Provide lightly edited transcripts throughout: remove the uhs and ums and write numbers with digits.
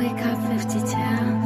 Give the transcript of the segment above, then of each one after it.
Wake up 52.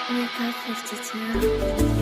Wake up 52.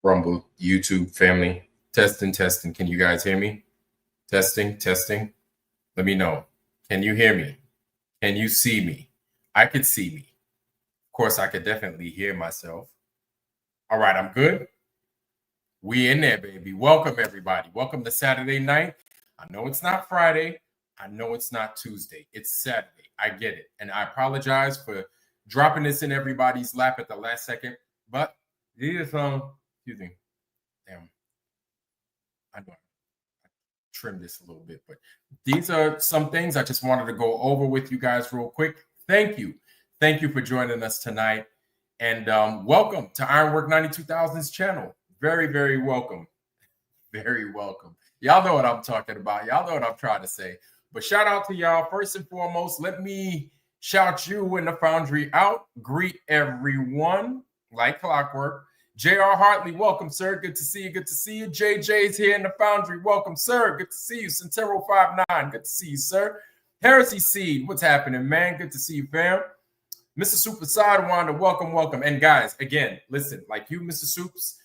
Rumble YouTube family. Testing. Can you guys hear me? Testing. Let me know. Can you hear me? Can you see me? I could see me. Of course, I could definitely hear myself. All right, I'm good. We in there, baby. Welcome, everybody. Welcome to Saturday night. I know it's not Friday. I know it's not Tuesday. It's Saturday. I get it. And I apologize for dropping this in everybody's lap at the last second. But these are excuse me. Damn. I know I trimmed this a little bit, but these are some things I just wanted to go over with you guys real quick. Thank you. Thank you for joining us tonight. And welcome to Ironwork 92000's channel. Very, very welcome. Very welcome. Y'all know what I'm talking about. Y'all know what I'm trying to say. But shout out to y'all. First and foremost, let me shout you and the Foundry out. Greet everyone like clockwork. J.R. Hartley, welcome, sir. Good to see you. Good to see you. JJ's here in the foundry. Welcome, sir. Good to see you. Centero 59. Good to see you, sir. Heresy Seed, what's happening, man? Good to see you, fam. Mr. Super Sidewinder, welcome, welcome. And guys, again, listen, like you, Mr. Soups,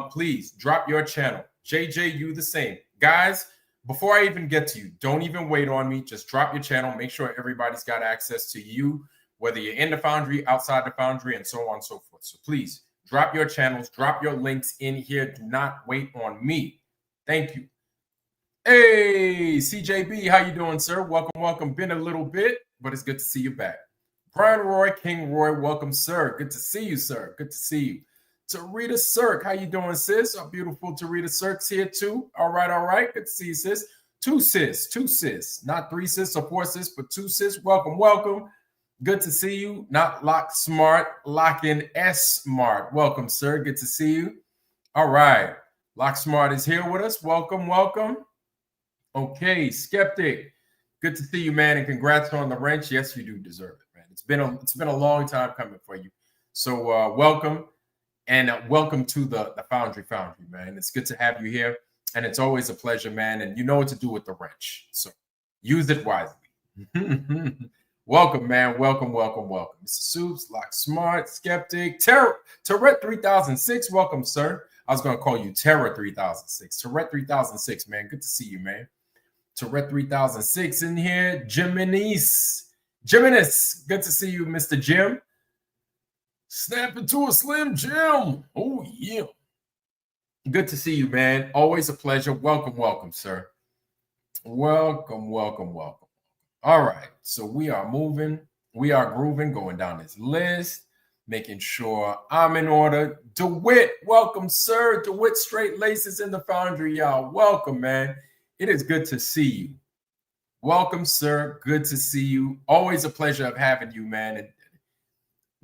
please drop your channel. JJ, you the same. Guys, before I even get to you, don't even wait on me. Just drop your channel. Make sure everybody's got access to you, whether you're in the foundry, outside the foundry, and so on and so forth. So please drop your channels, drop your links in here. Do not wait on me. Thank you. Hey, CJB, how you doing, sir? Welcome, welcome. Been a little bit, but it's good to see you back. Brian Roy, King Roy, welcome, sir. Good to see you, sir. Good to see you. Tarita Cirque, how you doing, sis? Our beautiful Tarita Cirque's here too. All right, all right. Good to see you, sis. Two sis. Not three sis or four sis, but two sis. Welcome, welcome. Good to see you. Not Lock Smart, Lockin' S Smart. Welcome, sir. Good to see you. All right. Lock Smart is here with us. Welcome, welcome. Okay, Skeptic. Good to see you, man, and congrats on the wrench. Yes, you do deserve it, man. It's been a long time coming for you. So welcome. And welcome to the Foundry, man. It's good to have you here. And it's always a pleasure, man. And you know what to do with the wrench. So use it wisely. Welcome, man. Welcome, welcome, welcome. Mr. Soups, Lock Smart, Skeptic, Tourette 3006. Welcome, sir. I was going to call you Terror 3006. Tourette 3006, man. Good to see you, man. Tourette 3006 in here. Geminis. Good to see you, Mr. Jim. Snap into a Slim Jim. Oh, yeah. Good to see you, man. Always a pleasure. Welcome, welcome, sir. Welcome, welcome, welcome. All right. So we are moving. We are grooving, going down this list, making sure I'm in order. DeWitt, welcome, sir. DeWitt Straight Laces in the foundry, y'all. Welcome, man. It is good to see you. Welcome, sir. Good to see you. Always a pleasure of having you, man. And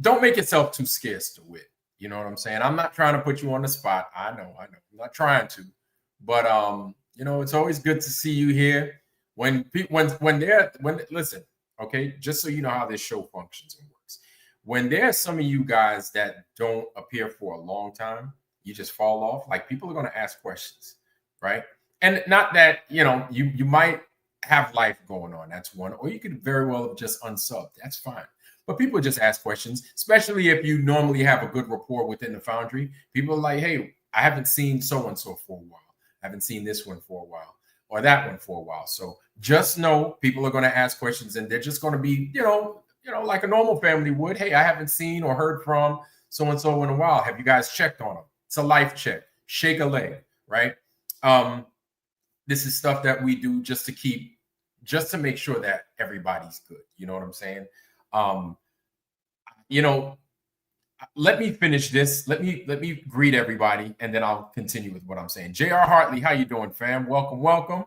don't make yourself too scarce to wit. You know what I'm saying? I'm not trying to put you on the spot. I know. I'm not trying to. But you know, it's always good to see you here. When listen, okay, just so you know how this show functions and works. When there's some of you guys that don't appear for a long time, you just fall off. Like, people are going to ask questions, right? And not that, you know, you might have life going on. That's one. Or you could very well have just unsubbed. That's fine. But people just ask questions, especially if you normally have a good rapport within the foundry. People are like, hey, I haven't seen so-and-so for a while. I haven't seen this one for a while or that one for a while. So just know people are going to ask questions, and they're just going to be, you know, like a normal family would. Hey, I haven't seen or heard from so-and-so in a while. Have you guys checked on them? It's a life check. Shake a leg, right? This is stuff that we do just to make sure that everybody's good. You know what I'm saying? You know, let me finish this. Let me greet everybody, and then I'll continue with what I'm saying. J.R. Hartley, how you doing, fam? Welcome, welcome.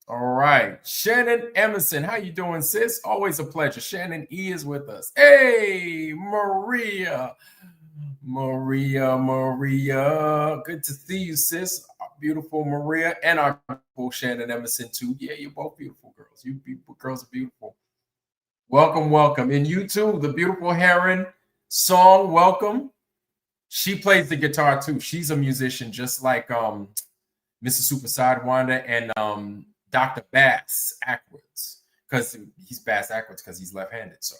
All right. Shannon Emerson, how you doing, sis? Always a pleasure. Shannon E is with us. Hey, Maria. Good to see you, sis. Our beautiful Maria, and our beautiful Shannon Emerson, too. Yeah, you're both beautiful girls. You beautiful girls are beautiful. Welcome, welcome. And you too, the beautiful Heron Song, welcome. She plays the guitar too. She's a musician, just like Mr. Super Sidewinder and Dr. Bass Ackwards, because he's Bass Ackwards because he's left-handed. So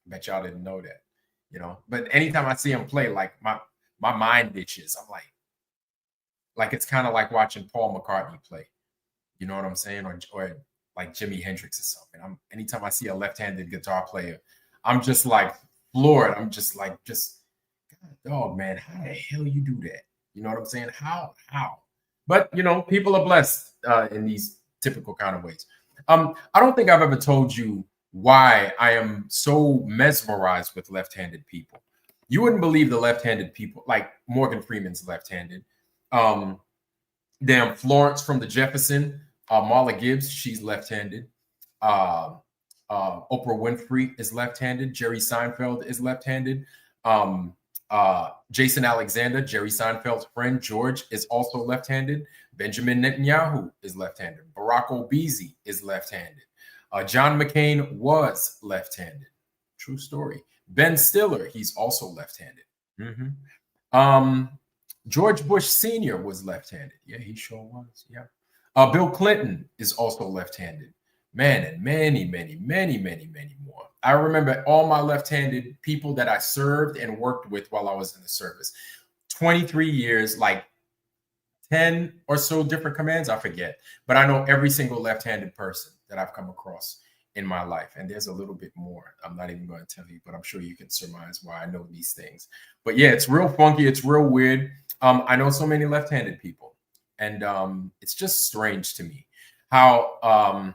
I bet y'all didn't know that, you know. But anytime I see him play, like my mind itches. I'm like it's kind of like watching Paul McCartney play. You know what I'm saying? Or like Jimi Hendrix or something. Anytime I see a left-handed guitar player, I'm just like floored. I'm just like, God, man, how the hell you do that? You know what I'm saying? How? But, you know, people are blessed in these typical kind of ways. I don't think I've ever told you why I am so mesmerized with left-handed people. You wouldn't believe the left-handed people, like Morgan Freeman's left-handed. Damn, Florence from the Jefferson, Marla Gibbs, she's left-handed. Oprah Winfrey is left-handed. Jerry Seinfeld is left-handed. Jason Alexander, Jerry Seinfeld's friend, George, is also left-handed. Benjamin Netanyahu is left-handed. Barack Obese is left-handed. John McCain was left-handed. True story. Ben Stiller, he's also left-handed. George Bush Sr. was left-handed. Yeah, he sure was. Yeah. Bill Clinton is also left-handed. Man, and many, many, many, many, many more. I remember all my left-handed people that I served and worked with while I was in the service. 23 years, like 10 or so different commands, I forget. But I know every single left-handed person that I've come across in my life. And there's a little bit more. I'm not even going to tell you, but I'm sure you can surmise why I know these things. But yeah, it's real funky. It's real weird. I know so many left-handed people. And it's just strange to me how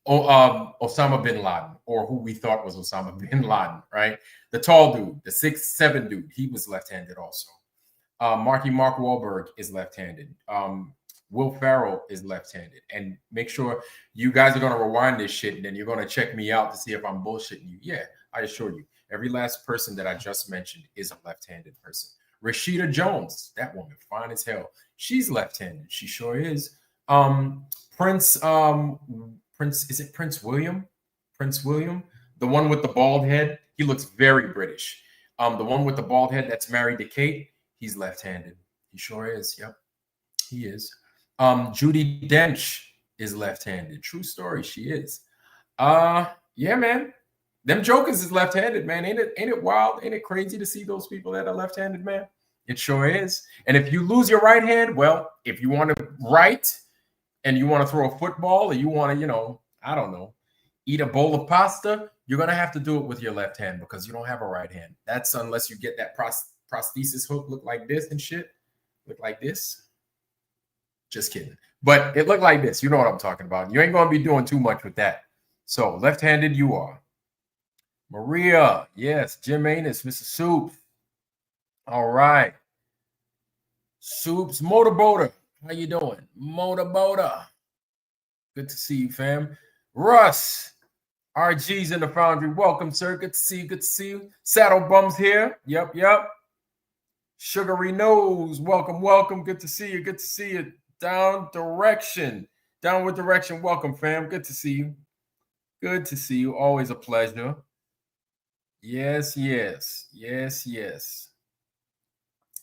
Osama bin Laden, or who we thought was Osama bin Laden, right? The tall dude, the 6'7" dude, he was left-handed also. Mark Wahlberg is left-handed. Will Ferrell is left-handed. And make sure you guys are going to rewind this shit, and then you're going to check me out to see if I'm bullshitting you. Yeah, I assure you, every last person that I just mentioned is a left-handed person. Rashida Jones, that woman, fine as hell. She's left-handed. She sure is. Prince, is it Prince William? Prince William, the one with the bald head. He looks very British. The one with the bald head that's married to Kate, he's left-handed. He sure is. Yep, he is. Judi Dench is left-handed. True story, she is. Yeah, man. Them jokers is left-handed, man. Ain't it wild? Ain't it crazy to see those people that are left-handed, man? It sure is. And if you lose your right hand, well, if you want to write and you want to throw a football, or you want to, I don't know, eat a bowl of pasta, you're going to have to do it with your left hand because you don't have a right hand. That's unless you get that prosthesis hook look like this and shit. Look like this. Just kidding. But it looked like this. You know what I'm talking about. You ain't going to be doing too much with that. So left-handed you are. Maria. Yes. Jim Anus. Mr. Soup. All right. Soups. Motorboater. How you doing? Motorboater. Good to see you, fam. Russ. RG's in the foundry. Welcome, sir. Good to see you. Good to see you. Saddle Bums here. Yep. Sugary Nose. Welcome, welcome. Good to see you. Good to see you. Downward direction. Welcome, fam. Good to see you. Good to see you. Always a pleasure. Yes.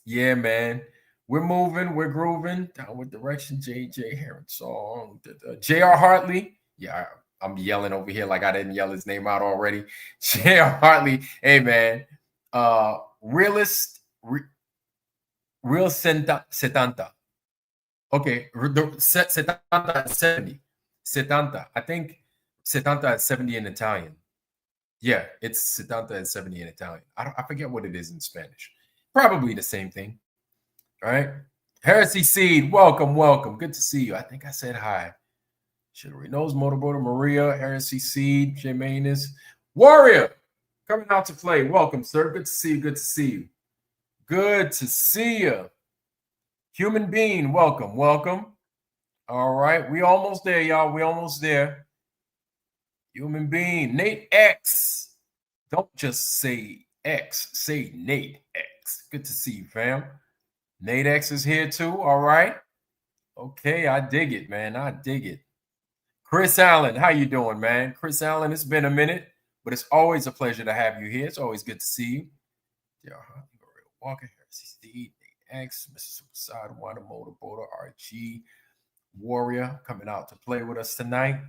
Yeah, man. We're moving. We're grooving. Downward direction. JJ Heron song. J.R. Hartley. Yeah, I'm yelling over here like I didn't yell his name out already. J.R. Hartley. Hey, man. Realist. Real 70. Okay, 70 at 70. 70. I think 70 at 70 in Italian. Yeah, it's 70 at 70 in Italian. I forget what it is in Spanish. Probably the same thing. All right. Heresy Seed, welcome. Good to see you. I think I said hi. Chivalry Knows, Motorboater, Maria, Heresy Seed, Jim Anus. Warrior, coming out to play. Welcome, sir. Good to see you. Good to see you. Human Being, welcome. All right, we almost there, y'all. We almost there. Human Being, Nate X. Don't just say X, say Nate X. Good to see you, fam. Nate X is here too. All right. Okay, I dig it, man. I dig it. Chris Allen, how you doing, man? Chris Allen, it's been a minute, but it's always a pleasure to have you here. It's always good to see you. Walker, Heresy Steve, Nate X, Mr. Suicide, Water Motorboater, RG, Warrior coming out to play with us tonight.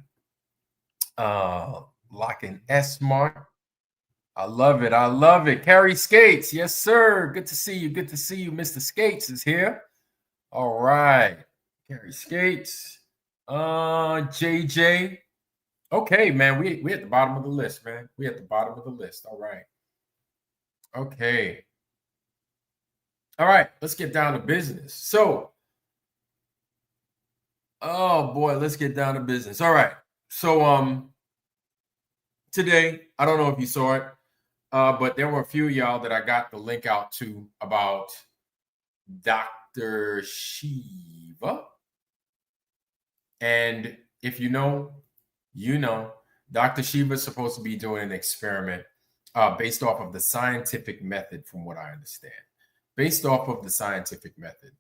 Locking S Mark. I love it. Carrie Skates, yes, sir. Good to see you. Mr. Skates is here. All right. Carrie Skates. JJ. Okay, man. We at the bottom of the list, man. All right. Okay. All right, let's get down to business. So, oh boy, let's get down to business. All right. So, today, I don't know if you saw it, but there were a few of y'all that I got the link out to about Dr. Shiva. And if you know, Dr. Shiva is supposed to be doing an experiment based off of the scientific method, from what I understand. Based off of the scientific method.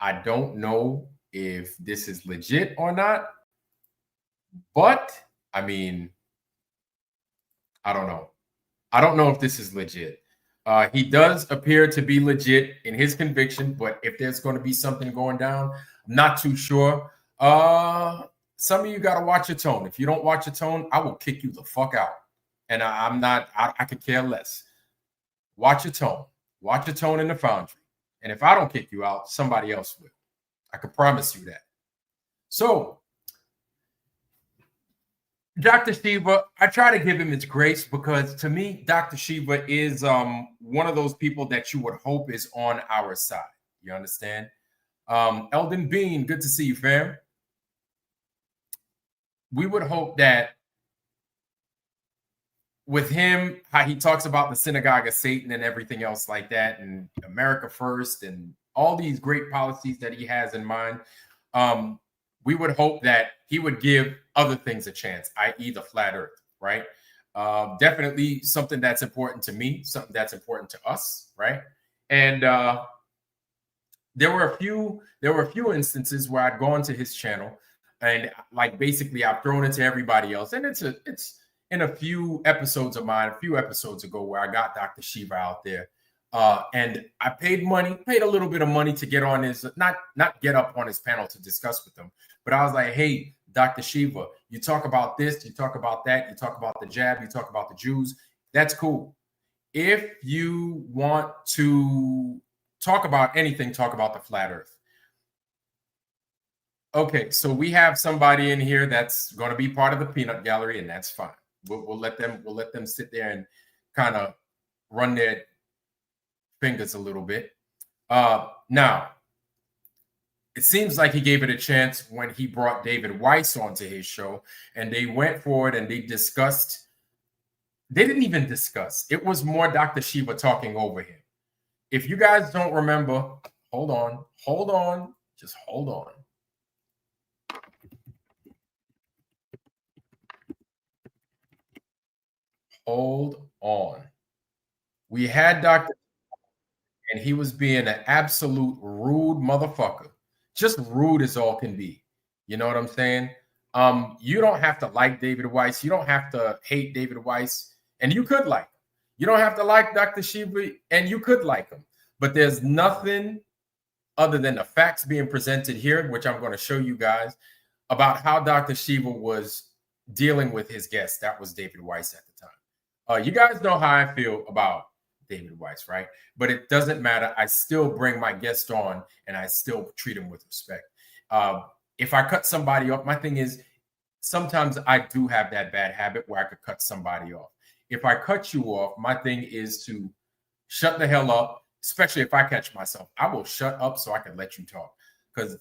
I don't know if this is legit or not, but I mean, I don't know. I don't know if this is legit. He does appear to be legit in his conviction, but if there's going to be something going down, I'm not too sure. Some of you got to watch your tone. If you don't watch your tone, I will kick you the fuck out. And I'm not, I could care less. Watch your tone. Watch your tone in the foundry. And if I don't kick you out, somebody else will. I can promise you that. So, Dr. Shiva, I try to give him his grace because to me, Dr. Shiva is one of those people that you would hope is on our side. You understand? Eldon Bean, good to see you, fam. We would hope that with him, how he talks about the synagogue of Satan and everything else like that, and America first, and all these great policies that he has in mind, we would hope that he would give other things a chance, i.e. the flat earth, right? Definitely something that's important to me, something that's important to us, right? And there were a few instances where I'd gone to his channel and like basically I've thrown it to everybody else. And it's in a few episodes of mine, a few episodes ago, where I got Dr. Shiva out there. And I paid a little bit of money to get on his, not get up on his panel to discuss with him. But I was like, hey, Dr. Shiva, you talk about this, you talk about that, you talk about the jab, you talk about the Jews. That's cool. If you want to talk about anything, talk about the flat earth. Okay, so we have somebody in here that's going to be part of the peanut gallery, and that's fine. We'll let them sit there and kind of run their fingers a little bit. Now, it seems like he gave it a chance when he brought David Weiss onto his show, and they went forward and they discussed. They didn't even discuss. It was more Dr. Shiva talking over him. If you guys don't remember, hold on, just hold on. Hold on. We had Dr. and he was being an absolute rude motherfucker. Just rude as all can be. You know what I'm saying? You don't have to like David Weiss. You don't have to hate David Weiss. And you could like him. You don't have to like Dr. Shiva, and you could like him. But there's nothing other than the facts being presented here, which I'm going to show you guys, about how Dr. Shiva was dealing with his guest. That was David Weiss at the time. You guys know how I feel about David Weiss, right? But it doesn't matter. I still bring my guest on and I still treat him with respect. If I cut somebody off, my thing is sometimes I do have that bad habit where I could cut somebody off. If I cut you off, my thing is to shut the hell up, especially if I catch myself. I will shut up so I can let you talk because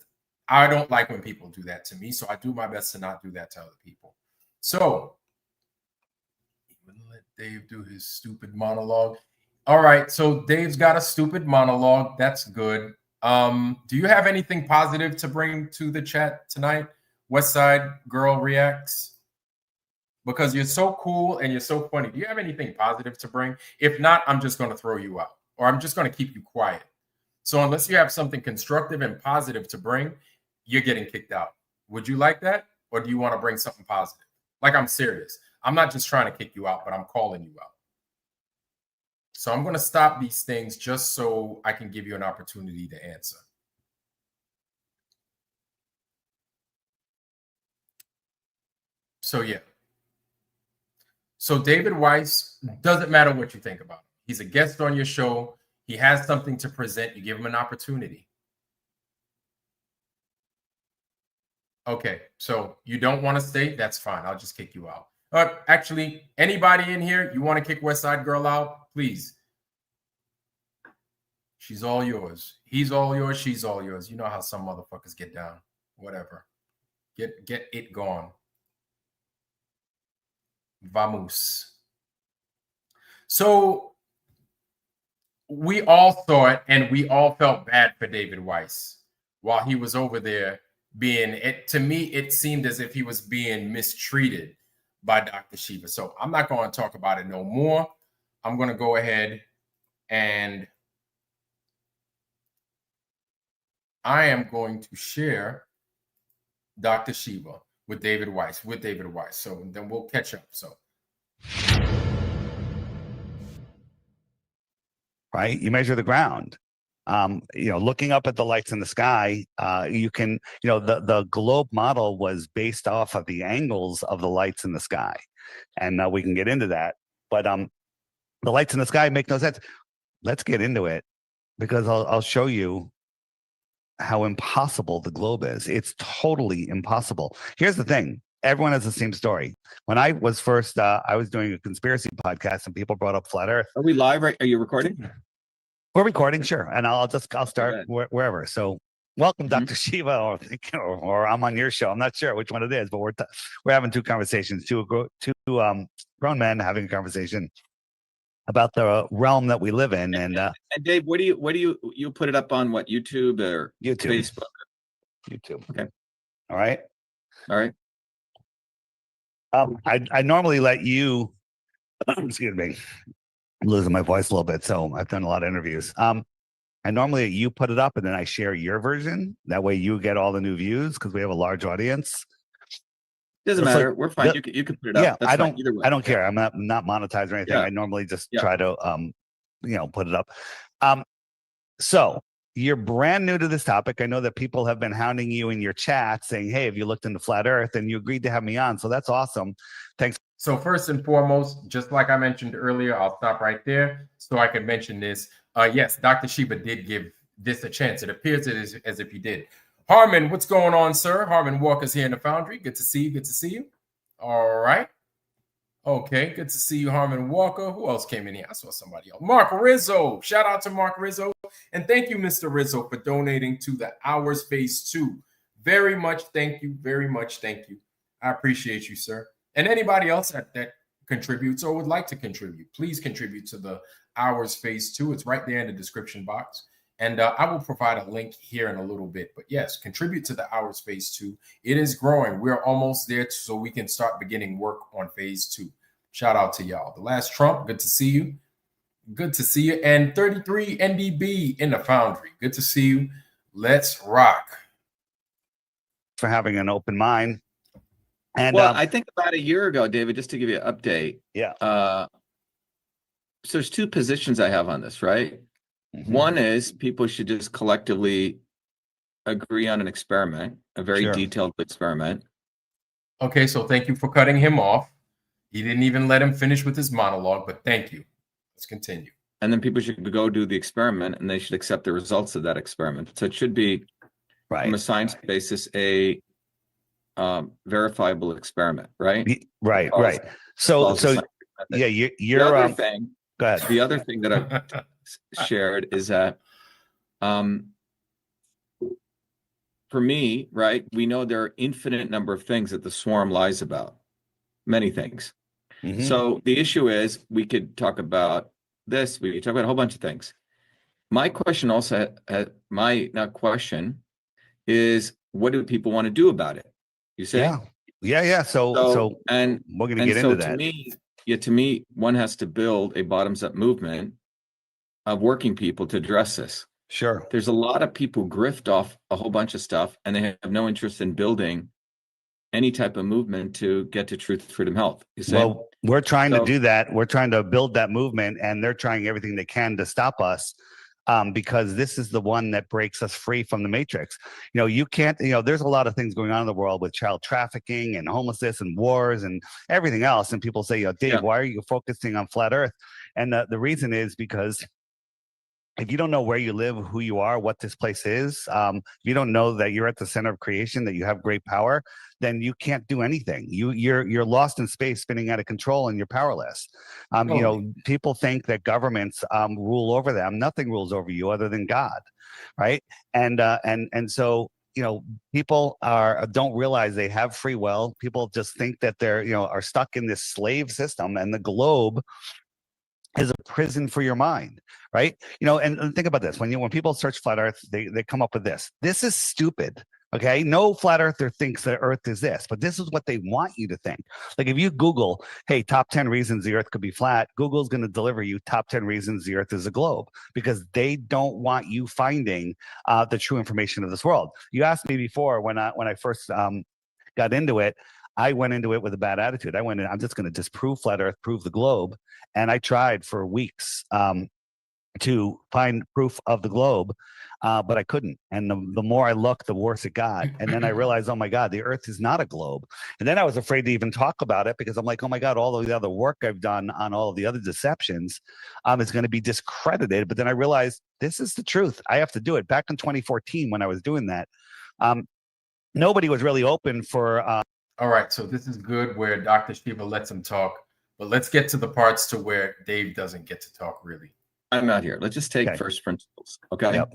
I don't like when people do that to me. So I do my best to not do that to other people. So let Dave do his stupid monologue. All right, so Dave's got a stupid monologue. That's good. Do you have anything positive to bring to the chat tonight? West Side Girl Reacts? Because you're so cool and you're so funny. Do you have anything positive to bring? If not, I'm just going to throw you out, or I'm just going to keep you quiet. So unless you have something constructive and positive to bring, you're getting kicked out. Would you like that? Or do you want to bring something positive? Like, I'm serious. I'm not just trying to kick you out, but I'm calling you out. So I'm going to stop these things just so I can give you an opportunity to answer. So, yeah. So David Weiss, doesn't matter what you think about him. He's a guest on your show. He has something to present. You give him an opportunity. Okay, so you don't want to stay? That's fine. I'll just kick you out. Actually, anybody in here, you want to kick West Side Girl out? Please. She's all yours. He's all yours. She's all yours. You know how some motherfuckers get down. Whatever. Get it gone. Vamos. So we all saw it, and we all felt bad for David Weiss while he was over there being, to me, it seemed as if he was being mistreated by Dr. Shiva. So I'm not going to talk about it no more. I'm going to go ahead and I am going to share Dr. Shiva with David Weiss, So then we'll catch up. So right? You measure the ground. Looking up at the lights in the sky, you can, the globe model was based off of the angles of the lights in the sky. And we can get into that. But the lights in the sky make no sense. Let's get into it because I'll show you how impossible the globe is. It's totally impossible. Here's the thing. Everyone has the same story. When I was first, I was doing a conspiracy podcast and people brought up flat Earth. Are we live? Right? Are you recording? We're recording, sure, and I'll start wherever. So, welcome, Dr. Shiva, or I'm on your show. I'm not sure which one it is, but we're having two conversations, two grown men having a conversation about the realm that we live in. And Dave, what do you put it up on what, YouTube or Facebook? YouTube. Okay. All right. I normally let you. Excuse me. I'm losing my voice a little bit, so I've done a lot of interviews. I normally you put it up and then I share your version. That way you get all the new views because we have a large audience. Doesn't matter. We're fine. You can put it up. Yeah, That's fine. Either way. I don't care. I'm not monetized or anything. I normally just try to put it up. So you're brand new to this topic. I know that people have been hounding you in your chat saying, "Hey, have you looked into flat Earth?" And you agreed to have me on. So that's awesome. Thanks. So first and foremost, just like I mentioned earlier, I'll stop right there so I can mention this. Yes, Dr. Shiva did give this a chance. It appears as if he did. Harmon, what's going on, sir? Harmon Walker's here in the Foundry. Good to see you. Good to see you. All right. Okay, good to see you, Harmon Walker. Who else came in here? I saw somebody else. Mark Rizzo. Shout out to Mark Rizzo. And thank you, Mr. Rizzo, for donating to the OWRS Phase 2. Very much thank you. Very much thank you. I appreciate you, sir. And anybody else that contributes or would like to contribute, please contribute to the OWRS Phase 2. It's right there in the description box. And I will provide a link here in a little bit. But yes, contribute to the OWRS Phase 2. It is growing. We're almost there so we can start beginning work on Phase 2. Shout out to y'all. The Last Trump, good to see you. Good to see you. And 33 NDB in the Foundry. Good to see you. Let's rock. For having an open mind. And I think about a year ago, David, just to give you an update. Yeah. So there's two positions I have on this, right? Mm-hmm. One is people should just collectively agree on an experiment, a very detailed experiment. Okay, so thank you for cutting him off. He didn't even let him finish with his monologue, but thank you. Let's continue. And then people should go do the experiment and they should accept the results of that experiment. So it should be, from a science basis, a verifiable experiment, right? Right. So yeah, you're the other thing. Go ahead. The other thing that I've shared is that for me, right, we know there are infinite number of things that the swarm lies about, many things. Mm-hmm. So the issue is we could talk about this, we could talk about a whole bunch of things. My question also, is what do people want to do about it? You say? Yeah. So and we're going to get into that. To me, one has to build a bottoms-up movement of working people to address this. Sure. There's a lot of people who grift off a whole bunch of stuff, and they have no interest in building any type of movement to get to truth, freedom, health. You say? Well, we're trying to do that. We're trying to build that movement, and they're trying everything they can to stop us. Because this is the one that breaks us free from the matrix. You can't, there's a lot of things going on in the world with child trafficking and homelessness and wars and everything else. And people say, Dave, why are you focusing on flat Earth? And the reason is because if you don't know where you live, who you are, what this place is, if you don't know that you're at the center of creation, that you have great power, then you can't do anything. You're lost in space, spinning out of control, and you're powerless. People think that governments rule over them. Nothing rules over you other than God, right? And so people don't realize they have free will. People just think that they're are stuck in this slave system, and the globe is a prison for your mind, right? And think about this. When people search flat Earth, they come up with this. This is stupid. Okay, no flat earther thinks that Earth is this, but this is what they want you to think. Like if you Google, hey, top 10 reasons the Earth could be flat, Google's going to deliver you top 10 reasons the Earth is a globe, because they don't want you finding the true information of this world. You asked me before when I first got into it. I went into it with a bad attitude. I went in, I'm just going to disprove flat Earth, prove the globe. And I tried for weeks. to find proof of the globe, but I couldn't. And the more I looked, the worse it got. And then I realized, oh my God, the Earth is not a globe. And then I was afraid to even talk about it because I'm like, oh my God, all of the other work I've done on all of the other deceptions is going to be discredited. But then I realized this is the truth. I have to do it. Back in 2014, when I was doing that, nobody was really open for. All right, so this is good where Dr. Shiva lets him talk, but let's get to the parts to where Dave doesn't get to talk really. I'm out here. Let's just take first principles. Okay. Yep.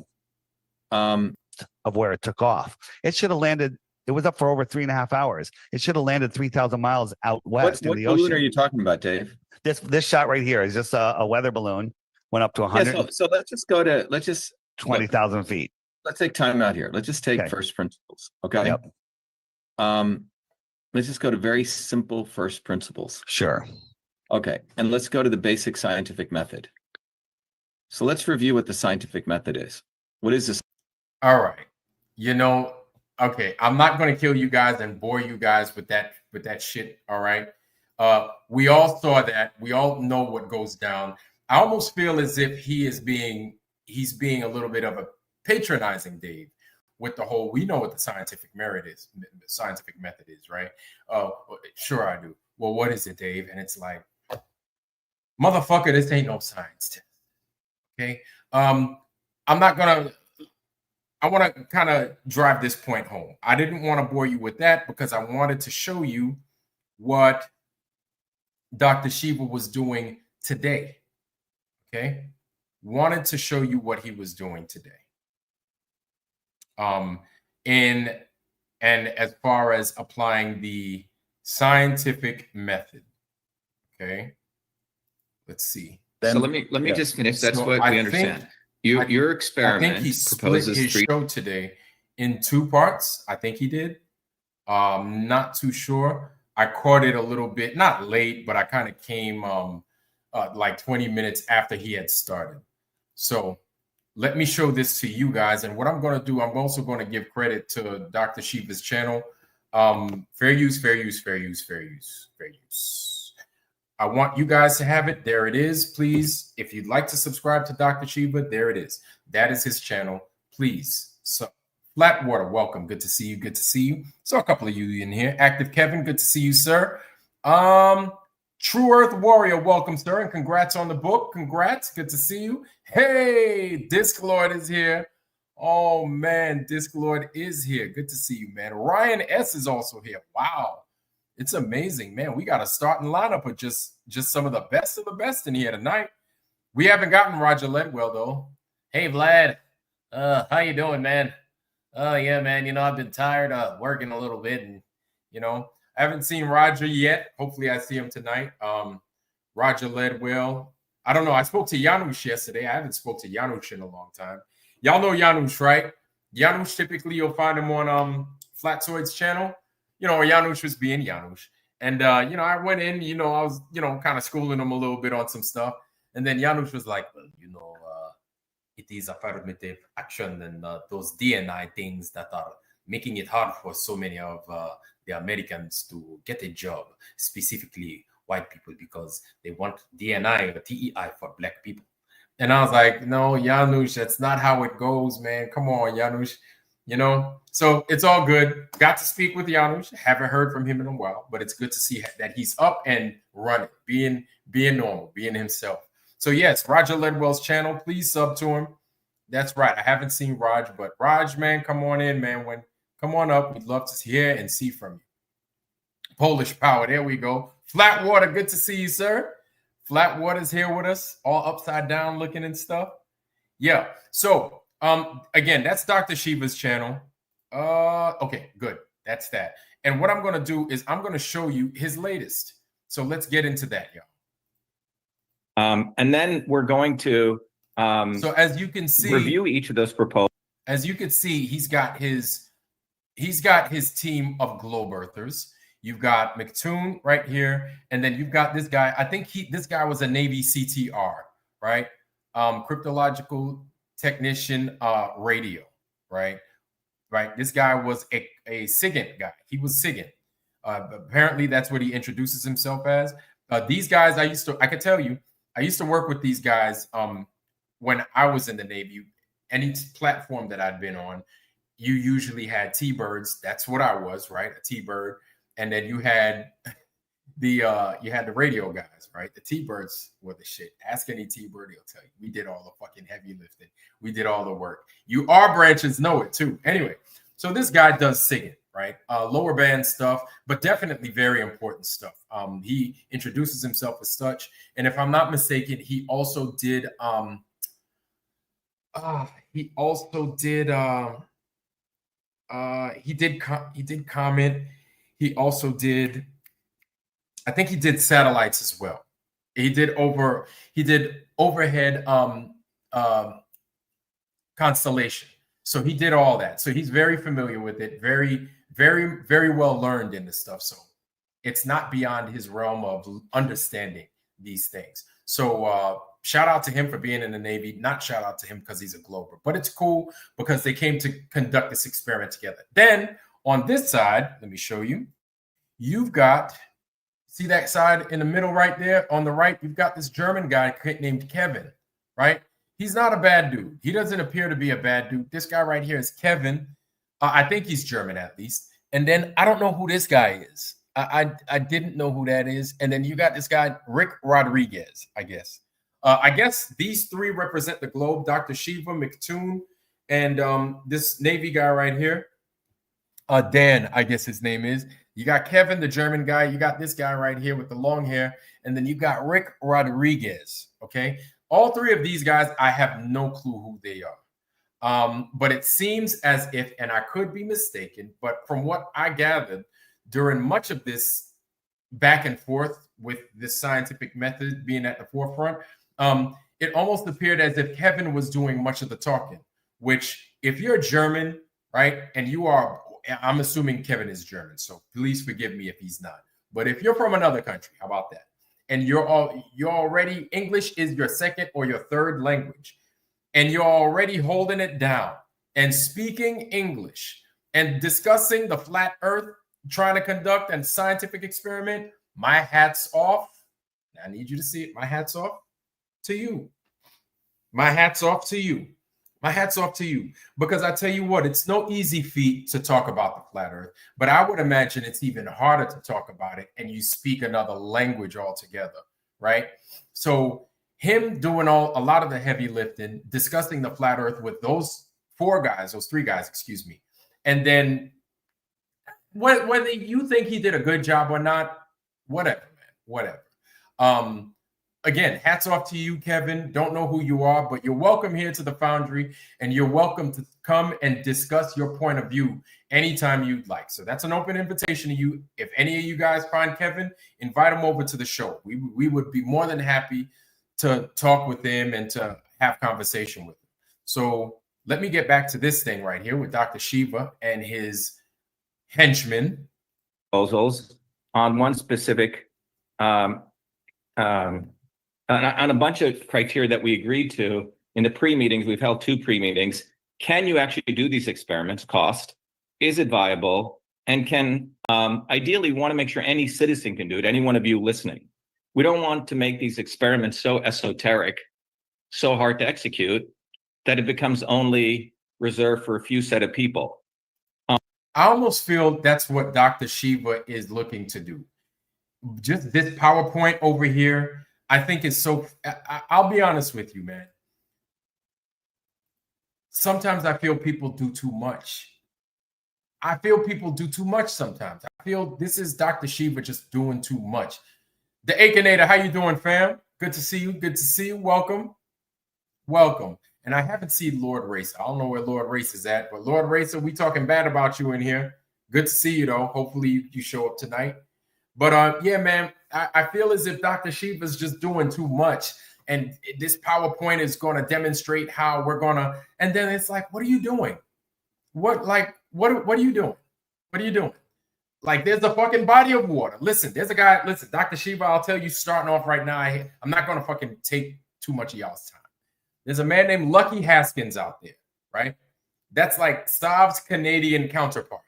Of where it took off. It should have landed. It was up for over 3.5 hours. It should have landed 3,000 miles out west in the ocean. What balloon are you talking about, Dave? This shot right here is just a weather balloon. Went up to 100. Yeah, so let's just go to 20,000 feet. Let's take time out here. Let's just take first principles. Okay. Yep. Let's just go to very simple first principles. Sure. Okay. And let's go to the basic scientific method. So let's review what the scientific method is. What is this? All right. You know, okay, I'm not going to kill you guys and bore you guys with that shit, all right? We all saw that. We all know what goes down. I almost feel as if he's being a little bit of a patronizing Dave with the whole, we know what the scientific method is, right? Sure I do. Well, what is it, Dave? And it's like, motherfucker, this ain't no science test. Okay. I want to kind of drive this point home. I didn't want to bore you with that because I wanted to show you what Dr. Shiva was doing today. Okay. Wanted to show you what he was doing today. And as far as applying the scientific method. Okay. Let's see. So let me just finish. That's what we understand. Your experiment I think he split his show today in 2 parts. I think he did. Not too sure. I caught it a little bit, not late, but I kind of came like 20 minutes after he had started. So let me show this to you guys. And what I'm going to do, I'm also going to give credit to Dr. Shiva's channel. Fair use, fair use, fair use, fair use, fair use. I want you guys to have it. There it is. Please, if you'd like to subscribe to Dr. Shiva, there it is. That is his channel. Please. So, Flatwater, welcome. Good to see you. Good to see you. So, a couple of you in here. Active Kevin, good to see you, sir. True Earth Warrior, welcome, sir, and congrats on the book. Congrats. Good to see you. Hey, Disc Lord is here. Oh, man, Disc Lord is here. Good to see you, man. Ryan S. is also here. Wow. It's amazing, man. We got a starting lineup of just some of the best in here tonight. We haven't gotten Roger Ledwell, though. Hey, Vlad. How you doing, man? Yeah, man. You know, I've been tired of working a little bit. And, you know, I haven't seen Roger yet. Hopefully I see him tonight. Roger Ledwell. I don't know. I spoke to Janusz yesterday. I haven't spoke to Janusz in a long time. Y'all know Janusz, right? Janusz, typically you'll find him on Flatzoid's channel. You know, Janusz was being Janusz. And, you know, I went in, you know, I was, you know, kind of schooling him a little bit on some stuff. And then Janusz was like, well, you know, it is affirmative action and those DNI things that are making it hard for so many of the Americans to get a job, specifically white people, because they want DNI or TEI for black people. And I was like, no, Janusz, that's not how it goes, man. Come on, Janusz. You know, so it's all good. Got to speak with Janusz. Haven't heard from him in a while, but it's good to see that he's up and running, being normal, being himself. So yes, Roger Ledwell's channel. Please sub to him. That's right. I haven't seen Raj, but Raj, man, come on in, man. Come on up. We'd love to hear and see from you. Polish Power. There we go. Flatwater. Good to see you, sir. Flatwater's here with us, all upside down looking and stuff. Yeah. So. Again, that's Dr. Shiva's channel. Okay, good. That's that. And what I'm going to do is I'm going to show you his latest. So let's get into that, y'all. And then we're going to so as you can see, review each of those proposals. As you can see, he's got his team of globe earthers. You've got McToon right here, and then you've got this guy. I think this guy was a Navy CTR, right? Cryptological technician radio, right? This guy was a SIGINT guy. He was SIGINT. Apparently that's what he introduces himself as. These guys, I used to work with these guys when I was in the Navy, any platform that I'd been on, you usually had T-birds. That's what I was, right? A T-bird. And then you had the radio guys, right? The T-birds were the shit. Ask any T-bird, he'll tell you. We did all the fucking heavy lifting. We did all the work. You R branches know it too. Anyway, so this guy does singing, right? Lower band stuff, but definitely very important stuff. He introduces himself as such. And if I'm not mistaken, he also did he did comment. He also did, I think he did satellites as well. He did overhead constellation. So he did all that. So he's very familiar with it, very, very, very well learned in this stuff. So it's not beyond his realm of understanding these things. So shout out to him for being in the Navy. Not shout out to him because he's a Glober, but it's cool because they came to conduct this experiment together. Then on this side, let me show you. You've got, see that side in the middle right there? On the right, you've got this German guy named Kevin, right? He's not a bad dude. He doesn't appear to be a bad dude. This guy right here is Kevin. I think he's German at least. And then I don't know who this guy is. I didn't know who that is. And then you got this guy, Rick Rodriguez, I guess. I guess these three represent the globe, Dr. Shiva, McToon, and this Navy guy right here. Dan, I guess his name is. You got Kevin, the German guy. You got this guy right here with the long hair. And then you got Rick Rodriguez, okay? All three of these guys, I have no clue who they are. But it seems as if, and I could be mistaken, but from what I gathered during much of this back and forth with this scientific method being at the forefront, it almost appeared as if Kevin was doing much of the talking, which if you're German, right, and you are, I'm assuming Kevin is German, so please forgive me if he's not. But if you're from another country, how about that? And you're already, English is your second or your third language, and you're already holding it down and speaking English and discussing the flat earth, trying to conduct a scientific experiment, my hat's off. I need you to see it. My hat's off to you. My hat's off to you. My hat's off to you, because I tell you what, it's no easy feat to talk about the flat earth, but I would imagine it's even harder to talk about it and you speak another language altogether, right? So him doing a lot of the heavy lifting, discussing the flat earth with those three guys, excuse me. And then whether you think he did a good job or not, whatever, man, whatever. Again, hats off to you, Kevin. Don't know who you are, but you're welcome here to the Foundry, and you're welcome to come and discuss your point of view anytime you'd like. So that's an open invitation to you. If any of you guys find Kevin, invite him over to the show. We would be more than happy to talk with him and to have conversation with him. So let me get back to this thing right here with Dr. Shiva and his henchmen. Proposals on one specific on a bunch of criteria that we agreed to in the pre-meetings. We've held 2 pre-meetings. Can you actually do these experiments? Cost? Is it viable? And can ideally, we want to make sure any citizen can do it, any one of you listening. We don't want to make these experiments so esoteric, so hard to execute, that it becomes only reserved for a few set of people. I almost feel that's what Dr. Shiva is looking to do. Just this PowerPoint over here, I think is so, I'll be honest with you, man. Sometimes I feel people do too much. I feel people do too much sometimes. I feel this is Dr. Shiva just doing too much. The Akinator, how you doing, fam? Good to see you. Good to see you. Welcome. Welcome. And I haven't seen Lord Racer. I don't know where Lord Racer is at, but Lord Racer, we talking bad about you in here. Good to see you, though. Hopefully you show up tonight. But yeah, man, I feel as if Dr. Shiva is just doing too much. And this PowerPoint is going to demonstrate how we're going to, and then it's like, what are you doing? What are you doing? What are you doing? Like, there's a fucking body of water. Listen, there's a guy, listen, Dr. Shiva, I'll tell you starting off right now, I'm not going to fucking take too much of y'all's time. There's a man named Lucky Haskins out there, right? That's like Stav's Canadian counterpart.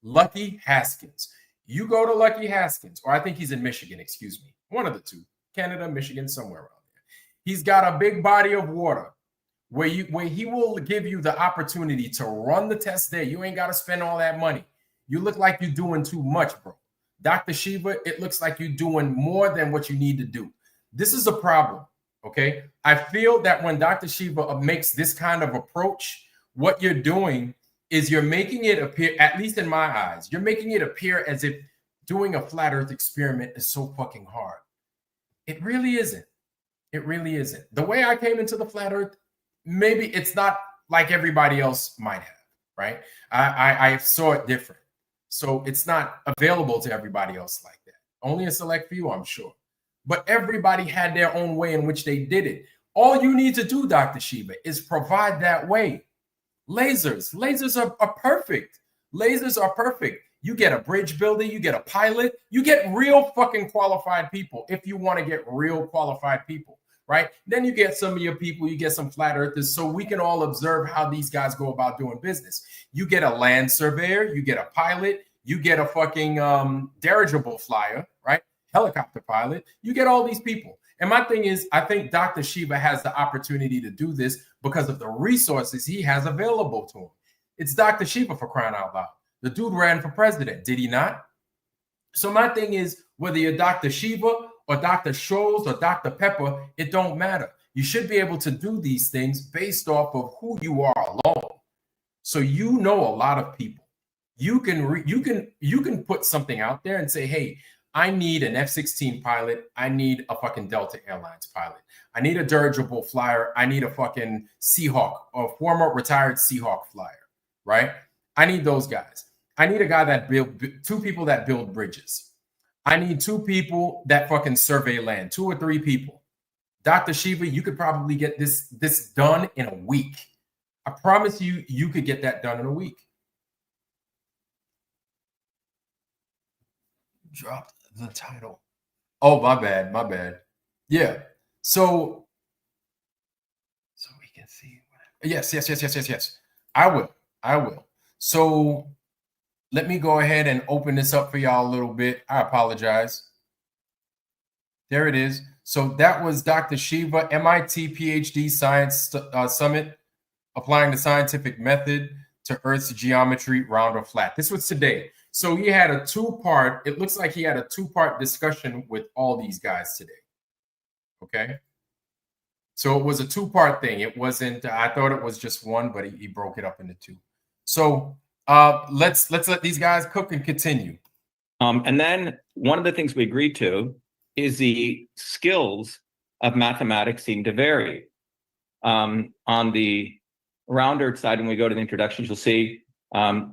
Lucky Haskins. You go to Lucky Haskins, or I think he's in Michigan, excuse me. One of the two. Canada, Michigan, somewhere around there. He's got a big body of water where he will give you the opportunity to run the test there. You ain't got to spend all that money. You look like you're doing too much, bro. Dr. Shiva, it looks like you're doing more than what you need to do. This is a problem, okay? I feel that when Dr. Shiva makes this kind of approach, what you're doing is you're making it appear, at least in my eyes, you're making it appear as if doing a flat earth experiment is so fucking hard. It really isn't. It really isn't. The way I came into the flat earth, maybe it's not like everybody else might have, right? I saw it different. So it's not available to everybody else like that. Only a select few, I'm sure. But everybody had their own way in which they did it. All you need to do, Dr. Shiva, is provide that way. Lasers are perfect. Lasers are perfect. You get a bridge builder, you get a pilot, you get real fucking qualified people if you want to get real qualified people, right? Then you get some of your people, you get some flat earthers, so we can all observe how these guys go about doing business. You get a land surveyor, you get a pilot, you get a fucking dirigible flyer, right? Helicopter pilot, you get all these people. And my thing is, I think Dr. Shiva has the opportunity to do this because of the resources he has available to him. It's Dr. Shiva, for crying out loud. The dude ran for president, did he not? So my thing is, whether you're Dr. Shiva or Dr. Sholl or Dr. Pepper, it don't matter. You should be able to do these things based off of who you are alone. So you know a lot of people. You can put something out there and say, hey, I need an F-16 pilot. I need a fucking Delta Airlines pilot. I need a dirigible flyer. I need a fucking Seahawk or former retired Seahawk flyer, right? I need those guys. I need a guy that two people that build bridges. I need 2 people that fucking survey land, 2 or 3 people. Dr. Shiva, you could probably get this done in a week. I promise you, you could get that done in a week. Dropped the title. Oh, my bad. Yeah. So we can see. Yes. I will. So let me go ahead and open this up for y'all a little bit. I apologize. There it is. So that was Dr. Shiva, MIT PhD Science Summit, applying the scientific method to Earth's geometry, round or flat. This was today. So he had a 2-part, it looks like he had a 2-part discussion with all these guys today. Okay. So it was a 2-part thing. It wasn't, I thought it was just one, but he broke it up into 2. So let's let these guys cook and continue. And then one of the things we agreed to is the skills of mathematics seem to vary. On the round earth side, when we go to the introductions, you'll see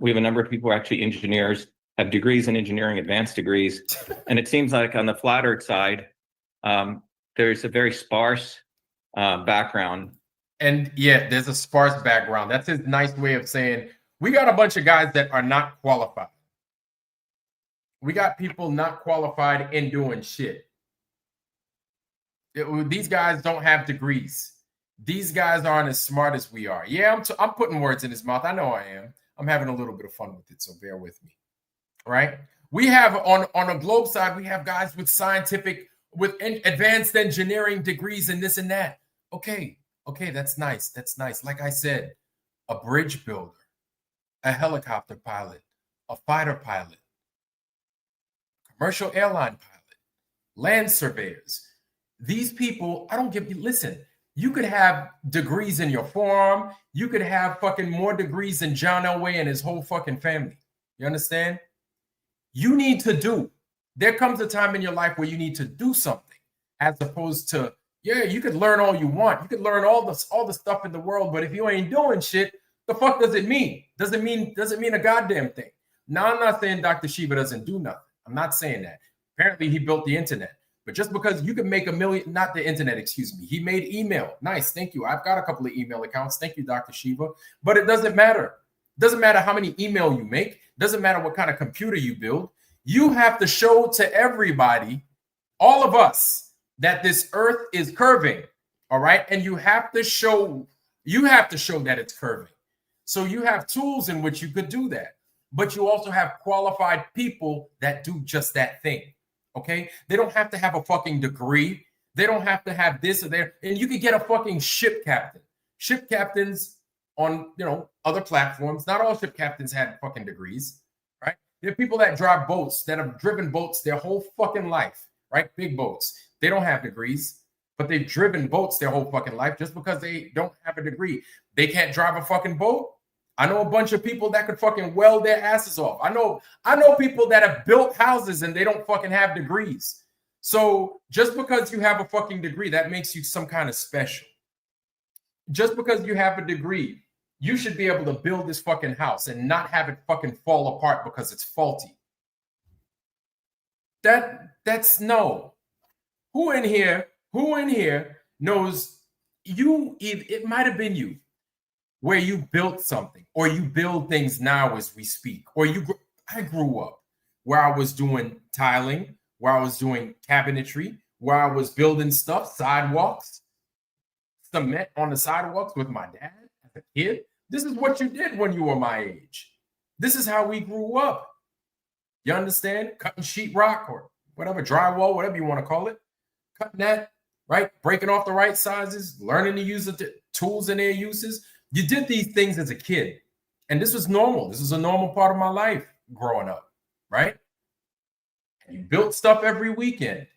we have a number of people who are actually engineers, have degrees in engineering, advanced degrees. And it seems like on the flat earth side, there's a very sparse background. And yeah, there's a sparse background. That's his nice way of saying, we got a bunch of guys that are not qualified. We got people not qualified in doing shit. These guys don't have degrees. These guys aren't as smart as we are. Yeah, I'm putting words in his mouth. I know I am. I'm having a little bit of fun with it, so bear with me. Right? We have on a globe side, we have guys with with advanced engineering degrees and this and that. Okay, that's nice. That's nice. Like I said, a bridge builder, a helicopter pilot, a fighter pilot, commercial airline pilot, land surveyors. These people, listen, you could have degrees in your forearm. You could have fucking more degrees than John Elway and his whole fucking family. You understand? You need to do. There comes a time in your life where you need to do something, as opposed to, yeah, you could learn all you want. You could learn all the stuff in the world, but if you ain't doing shit, the fuck does it mean? Doesn't mean a goddamn thing. Now, I'm not saying Dr. Shiva doesn't do nothing. I'm not saying that. Apparently, he built the internet. But just because you can make $1 million, not the internet, excuse me. He made email. Nice, thank you. I've got a couple of email accounts. Thank you, Dr. Shiva. But it doesn't matter. Doesn't matter how many email you make. Doesn't matter what kind of computer you build. You have to show to everybody, all of us, that this earth is curving. All right. And you have to show that it's curving. So you have tools in which you could do that. But you also have qualified people that do just that thing. Okay. They don't have to have a fucking degree. They don't have to have this or that. And you could get a fucking ship captain. ship captains on, other platforms. Not all ship captains had fucking degrees, right? There are people that drive boats, that have driven boats their whole fucking life, right? Big boats. They don't have degrees, but they've driven boats their whole fucking life. Just because they don't have a degree, they can't drive a fucking boat. I know a bunch of people that could fucking weld their asses off. I know people that have built houses and they don't fucking have degrees. So just because you have a fucking degree, that makes you some kind of special. Just because you have a degree, you should be able to build this fucking house and not have it fucking fall apart because it's faulty. That's no. Who in here knows it might have been you, where you built something, or you build things now as we speak, or I grew up where I was doing tiling, where I was doing cabinetry, where I was building stuff, sidewalks, cement on the sidewalks with my dad as a kid. This is what you did when you were my age. This is how we grew up. You understand? Cutting sheetrock or whatever, drywall, whatever you want to call it. Cutting that, right? Breaking off the right sizes, learning to use the tools in their uses. You did these things as a kid, and this was normal. This was a normal part of my life growing up, right? And you built stuff every weekend.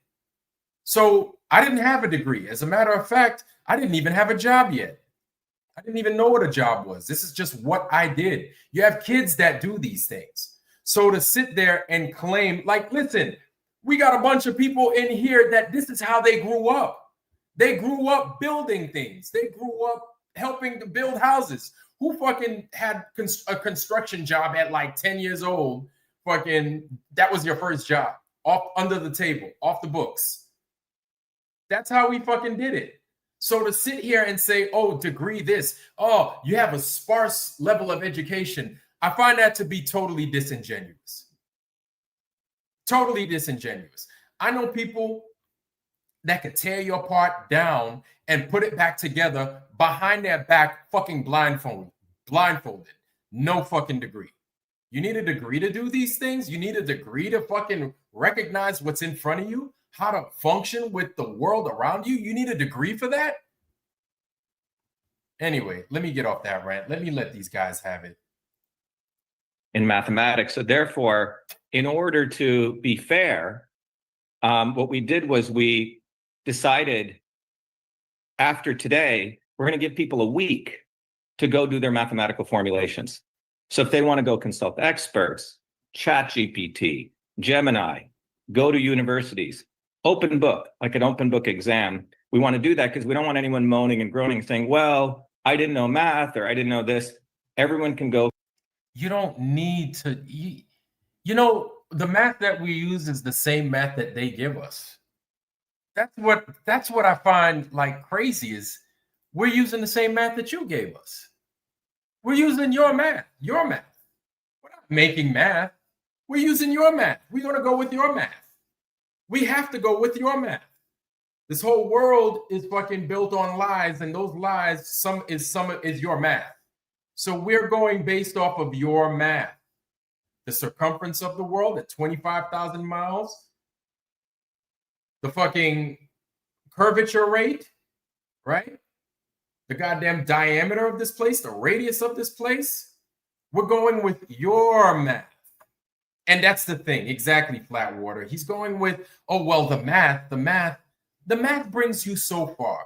So I didn't have a degree. As a matter of fact, I didn't even have a job yet. I didn't even know what a job was. This is just what I did. You have kids that do these things. So to sit there and claim, like, listen, we got a bunch of people in here that this is how they grew up. They grew up building things. They grew up helping to build houses. Who fucking had a construction job at like 10 years old? Fucking, that was your first job. Off under the table, off the books. That's how we fucking did it. So to sit here and say, oh, degree this, oh, you have a sparse level of education, I find that to be totally disingenuous. Totally disingenuous. I know people that could tear your part down and put it back together behind their back, fucking blindfolded. No fucking degree. You need a degree to do these things? You need a degree to fucking recognize what's in front of you, how to function with the world around you? You need a degree for that? Anyway, let me get off that rant. Let me let these guys have it. In mathematics. So therefore, in order to be fair, what we did was we decided after today, we're going to give people a week to go do their mathematical formulations. So if they want to go consult experts, ChatGPT, Gemini, go to universities, open book, like an open book exam. We want to do that because we don't want anyone moaning and groaning saying, well, I didn't know math or I didn't know this. Everyone can go. You don't need to, the math that we use is the same math that they give us. That's what I find like crazy is we're using the same math that you gave us. We're using your math. We're not making math. We're using your math. We're going to go with your math. We have to go with your math. This whole world is fucking built on lies, and those lies, some is your math. So we're going based off of your math. The circumference of the world at 25,000 miles. The fucking curvature rate, right? The goddamn diameter of this place, the radius of this place. We're going with your math. And that's the thing, exactly, Flatwater. He's going with, oh, well, the math brings you so far.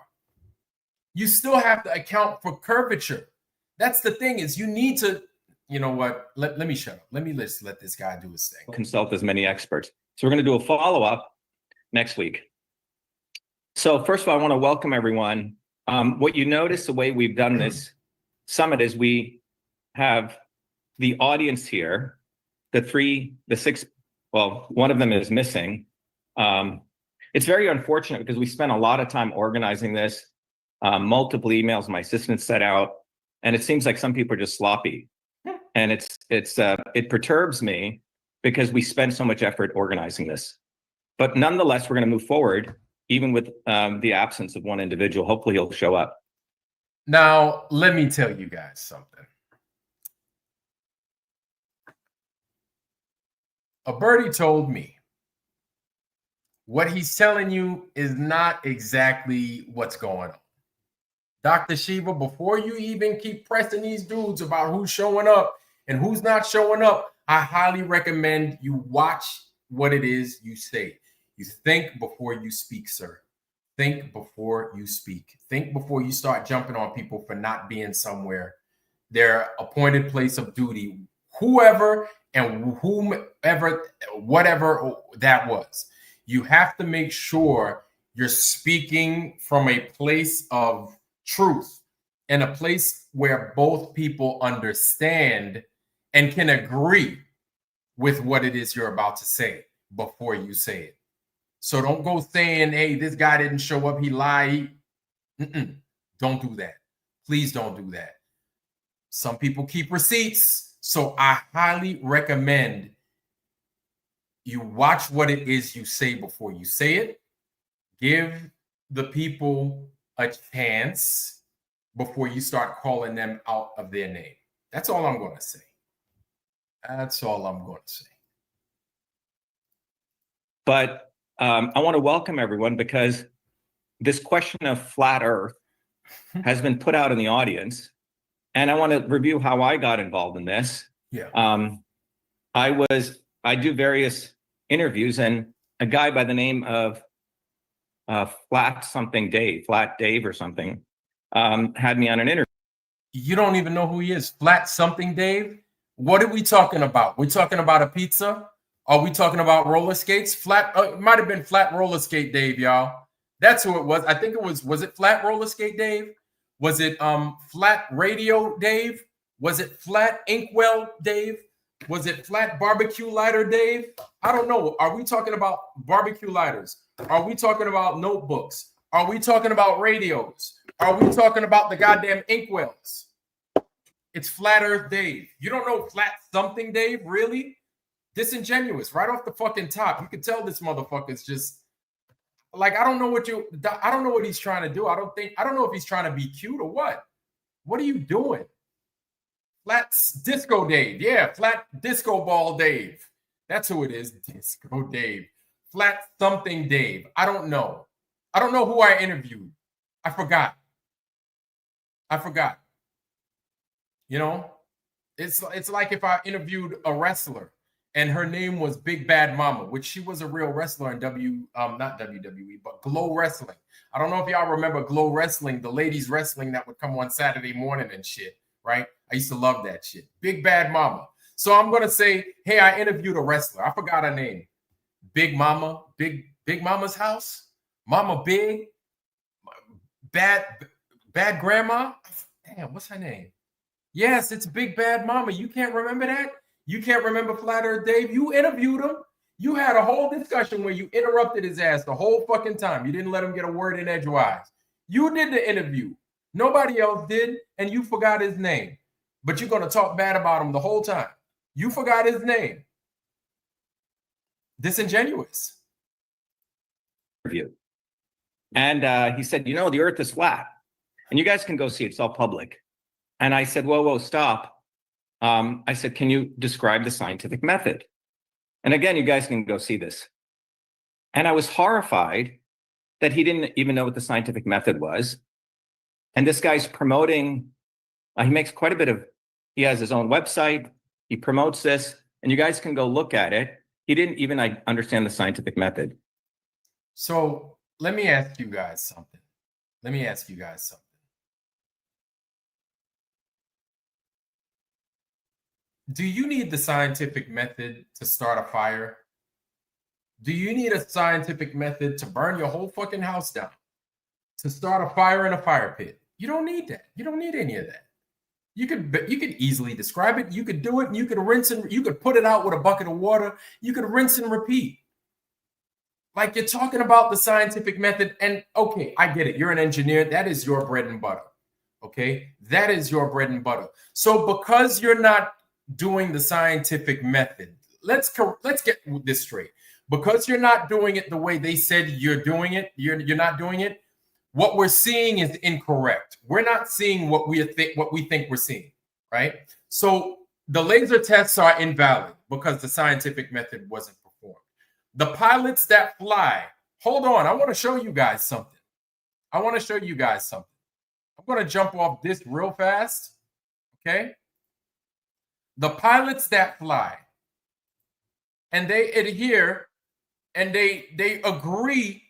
You still have to account for curvature. That's the thing is you need to, you know what? Let me shut up. Let this guy do his thing. Consult as many experts. So we're going to do a follow-up next week. So first of all, I want to welcome everyone. What you notice the way we've done this summit is we have the audience here, the six, well, one of them is missing. It's very unfortunate because we spent a lot of time organizing this, multiple emails my assistant set out, and it seems like some people are just sloppy. And it perturbs me because we spend so much effort organizing this. But nonetheless, we're going to move forward, even with the absence of one individual. Hopefully he'll show up. Now, let me tell you guys something. A birdie told me what he's telling you is not exactly what's going on. Dr. Shiva, before you even keep pressing these dudes about who's showing up and who's not showing up, I highly recommend you watch what it is you say. You think before you speak, sir. Think before you speak. Think before you start jumping on people for not being somewhere. Their appointed place of duty, whoever and whomever, whatever that was. You have to make sure you're speaking from a place of truth and a place where both people understand and can agree with what it is you're about to say before you say it. So don't go saying, hey, this guy didn't show up, he lied. Don't do that. Please don't do that. Some people keep receipts. So I highly recommend you watch what it is you say before you say it. Give the people a chance before you start calling them out of their name. That's all I'm going to say. That's all I'm going to say. But I want to welcome everyone because this question of flat Earth has been put out in the audience. And I want to review how I got involved in this. Yeah. I do various interviews, and a guy by the name of Flat Dave or something, had me on an interview. You don't even know who he is. Flat something Dave? What are we talking about? We're talking about a pizza? Are we talking about roller skates? It might have been Flat Roller Skate Dave, y'all. That's who it was. I think it was it Flat Roller Skate Dave? Was it Flat Radio Dave? Was it Flat Inkwell Dave? Was it Flat Barbecue Lighter Dave? I don't know. Are we talking about barbecue lighters? Are we talking about notebooks? Are we talking about radios? Are we talking about the goddamn Inkwells? It's Flat Earth Dave. You don't know Flat something Dave? Really? Disingenuous right off the fucking top. You can tell this motherfucker's just like, I don't know what he's trying to do. I don't know if he's trying to be cute or what. What are you doing? Flat Disco Dave. Yeah, Flat Disco Ball Dave. That's who it is. Disco Dave. Flat something Dave. I don't know. I don't know who I interviewed. I forgot. You know, it's like if I interviewed a wrestler and her name was Big Bad Mama, which she was a real wrestler in not WWE, but Glow Wrestling. I don't know if y'all remember Glow Wrestling, the ladies wrestling that would come on Saturday morning and shit, right? I used to love that shit. Big Bad Mama. So I'm going to say, hey, I interviewed a wrestler. I forgot her name. Big Mama, Big Mama's house. Mama Big. Bad Grandma. Damn, what's her name? Yes, it's Big Bad Mama. You can't remember that? You can't remember Flat Earth Dave? You interviewed him. You had a whole discussion where you interrupted his ass the whole fucking time. You didn't let him get a word in edgewise. You did the interview. Nobody else did, and you forgot his name. But you're going to talk bad about him the whole time. You forgot his name. Disingenuous. And he said, the Earth is flat. And you guys can go see it. It's all public. And I said, whoa, stop. I said, can you describe the scientific method? And again, you guys can go see this. And I was horrified that he didn't even know what the scientific method was. And this guy's promoting, he makes quite a bit of, he has his own website. He promotes this, and you guys can go look at it. He didn't even understand the scientific method. So let me ask you guys something. Do you need the scientific method to start a fire? Do you need a scientific method to burn your whole fucking house down? To start a fire in a fire pit? You don't need that. You don't need any of that. You could easily describe it. You could do it, and you could rinse and you could put it out with a bucket of water. You could rinse and repeat. Like, you're talking about the scientific method, and okay, I get it. You're an engineer. That is your bread and butter. Okay, that is your bread and butter. So because you're not doing the scientific method, let's get this straight. Because you're not doing it the way they said you're doing it, you're not doing it. What we're seeing is incorrect. We're not seeing what we think we're seeing, right? So the laser tests are invalid because the scientific method wasn't performed. The pilots that fly, hold on, I want to show you guys something. I'm going to jump off this real fast. Okay. The pilots that fly and they adhere and they agree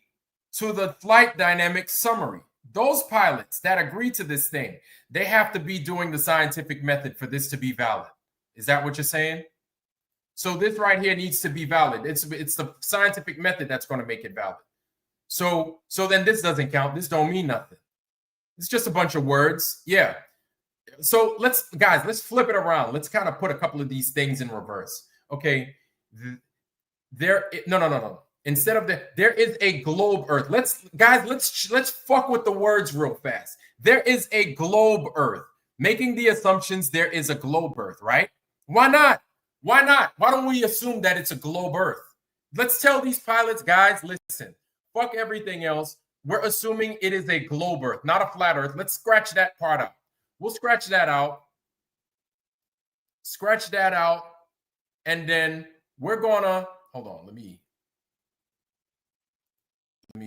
to the flight dynamics summary. Those pilots that agree to this thing, they have to be doing the scientific method for this to be valid. Is that what you're saying? So this right here needs to be valid. It's the scientific method that's going to make it valid. So then this doesn't count. This don't mean nothing. It's just a bunch of words. Yeah. So let's flip it around. Let's kind of put a couple of these things in reverse. Okay. No. Instead of there is a globe Earth. Let's fuck with the words real fast. There is a globe Earth. Making the assumptions there is a globe Earth, right? Why not? Why not? Why don't we assume that it's a globe Earth? Let's tell these pilots, guys, listen, fuck everything else. We're assuming it is a globe Earth, not a flat Earth. Let's scratch that part out. We'll scratch that out. Scratch that out. And then we're gonna, hold on, let me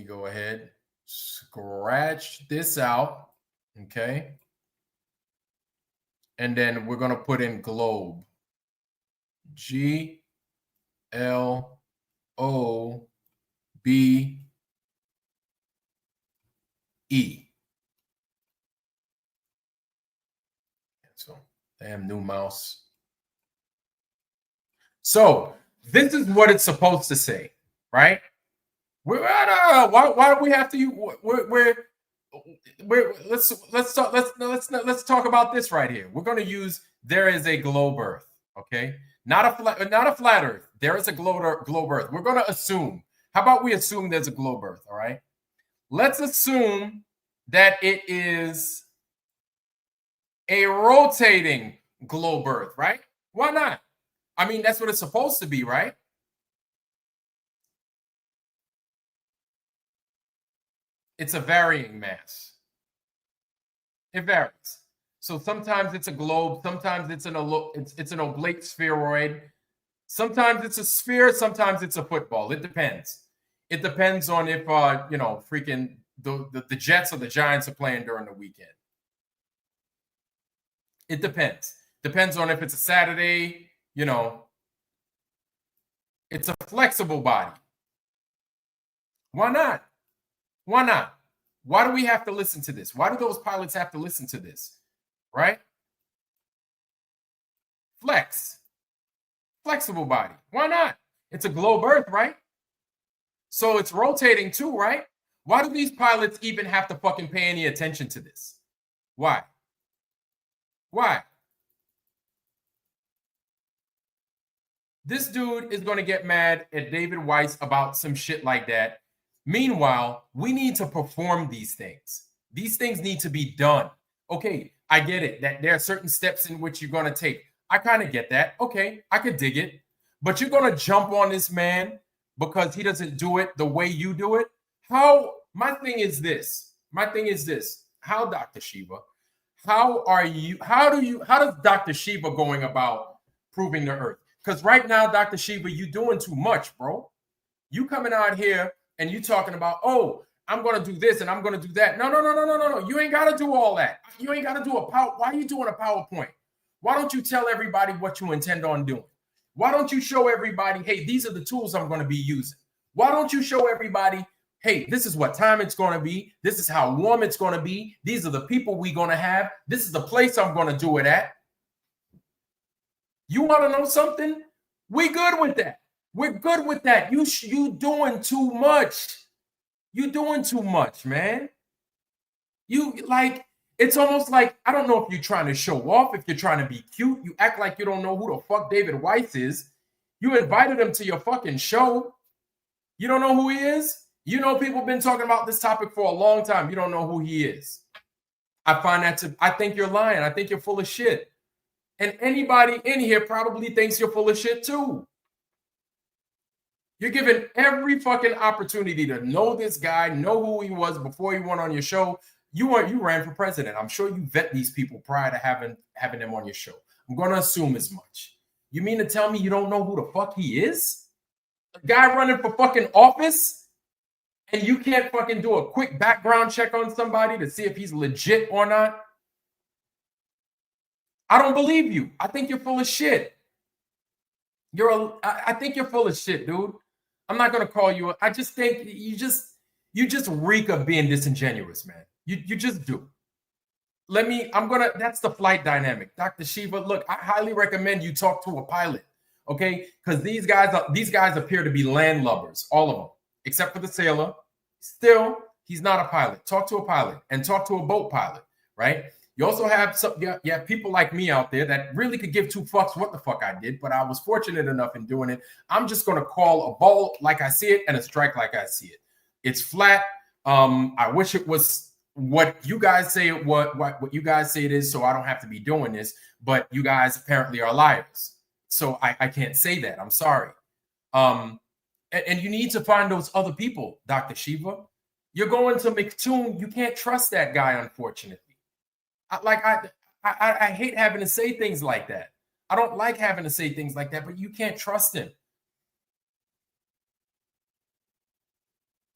go ahead. Scratch this out. Okay. And then we're gonna put in globe. G-L-O-B-E. So, damn new mouse. So, this is what it's supposed to say, right? Why do we have to? Let's talk about this right here. We're going to use there is a globe Earth, okay? Not a flat Earth. There is a globe Earth. We're going to assume. How about we assume there's a globe Earth? All right. Let's assume that it is a rotating globe Earth, right? Why not? I mean, that's what it's supposed to be, right? It's a varying mass. It varies. So sometimes it's a globe, sometimes it's an oblate spheroid, sometimes it's a sphere, sometimes it's a football. It depends. It depends on if freaking the Jets or the Giants are playing during the weekend. It depends. Depends on if it's a Saturday, It's a flexible body. Why not? Why not? Why do we have to listen to this? Why do those pilots have to listen to this? Right? Flexible body. Why not? It's a globe Earth, right? So it's rotating too, right? Why do these pilots even have to fucking pay any attention to this? Why? This dude is going to get mad at David Weiss about some shit like that. Meanwhile, we need to perform these things. These things need to be done. Okay, I get it, that there are certain steps in which you're going to take. I kind of get that. Okay, I could dig it. But you're going to jump on this man because he doesn't do it the way you do it? My thing is this. How, Dr. Shiva, how does Dr. Shiva going about proving the Earth? Because right now, Dr. Shiva, you doing too much, bro. You coming out here and you talking about, oh, I'm going to do this and I'm going to do that. No. You ain't got to do all that. You ain't got to do a PowerPoint. Why are you doing a PowerPoint? Why don't you tell everybody what you intend on doing? Why don't you show everybody, hey, these are the tools I'm going to be using? Why don't you show everybody, hey, this is what time it's going to be. This is how warm it's going to be. These are the people we're going to have. This is the place I'm going to do it at. You want to know something? We good with that. We're good with that. You doing too much. You doing too much, man. It's almost like, I don't know if you're trying to show off, if you're trying to be cute. You act like you don't know who the fuck David Weiss is. You invited him to your fucking show. You don't know who he is? You know, people have been talking about this topic for a long time. You don't know who he is. I think you're lying. I think you're full of shit. And anybody in here probably thinks you're full of shit too. You're given every fucking opportunity to know this guy, know who he was before he went on your show. You ran for president. I'm sure you vet these people prior to having them on your show. I'm going to assume as much. You mean to tell me you don't know who the fuck he is? A guy running for fucking office? and you can't fucking do a quick background check on somebody to see if he's legit or not, I don't believe you. I think you're full of shit. I think you're full of shit, dude. I'm not gonna call you. I just think you just reek of being disingenuous, man. You just do. That's the flight dynamic. Dr. Shiva, look, I highly recommend you talk to a pilot, okay? Because these guys appear to be landlubbers, all of them, except for the sailor. Still, he's not a pilot. Talk to a pilot and talk to a boat pilot, right? You also have people like me out there that really could give two fucks what the fuck I did, but I was fortunate enough in doing it. I'm just going to call a ball like I see it and a strike like I see it. It's flat. I wish it was what you guys say what you guys say it is, so I don't have to be doing this, but you guys apparently are liars. So I can't say that. I'm sorry. And you need to find those other people, Dr. Shiva. You're going to McToon. You can't trust that guy, unfortunately. I hate having to say things like that. I don't like having to say things like that, but you can't trust him.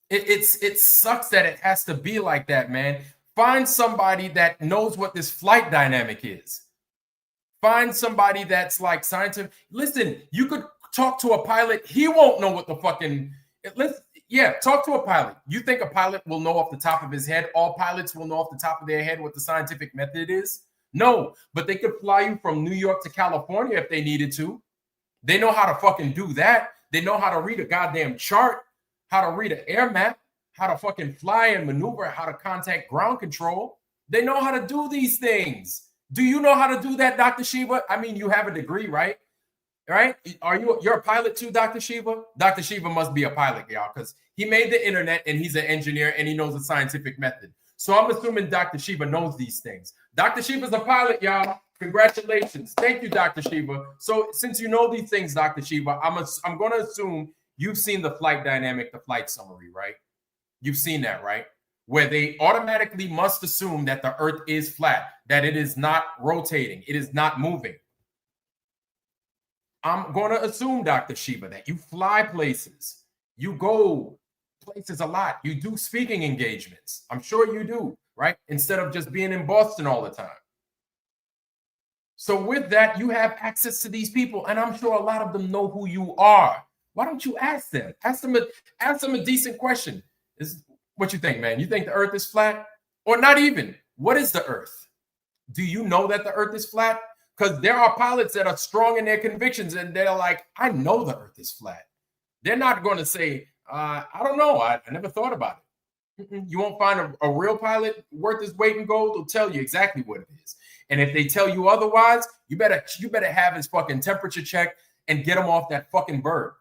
It sucks that it has to be like that, man. Find somebody that knows what this flight dynamic is. Find somebody that's like scientific. Listen, you could talk to a pilot. He won't know what the fucking. Talk to a pilot. You think a pilot will know off the top of his head? All pilots will know off the top of their head what the scientific method is? No, but they could fly you from New York to California if they needed to. They know how to fucking do that. They know how to read a goddamn chart, how to read an air map, how to fucking fly and maneuver, how to contact ground control. They know how to do these things. Do you know how to do that, Dr. Shiva? I mean, you have a degree, right? Right? You're a pilot too, Dr. Shiva? Dr. Shiva must be a pilot, y'all, because he made the internet and he's an engineer and he knows the scientific method. So I'm assuming Dr. Shiva knows these things. Dr. Shiva's a pilot, y'all. Congratulations. Thank you, Dr. Shiva. So since you know these things, Dr. Shiva, I'm going to assume you've seen the flight dynamic, the flight summary, right? You've seen that, right? Where they automatically must assume that the earth is flat, that it is not rotating, it is not moving. I'm going to assume, Dr. Shiva, that you fly places. You go places a lot. You do speaking engagements. I'm sure you do, right? Instead of just being in Boston all the time. So with that, you have access to these people, and I'm sure a lot of them know who you are. Why don't you ask them? Ask them a decent question. What you think, man? You think the earth is flat? Or not even. What is the earth? Do you know that the earth is flat? Because there are pilots that are strong in their convictions and they're like, I know the earth is flat. They're not going to say, I don't know. I never thought about it. You won't find a real pilot worth his weight in gold who'll tell you exactly what it is. And if they tell you otherwise, you better have his fucking temperature check and get him off that fucking bird.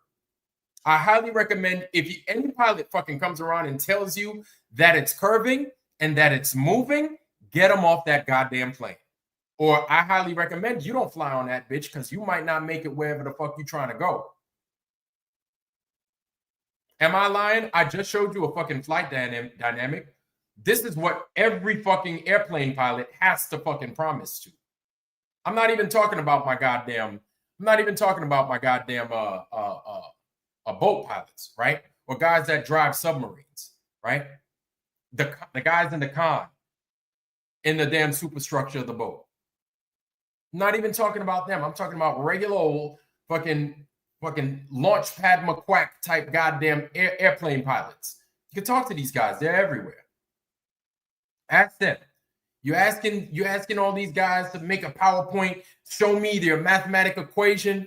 I highly recommend if any pilot fucking comes around and tells you that it's curving and that it's moving, get him off that goddamn plane. Or I highly recommend you don't fly on that bitch because you might not make it wherever the fuck you're trying to go. Am I lying? I just showed you a fucking flight dynamic. This is what every fucking airplane pilot has to fucking promise to. I'm not even talking about my goddamn boat pilots, right? Or guys that drive submarines, right? The guys in the con, in the damn superstructure of the boat. I'm not even talking about them. I'm talking about regular old fucking launch pad McQuack type goddamn airplane pilots. You can talk to these guys. They're everywhere. Ask them. You're asking all these guys to make a PowerPoint, show me their mathematical equation.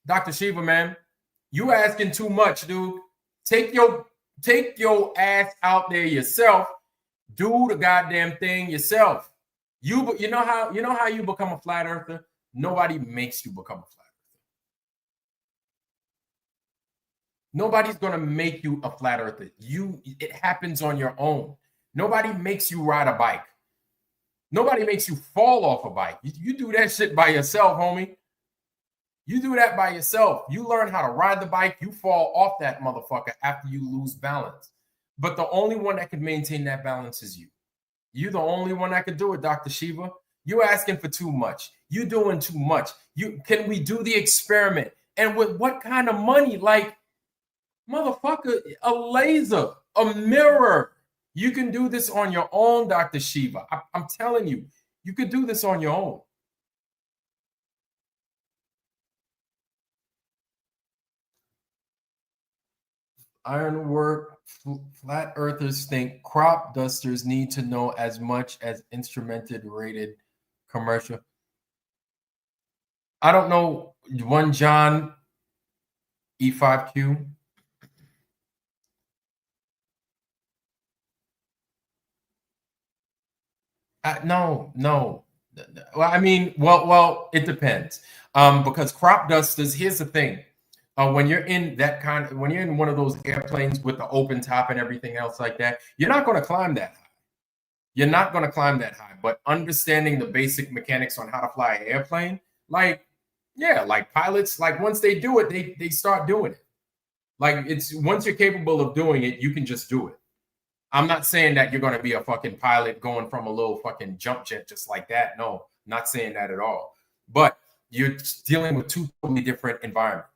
Dr. Shiva, man, you asking too much, dude. Take your ass out there yourself. Do the goddamn thing yourself. You know how you become a flat earther? Nobody makes you become a flat earther. Nobody's gonna make you a flat earther. It happens on your own. Nobody makes you ride a bike. Nobody makes you fall off a bike. You do that shit by yourself, homie. You do that by yourself. You learn how to ride the bike. You fall off that motherfucker after you lose balance. But the only one that can maintain that balance is you. You're the only one that could do it, Dr. Shiva. You're asking for too much. You're doing too much. Can we do the experiment? And with what kind of money? Like, Motherfucker, a laser, a mirror. You can do this on your own, Dr. Shiva. I'm telling you, you could do this on your own. Ironwork flat earthers think crop dusters need to know as much as instrumented rated commercial. I don't know. 1 John E5Q. No. Well, I mean, well, it depends. Because crop dusters, here's the thing. When you're in when you're in one of those airplanes with the open top and everything else like that, you're not going to climb that high. You're not going to climb that high. But understanding the basic mechanics on how to fly an airplane, like pilots, like once they do it, they start doing it. Like it's once you're capable of doing it, you can just do it. I'm not saying that you're going to be a fucking pilot going from a little fucking jump jet just like that. No, not saying that at all. But you're dealing with two totally different environments.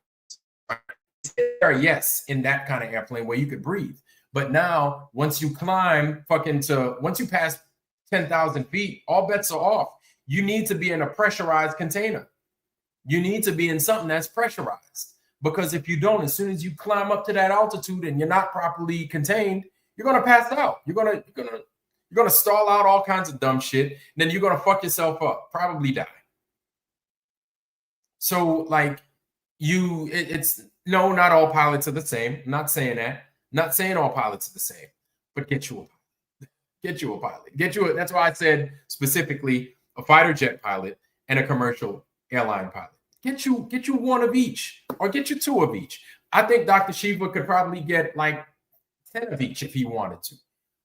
Yes, in that kind of airplane where you could breathe. But now, once you climb once you pass 10,000 feet, all bets are off. You need to be in a pressurized container. You need to be in something that's pressurized. Because if you don't, as soon as you climb up to that altitude and you're not properly contained, you're gonna pass out. You're gonna stall out all kinds of dumb shit. And then you're gonna fuck yourself up, probably die. So like it's no, not all pilots are the same. I'm not saying that. I'm not saying all pilots are the same. But get you a pilot. Get you a pilot. That's why I said specifically a fighter jet pilot and a commercial airline pilot. Get you one of each, or get you two of each. I think Dr. Shiva could probably get like 10 of each if he wanted to.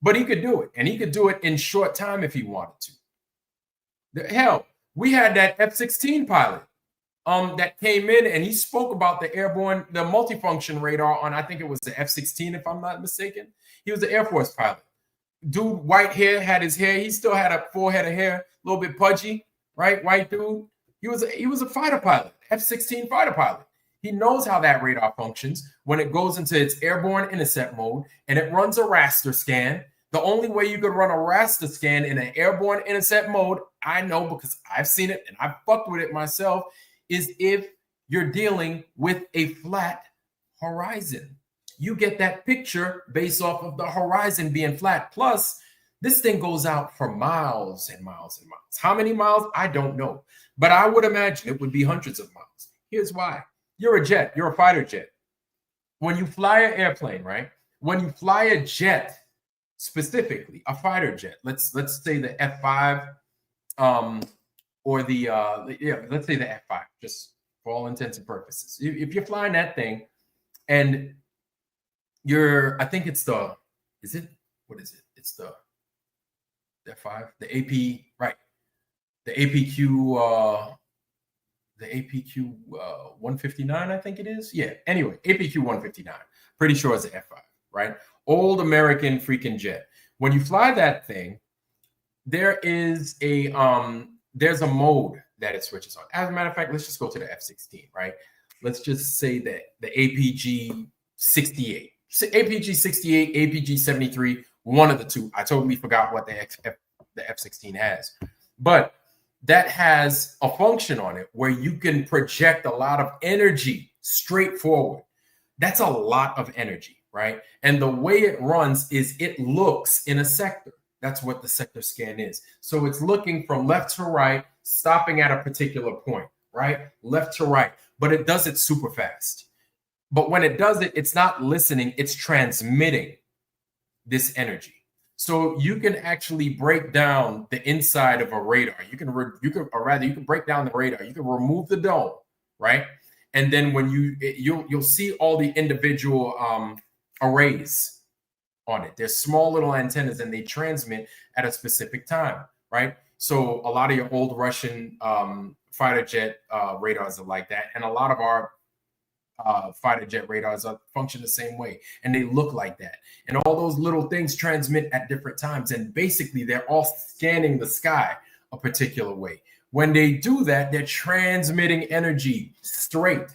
But he could do it, and he could do it in short time if he wanted to. Hell, we had that F-16 pilot that came in, and he spoke about the multifunction radar on, I think it was the F-16, if I'm not mistaken. He was an Air Force pilot. Dude, white hair, had his hair. He still had a full head of hair, a little bit pudgy, right? White dude. He was a fighter pilot, F-16 fighter pilot. He knows how that radar functions when it goes into its airborne intercept mode and it runs a raster scan. The only way you could run a raster scan in an airborne intercept mode, I know because I've seen it and I've fucked with it myself, is if you're dealing with a flat horizon. You get that picture based off of the horizon being flat. Plus, this thing goes out for miles and miles and miles. How many miles? I don't know. But I would imagine it would be hundreds of miles. Here's why. You're a jet. You're a fighter jet. When you fly an airplane, right? When you fly a jet, specifically a fighter jet, let's say the F5, or let's say the F5, just for all intents and purposes. If you're flying that thing, and I think it's the F5, the AP, right? The APQ. The APQ 159, I think it is. Yeah. Anyway, APQ 159. Pretty sure it's an F5, right? Old American freaking jet. When you fly that thing, there's a mode that it switches on. As a matter of fact, let's just go to the F-16, right? Let's just say that the APG 68, APG 68, APG 73, one of the two. I totally forgot what the F-16 has, but that has a function on it where you can project a lot of energy straight forward. That's a lot of energy, right? And the way it runs is it looks in a sector. That's what the sector scan is. So it's looking from left to right, stopping at a particular point, right? Left to right, but it does it super fast. But when it does it, it's not listening, it's transmitting this energy. So you can actually break down the inside of a radar. You can break down the radar. You can remove the dome, right? And then when you'll see all the individual arrays on it. There's small little antennas, and they transmit at a specific time, right? So a lot of your old Russian fighter jet radars are like that, and a lot of our fighter jet radars function the same way, and they look like that. And all those little things transmit at different times, and basically they're all scanning the sky a particular way. When they do that, they're transmitting energy straight.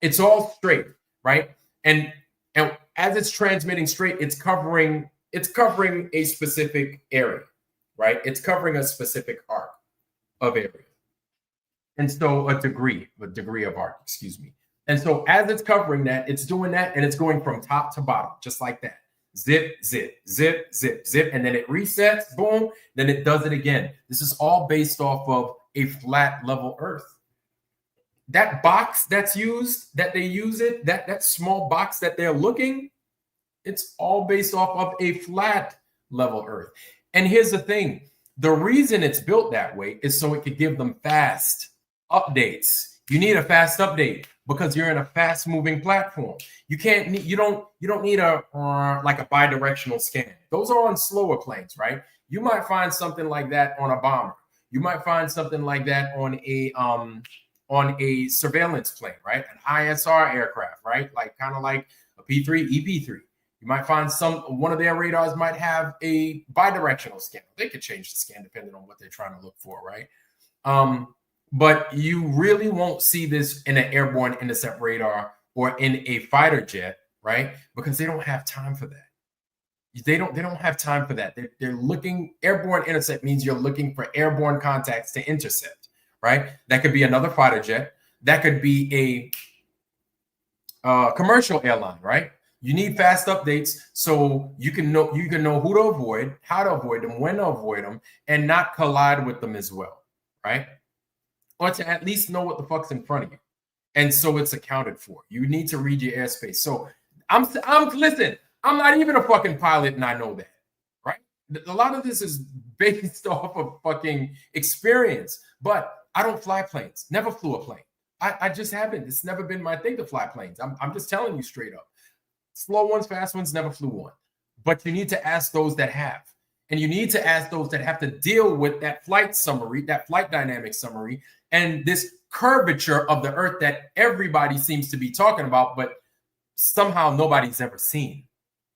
It's all straight, right? And And as it's transmitting straight, it's covering a specific area, right? It's covering a specific arc of area. And so a degree of arc, excuse me. And so as it's covering that, it's doing that, and it's going from top to bottom, just like that. Zip, zip, zip, zip, zip, and then it resets, boom, then it does it again. This is all based off of a flat level Earth. That box that's used, that they use it, that small box that they're looking, it's all based off of a flat level Earth. And here's the thing. The reason it's built that way is so it could give them fast updates. You need a fast update because you're in a fast moving platform. You don't need a like a bidirectional scan. Those are on slower planes, right? You might find something like that on a bomber. You might find something like that on a surveillance plane, right? An ISR aircraft, right? Like kind of like a P3, EP3. You might find one of their radars might have a bidirectional scan. They could change the scan depending on what they're trying to look for, right? But you really won't see this in an airborne intercept radar or in a fighter jet, right? Because they don't have time for that. They don't have time for that. They're looking, airborne intercept means you're looking for airborne contacts to intercept, right? That could be another fighter jet. That could be a commercial airline, right? You need fast updates so you can know who to avoid, how to avoid them, when to avoid them, and not collide with them as well, right? Or to at least know what the fuck's in front of you. And so it's accounted for. You need to read your airspace. So listen, I'm not even a fucking pilot and I know that, right? A lot of this is based off of fucking experience, but I don't fly planes. Never flew a plane. I just haven't. It's never been my thing to fly planes. I'm just telling you straight up. Slow ones, fast ones, never flew one. But you need to ask those that have. And you need to ask those that have to deal with that flight summary, that flight dynamic summary, and this curvature of the Earth that everybody seems to be talking about, but somehow nobody's ever seen.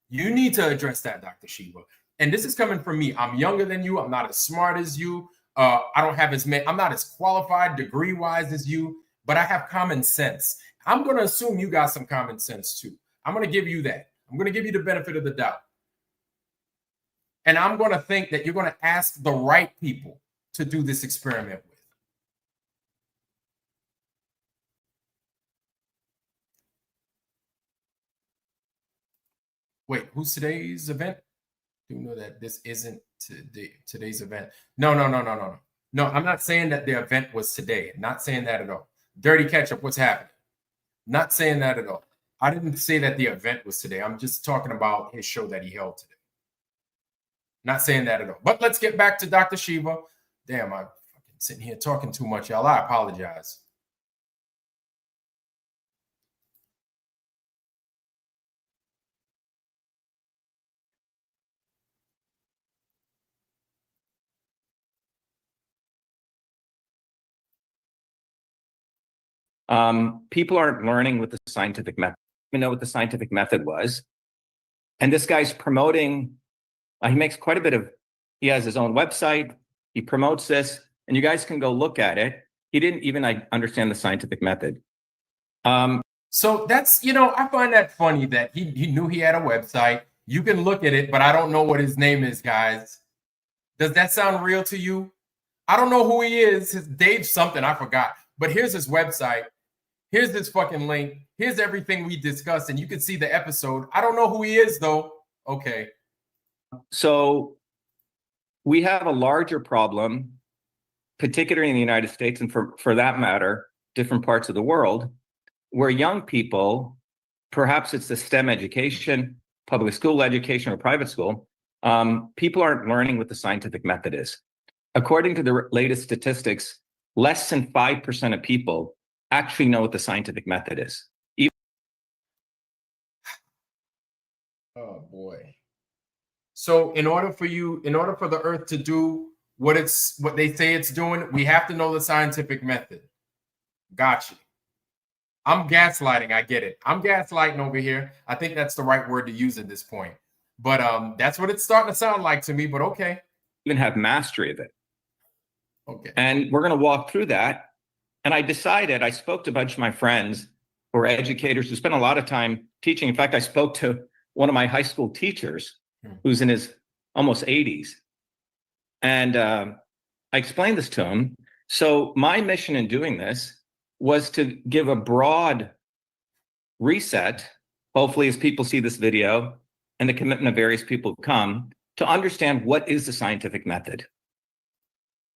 You need to address that, Dr. Shiva. And this is coming from me. I'm younger than you. I'm not as smart as you. I don't have I'm not as qualified degree-wise as you, but I have common sense. I'm going to assume you got some common sense too. I'm going to give you that. I'm going to give you the benefit of the doubt. And I'm going to think that you're going to ask the right people to do this experiment with. Wait, who's today's event? Do you know that this isn't today's event? No. No, I'm not saying that the event was today. Not saying that at all. Dirty Ketchup, what's happening? Not saying that at all. I didn't say that the event was today. I'm just talking about his show that he held today. Not saying that at all. But let's get back to Dr. Shiva. Damn, I'm fucking sitting here talking too much, y'all. I apologize. People aren't learning with the scientific method. You know what the scientific method was. And this guy's promoting, he makes quite a bit of, he has his own website, he promotes this, and you guys can go look at it. He didn't even understand the scientific method. So that's, I find that funny that he knew he had a website. You can look at it, but I don't know what his name is, guys. Does that sound real to you? I don't know who he is. His Dave something, I forgot. But here's his website. Here's this fucking link. Here's everything we discussed, and you can see the episode. I don't know who he is, though. Okay. So we have a larger problem, particularly in the United States, and for that matter, different parts of the world, where young people, perhaps it's the STEM education, public school education, or private school, people aren't learning what the scientific method is. According to the latest statistics, less than 5% of people actually know what the scientific method is. Oh boy. So in order for the Earth to do what they say it's doing, we have to know the scientific method. Gotcha. I'm gaslighting. I get it. I'm gaslighting over here. I think that's the right word to use at this point. But that's what it's starting to sound like to me. But okay. Even have mastery of it. Okay. And we're going to walk through that. And I spoke to a bunch of my friends or educators who spend a lot of time teaching. In fact, I spoke to one of my high school teachers who's in his almost 80s. And I explained this to him. So my mission in doing this was to give a broad reset, hopefully as people see this video and the commitment of various people who come, to understand what is the scientific method.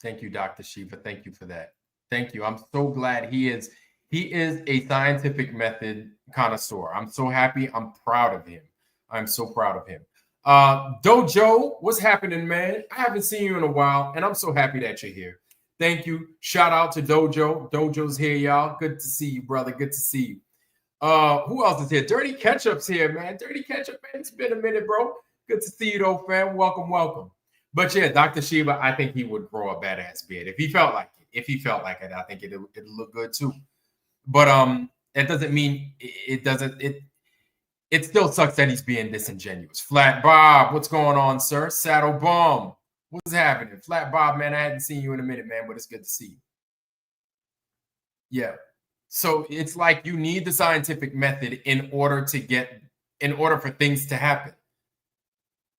Thank you, Dr. Shiva. Thank you for that. Thank you. I'm so glad he is a scientific method connoisseur. I'm so happy. I'm proud of him. I'm so proud of him. Dojo, what's happening, man? I haven't seen you in a while, and I'm so happy that you're here. Thank you. Shout out to Dojo. Dojo's here, y'all. Good to see you, brother. Good to see you. Who else is here? Dirty Ketchup's here, man. Dirty Ketchup, man. It's been a minute, bro. Good to see you, though, fam. Welcome, welcome. But yeah, Dr. Shiva, I think he would grow a badass beard if he felt like it. If he felt like it, I think it'd look good too. But that doesn't mean it doesn't. It still sucks that he's being disingenuous. Flat Bob, what's going on, sir? Saddle Bomb, what's happening? Flat Bob, man, I hadn't seen you in a minute, man, but it's good to see you. Yeah. So it's like you need the scientific method in order for things to happen.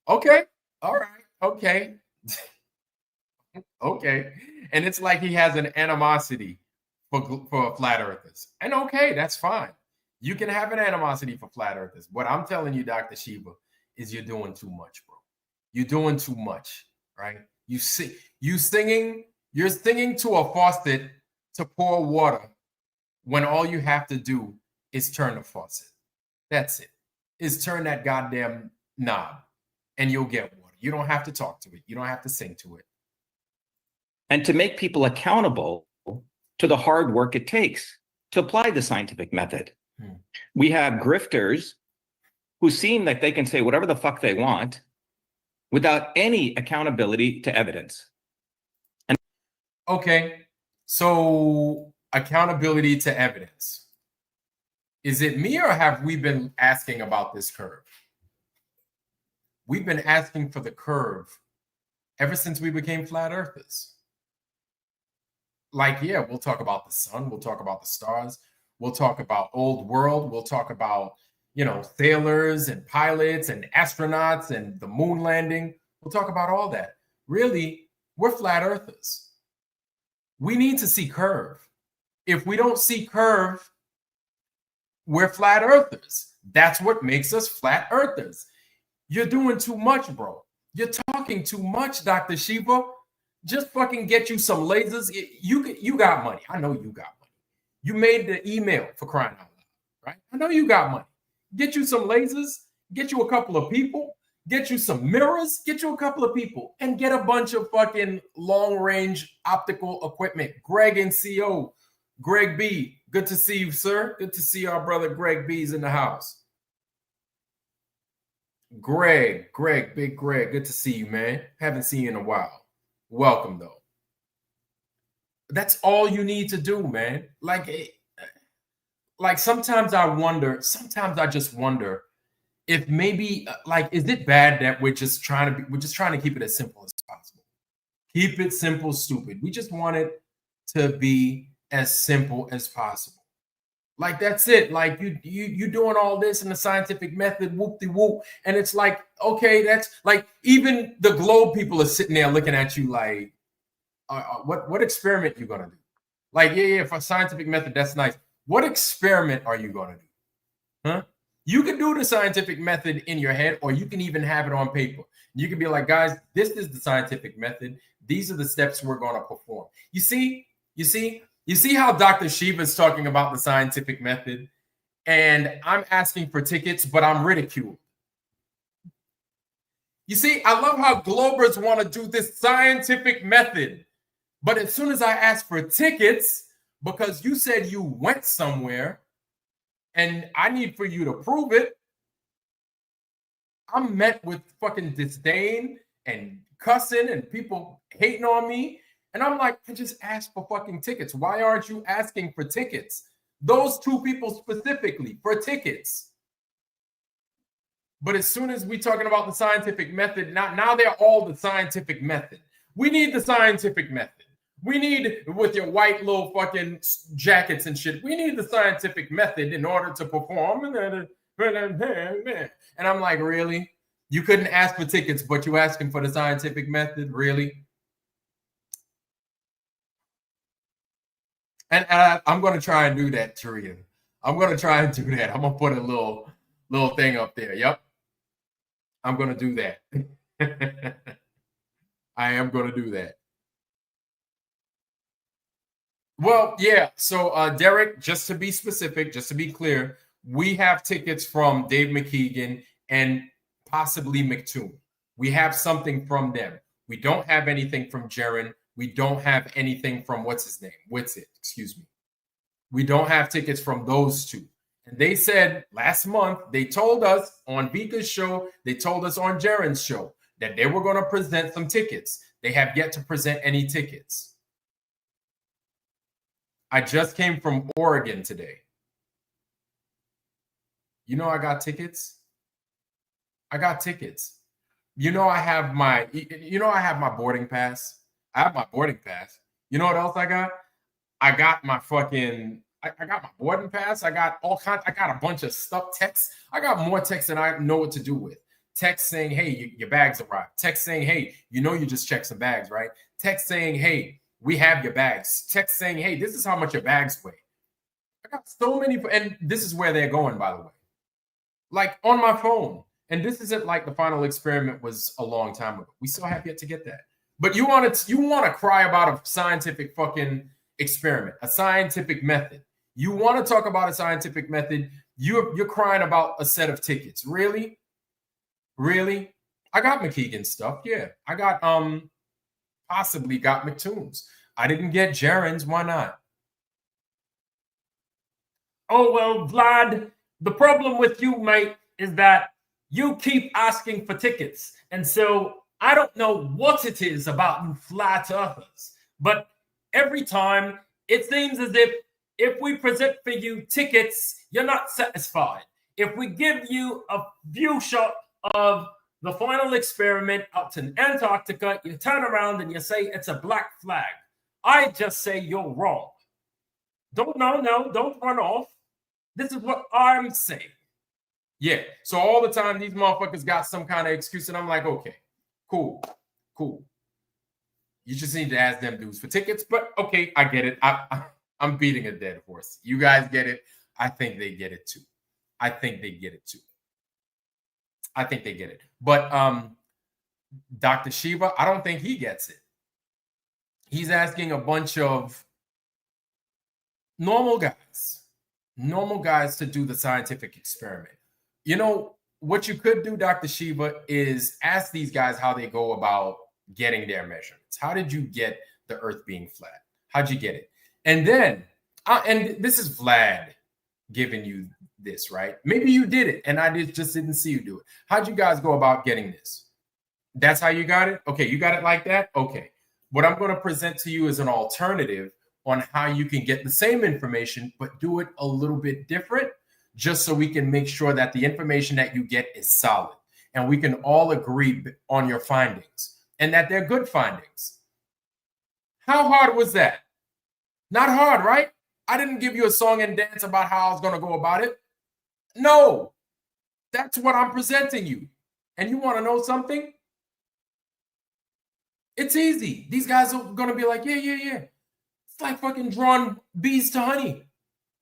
Okay. All right. Okay. Okay. And it's like he has an animosity for flat earthers. And okay, that's fine. You can have an animosity for flat earthers. What I'm telling you, Dr. Shiva, is you're doing too much, bro. You're doing too much, right? You're singing to a faucet to pour water when all you have to do is turn the faucet. That's it. Is turn that goddamn knob and you'll get water. You don't have to talk to it. You don't have to sing to it. And to make people accountable to the hard work it takes to apply the scientific method. We have grifters who seem like they can say whatever the fuck they want without any accountability to evidence. And okay, so accountability to evidence. Is it me or have we been asking about this curve? We've been asking for the curve ever since we became flat earthers. Like, yeah, we'll talk about the sun. We'll talk about the stars. We'll talk about old world. We'll talk about, sailors and pilots and astronauts and the moon landing. We'll talk about all that. Really, we're flat earthers. We need to see curve. If we don't see curve, we're flat earthers. That's what makes us flat earthers. You're doing too much, bro. You're talking too much, Dr. Shiva. Just fucking get you some lasers. You got money. I know you got money. You made the email, for crying out loud, right? I know you got money. Get you some lasers, get you a couple of people, get you some mirrors, get you a couple of people, and get a bunch of fucking long-range optical equipment. Greg and CO, Greg B, good to see you, sir. Good to see our brother Greg B's in the house. Greg, Big Greg, good to see you, man. Haven't seen you in a while. Welcome, though. That's all you need to do, man. Like sometimes I just wonder if maybe is it bad that we're just trying to keep it as simple as possible. Keep it simple, stupid. We just want it to be as simple as possible. Like that's it. Like you doing all this in the scientific method, whoop-de-whoop. And it's like, okay, that's like even the globe people are sitting there looking at you like, what experiment you gonna do? Like, yeah, for scientific method, that's nice. What experiment are you gonna do? Huh? You can do the scientific method in your head, or you can even have it on paper. You can be like, guys, this is the scientific method. These are the steps we're gonna perform. You see how Dr. Shiva is talking about the scientific method, and I'm asking for tickets, but I'm ridiculed. You see, I love how Globers want to do this scientific method. But as soon as I ask for tickets, because you said you went somewhere and I need for you to prove it, I'm met with fucking disdain and cussing and people hating on me. And I'm like, I just asked for fucking tickets. Why aren't you asking for tickets? Those two people specifically for tickets. But as soon as we're talking about the scientific method, now they're all the scientific method. We need the scientific method. We need, with your white little fucking jackets and shit, we need the scientific method in order to perform. And I'm like, really? You couldn't ask for tickets, but you asking for the scientific method? Really? And I'm going to try and do that, Taria. I'm going to try and do that. I'm going to put a little thing up there. Yep. I'm going to do that. I am going to do that. Well, yeah. So, Derek, just to be specific, just to be clear, we have tickets from Dave McKeegan and possibly McToon. We have something from them. We don't have anything from Jaron. We don't have anything from what's his name? Whitsitt, excuse me. We don't have tickets from those two. And they said last month, they told us on Vika's show, they told us on Jaron's show that they were going to present some tickets. They have yet to present any tickets. I just came from Oregon today. You know I got tickets. I got tickets. You know I have my boarding pass. I have my boarding pass. You know what else I got? I got my fucking, I got my boarding pass. I got all kinds, I got a bunch of stuff, texts. I got more texts than I know what to do with. Text saying, hey, your bags arrived. Text saying, hey, you know you just checked some bags, right? Text saying, hey, we have your bags. Text saying, hey, this is how much your bags weigh. I got so many, and this is where they're going, by the way. Like on my phone. And this isn't like the final experiment was a long time ago. We still have yet to get that. But you want to cry about a scientific fucking experiment, a scientific method. You want to talk about a scientific method. You're crying about a set of tickets. Really? Really? I got McKeegan stuff. Yeah. I got possibly got McToon's. I didn't get Jaron's. Why not? Oh, well, Vlad, the problem with you, mate, is that you keep asking for tickets. And so I don't know what it is about you flat earthers, but every time it seems as if we present for you tickets, you're not satisfied. If we give you a view shot of the final experiment out to Antarctica, you turn around and you say it's a black flag. I just say you're wrong. Don't run off. This is what I'm saying. Yeah. So all the time, these motherfuckers got some kind of excuse, and I'm like, okay, cool. You just need to ask them dudes for tickets, but okay, I get it. I'm beating a dead horse. You guys get it. I think they get it too. But Dr. Shiva, I don't think he gets it. He's asking a bunch of normal guys to do the scientific experiment. You know, what you could do, Dr. Shiva, is ask these guys how they go about getting their measurements. How did you get the earth being flat? How'd you get it? And then, and this is Vlad giving you this, right? Maybe you did it and I just didn't see you do it. How'd you guys go about getting this? That's how you got it? Okay, you got it like that? Okay. What I'm going to present to you is an alternative on how you can get the same information, but do it a little bit different, just so we can make sure that the information that you get is solid and we can all agree on your findings and that they're good findings. How hard was that? Not hard, right? I didn't give you a song and dance about how I was going to go about it. No, that's what I'm presenting you. And you want to know something? It's easy. These guys are going to be like, yeah. It's like fucking drawing bees to honey.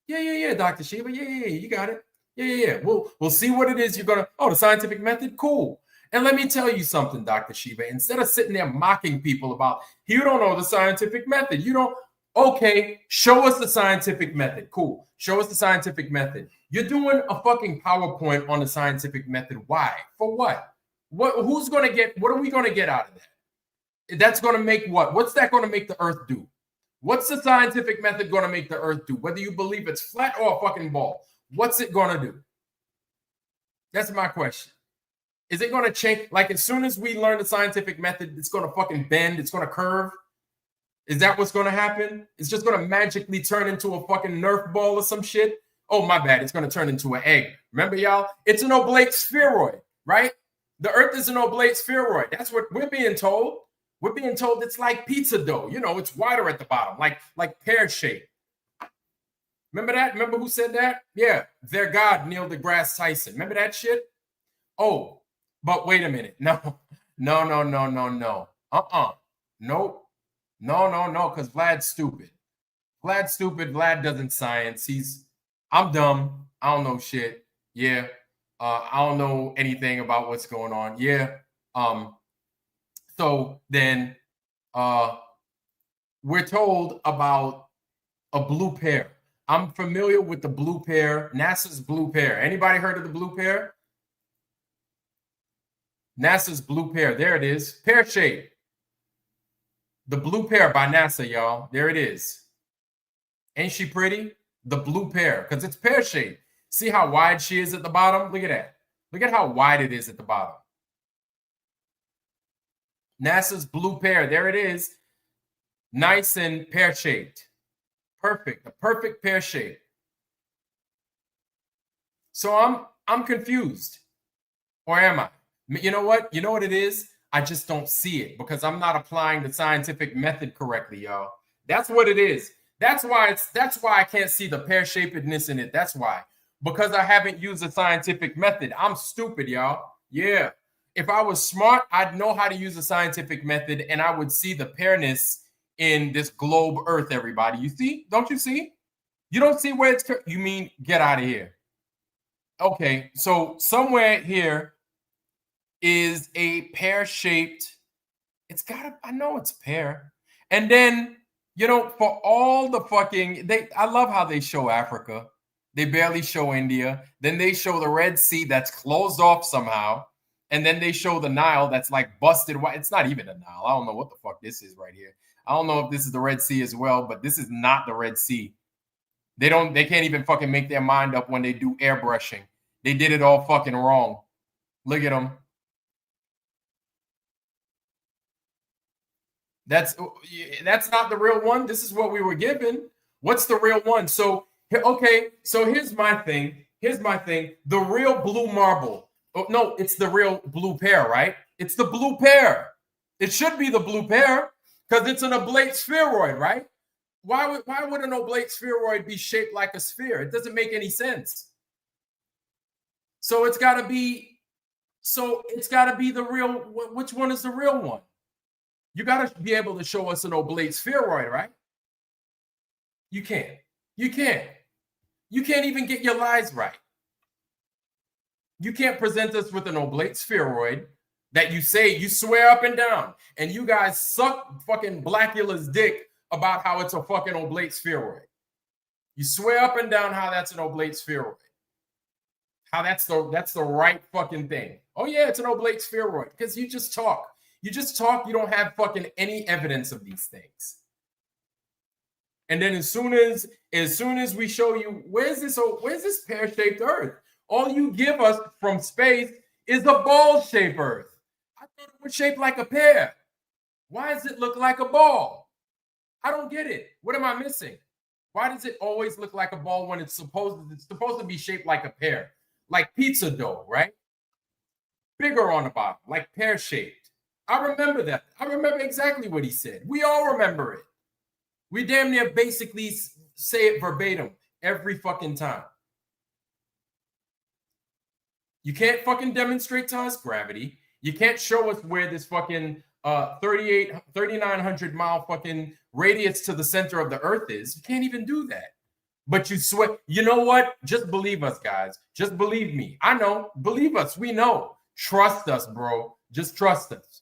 Yeah, Dr. Shiva. Yeah, you got it. Yeah. We'll see what it is you're going to, the scientific method? Cool. And let me tell you something, Dr. Shiva. Instead of sitting there mocking people about, you don't know the scientific method. You don't, okay, show us the scientific method. Cool. Show us the scientific method. You're doing a fucking PowerPoint on the scientific method. Why? For what? What are we going to get out of that? That's going to make what? What's that going to make the earth do? What's the scientific method going to make the earth do? Whether you believe it's flat or a fucking ball, what's it going to do? That's my question. Is it going to change? Like, as soon as we learn the scientific method, it's going to fucking bend, it's going to curve? Is that what's going to happen? It's just going to magically turn into a fucking Nerf ball or some shit? Oh, my bad. It's going to turn into an egg. Remember, y'all? It's an oblate spheroid, right? The earth is an oblate spheroid. That's what we're being told. We're being told it's like pizza dough. You know, it's wider at the bottom, like pear shape. Remember that? Remember who said that? Yeah, their God, Neil deGrasse Tyson. Remember that shit? Oh, but wait a minute. No. Nope. No, because Vlad's stupid. Vlad doesn't science. I'm dumb. I don't know shit. Yeah. I don't know anything about what's going on. Yeah. So then we're told about a blue pear. I'm familiar with the blue pear, NASA's blue pear. Anybody heard of the blue pear? NASA's blue pear. There it is. Pear shape. The blue pear by NASA, y'all. There it is. Ain't she pretty? The blue pear, because it's pear shaped. See how wide she is at the bottom? Look at that. Look at how wide it is at the bottom. NASA's blue pear. There it is. Nice and pear shaped. Perfect. A perfect pear shape. So I'm confused. Or am I? You know what? You know what it is? I just don't see it because I'm not applying the scientific method correctly, y'all. That's what it is. That's why I can't see the pear-shapedness in it. That's why. Because I haven't used the scientific method. I'm stupid, y'all. Yeah. If I was smart, I'd know how to use the scientific method and I would see the pearness in this globe Earth, everybody. You see? Don't you see? You don't see where it's... You mean get out of here. Okay, so somewhere here is a pear-shaped... I know it's pear. And then, you know, for all the fucking... I love how they show Africa. They barely show India. Then they show the Red Sea that's closed off somehow. And then they show the Nile that's like busted white. It's not even a Nile. I don't know what the fuck this is right here. I don't know if this is the Red Sea as well, but this is not the Red Sea. They can't even fucking make their mind up when they do airbrushing. They did it all fucking wrong. Look at them. That's not the real one. This is what we were given. What's the real one? So, okay, so here's my thing. The real blue marble. Oh, no, it's the real blue pear, right? It's the blue pear. It should be the blue pear because it's an oblate spheroid, right? Why would an oblate spheroid be shaped like a sphere? It doesn't make any sense. So it's got to be the real. Which one is the real one? You got to be able to show us an oblate spheroid, right? You can't. You can't even get your lies right. You can't present us with an oblate spheroid that you swear up and down, and you guys suck fucking Blackula's dick about how it's a fucking oblate spheroid. You swear up and down how that's an oblate spheroid. How that's the right fucking thing. Oh yeah, it's an oblate spheroid because you just talk. You don't have fucking any evidence of these things. And then as soon as we show you where's this pear-shaped Earth, all you give us from space is a ball-shaped Earth. I thought it was shaped like a pear. Why does it look like a ball? I don't get it. What am I missing? Why does it always look like a ball when it's supposed to be shaped like a pear? Like pizza dough, right? Bigger on the bottom, like pear-shaped. I remember that. I remember exactly what he said. We all remember it. We damn near basically say it verbatim every fucking time. You can't fucking demonstrate to us gravity. You can't show us where this fucking 3,900 mile fucking radius to the center of the Earth is. You can't even do that. But you swear. You know what? Just believe us, guys. Just believe me. I know. Believe us. We know. Trust us, bro. Just trust us.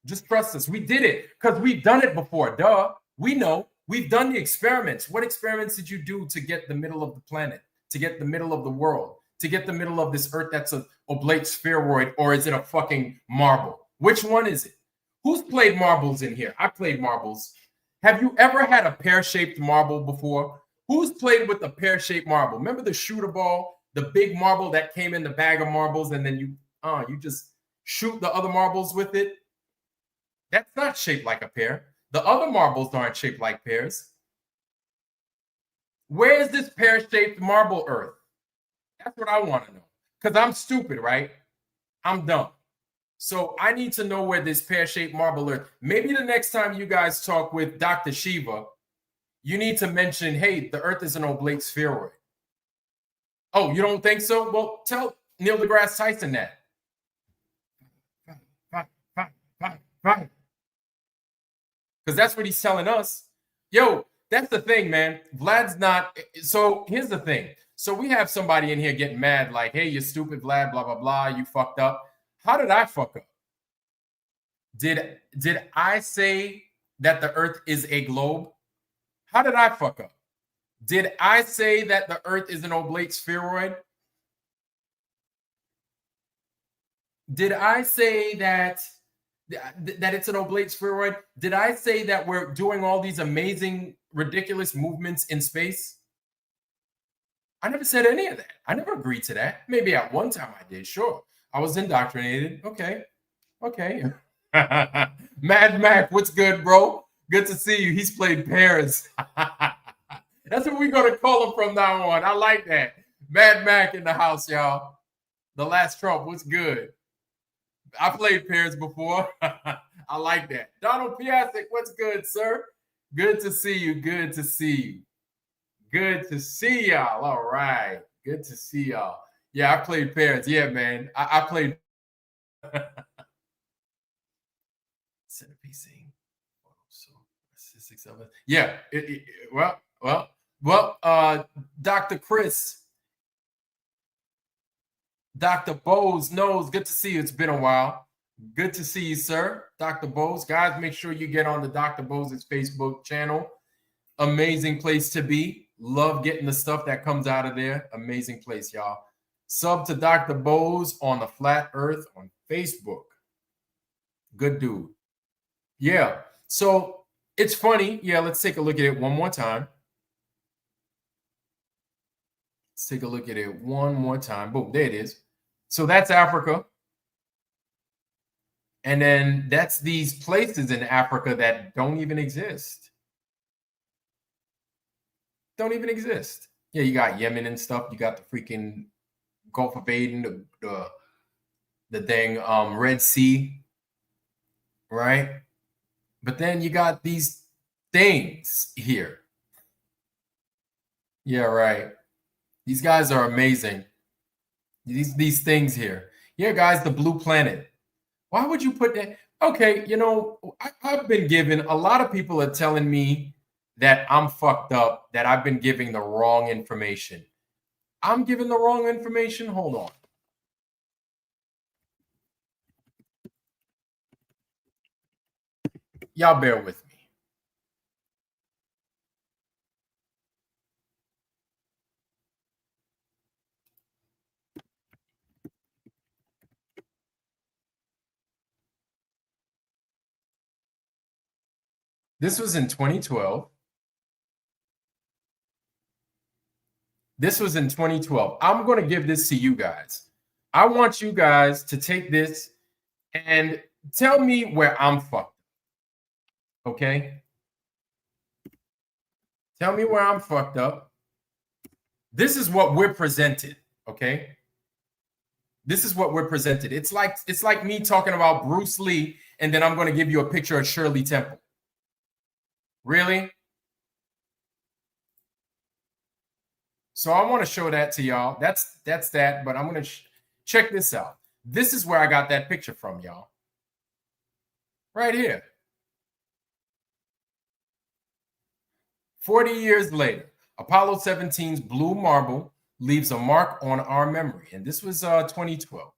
Just trust us. We did it because we've done it before. Duh. We know. We've done the experiments. What experiments did you do to get the middle of the planet, to get the middle of the world, to get the middle of this Earth that's an oblate spheroid, or is it a fucking marble? Which one is it? Who's played marbles in here? I played marbles. Have you ever had a pear-shaped marble before? Who's played with a pear-shaped marble? Remember the shooter ball, the big marble that came in the bag of marbles, and then you just shoot the other marbles with it? That's not shaped like a pear. The other marbles aren't shaped like pears. Where is this pear-shaped marble Earth? That's what I want to know. Because I'm stupid, right? I'm dumb. So I need to know where this pear-shaped marble is. Maybe the next time you guys talk with Dr. Shiva, you need to mention, hey, the Earth is an oblate spheroid. Oh, you don't think so? Well, tell Neil deGrasse Tyson that. Because that's what he's telling us. Yo, that's the thing, man. Vlad's not. So here's the thing. So we have somebody in here getting mad, like, hey, you stupid Vlad, blah, blah, blah. You fucked up. How did I fuck up? Did I say that the Earth is a globe? How did I fuck up? Did I say that the Earth is an oblate spheroid? Did I say that it's an oblate spheroid? Did I say that we're doing all these amazing, ridiculous movements in space? I never said any of that. I never agreed to that. Maybe at one time I did, sure. I was indoctrinated. Okay. Mad Mac, what's good, bro? Good to see you. He's played pairs. That's what we're going to call him from now on. I like that. Mad Mac in the house, y'all. The last Trump, what's good? I played pairs before. I like that. Donald Piasek, what's good, sir? Good to see you. Good to see you. Good to see y'all. All right. Good to see y'all. Yeah, I played pairs. Yeah, man. I played. Centerpiece. Yeah. Dr. Chris. Dr. Bose knows. Good to see you. It's been a while. Good to see you, sir. Dr. Bose. Guys, make sure you get on the Dr. Bose's Facebook channel. Amazing place to be. Love getting the stuff that comes out of there. Amazing place, y'all. Sub to Dr. Bose on the Flat Earth on Facebook. Good dude. Yeah. So it's funny. Yeah, let's take a look at it one more time. Let's take a look at it one more time. Boom, there it is. So that's Africa. And then that's these places in Africa that don't even exist. Don't even exist. Yeah, you got Yemen and stuff. You got the freaking Gulf of Aden, the dang Red Sea, right? But then you got these things here. Yeah, right. These guys are amazing. These things here. Yeah, guys, the blue planet. Why would you put that? Okay, you know, I've been given, a lot of people are telling me that I'm fucked up, that I've been giving the wrong information. I'm giving the wrong information? Hold on. Y'all bear with me. This was in 2012. This was in 2012. I'm going to give this to you guys. I want you guys to take this and tell me where I'm fucked. Okay? Tell me where I'm fucked up. This is what we're presented. Okay? This is what we're presented. It's like me talking about Bruce Lee, and then I'm going to give you a picture of Shirley Temple. Really? So I want to show that to y'all. That's that, but I'm going to check this out. This is where I got that picture from, y'all. Right here. 40 years later, Apollo 17's blue marble leaves a mark on our memory. And this was 2012,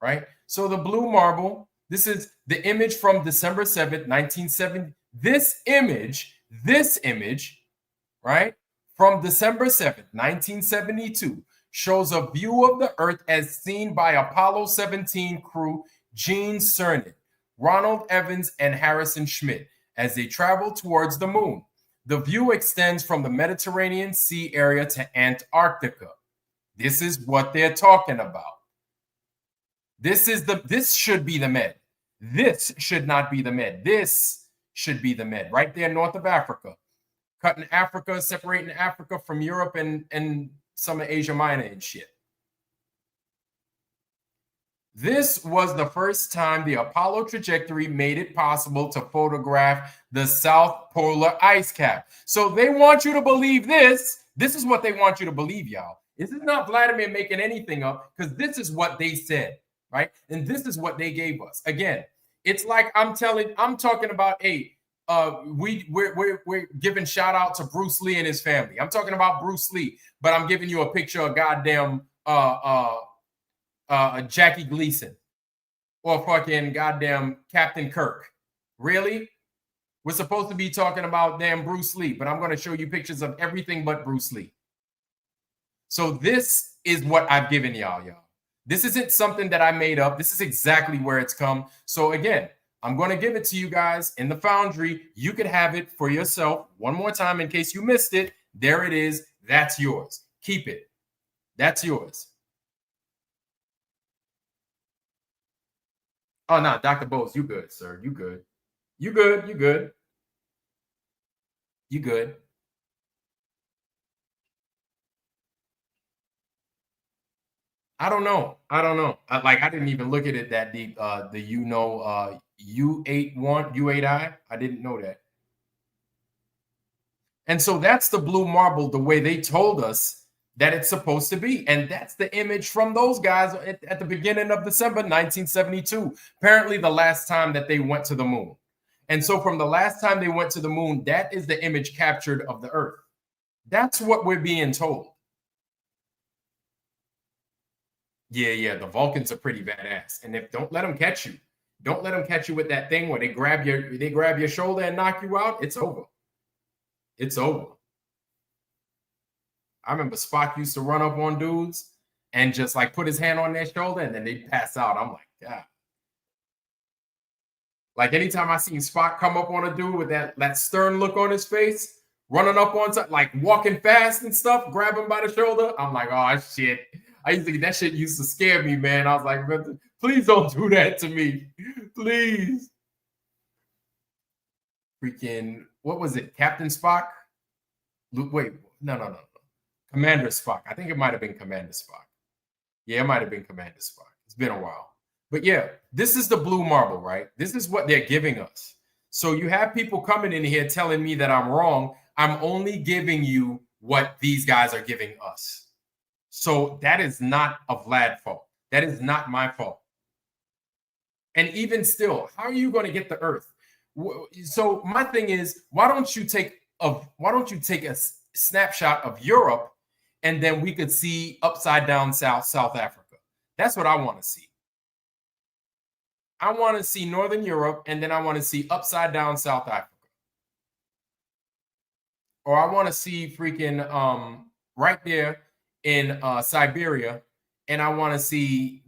right? So the blue marble, this is the image from December 7th, 1970. This image, right? From December 7th, 1972, shows a view of the Earth as seen by Apollo 17 crew Gene Cernan, Ronald Evans, and Harrison Schmitt as they travel towards the moon. The view extends from the Mediterranean Sea area to Antarctica. This is what they're talking about. This should be the med. This should not be the med. This should be the med. Right there north of Africa. Cutting Africa, separating Africa from Europe and some of Asia Minor and shit. This was the first time the Apollo trajectory made it possible to photograph the South Polar ice cap. So they want you to believe this. This is what they want you to believe, y'all. This is not Vladimir making anything up, because this is what they said, right? And this is what they gave us. Again, it's like I'm talking about, hey, we're giving shout out to Bruce Lee and his family. I'm talking about Bruce Lee, but I'm giving you a picture of goddamn Jackie Gleason or fucking goddamn Captain Kirk. Really? We're supposed to be talking about damn Bruce Lee, but I'm going to show you pictures of everything but Bruce Lee. So this is what I've given y'all. This isn't something that I made up. This is exactly where it's come. So again, I'm going to give it to you guys in the Foundry. You could have it for yourself one more time in case you missed it. There it is. That's yours. Keep it. That's yours. Oh, no, Dr. Bowles, you good, sir. You good. You good. You good. You good. I don't know. I didn't even look at it that deep. U81, U8I. I didn't know that. And so that's the blue marble, the way they told us that it's supposed to be. And that's the image from those guys at the beginning of December 1972. Apparently the last time that they went to the moon. And so from the last time they went to the moon, that is the image captured of the Earth. That's what we're being told. Yeah, the Vulcans are pretty badass. And don't let them catch you. Don't let them catch you with that thing where they grab your shoulder and knock you out. It's over. It's over. I remember Spock used to run up on dudes and just like put his hand on their shoulder and then they pass out. I'm like, God. Like anytime I seen Spock come up on a dude with that stern look on his face, running up on something, like walking fast and stuff, grab him by the shoulder, I'm like, oh shit. That shit used to scare me, man. I was like, please don't do that to me. Please. Freaking, what was it? Captain Spock? Wait, no. Commander Spock. I think it might have been Commander Spock. Yeah, it might have been Commander Spock. It's been a while. But yeah, this is the blue marble, right? This is what they're giving us. So you have people coming in here telling me that I'm wrong. I'm only giving you what these guys are giving us. So that is not a Vlad fault. That is not my fault. And even still, how are you going to get the Earth? So my thing is, why don't you take a snapshot of Europe, and then we could see upside down South Africa? That's what I want to see. I want to see Northern Europe, and then I want to see upside down South Africa. Or I want to see freaking right there in Siberia, and I want to see,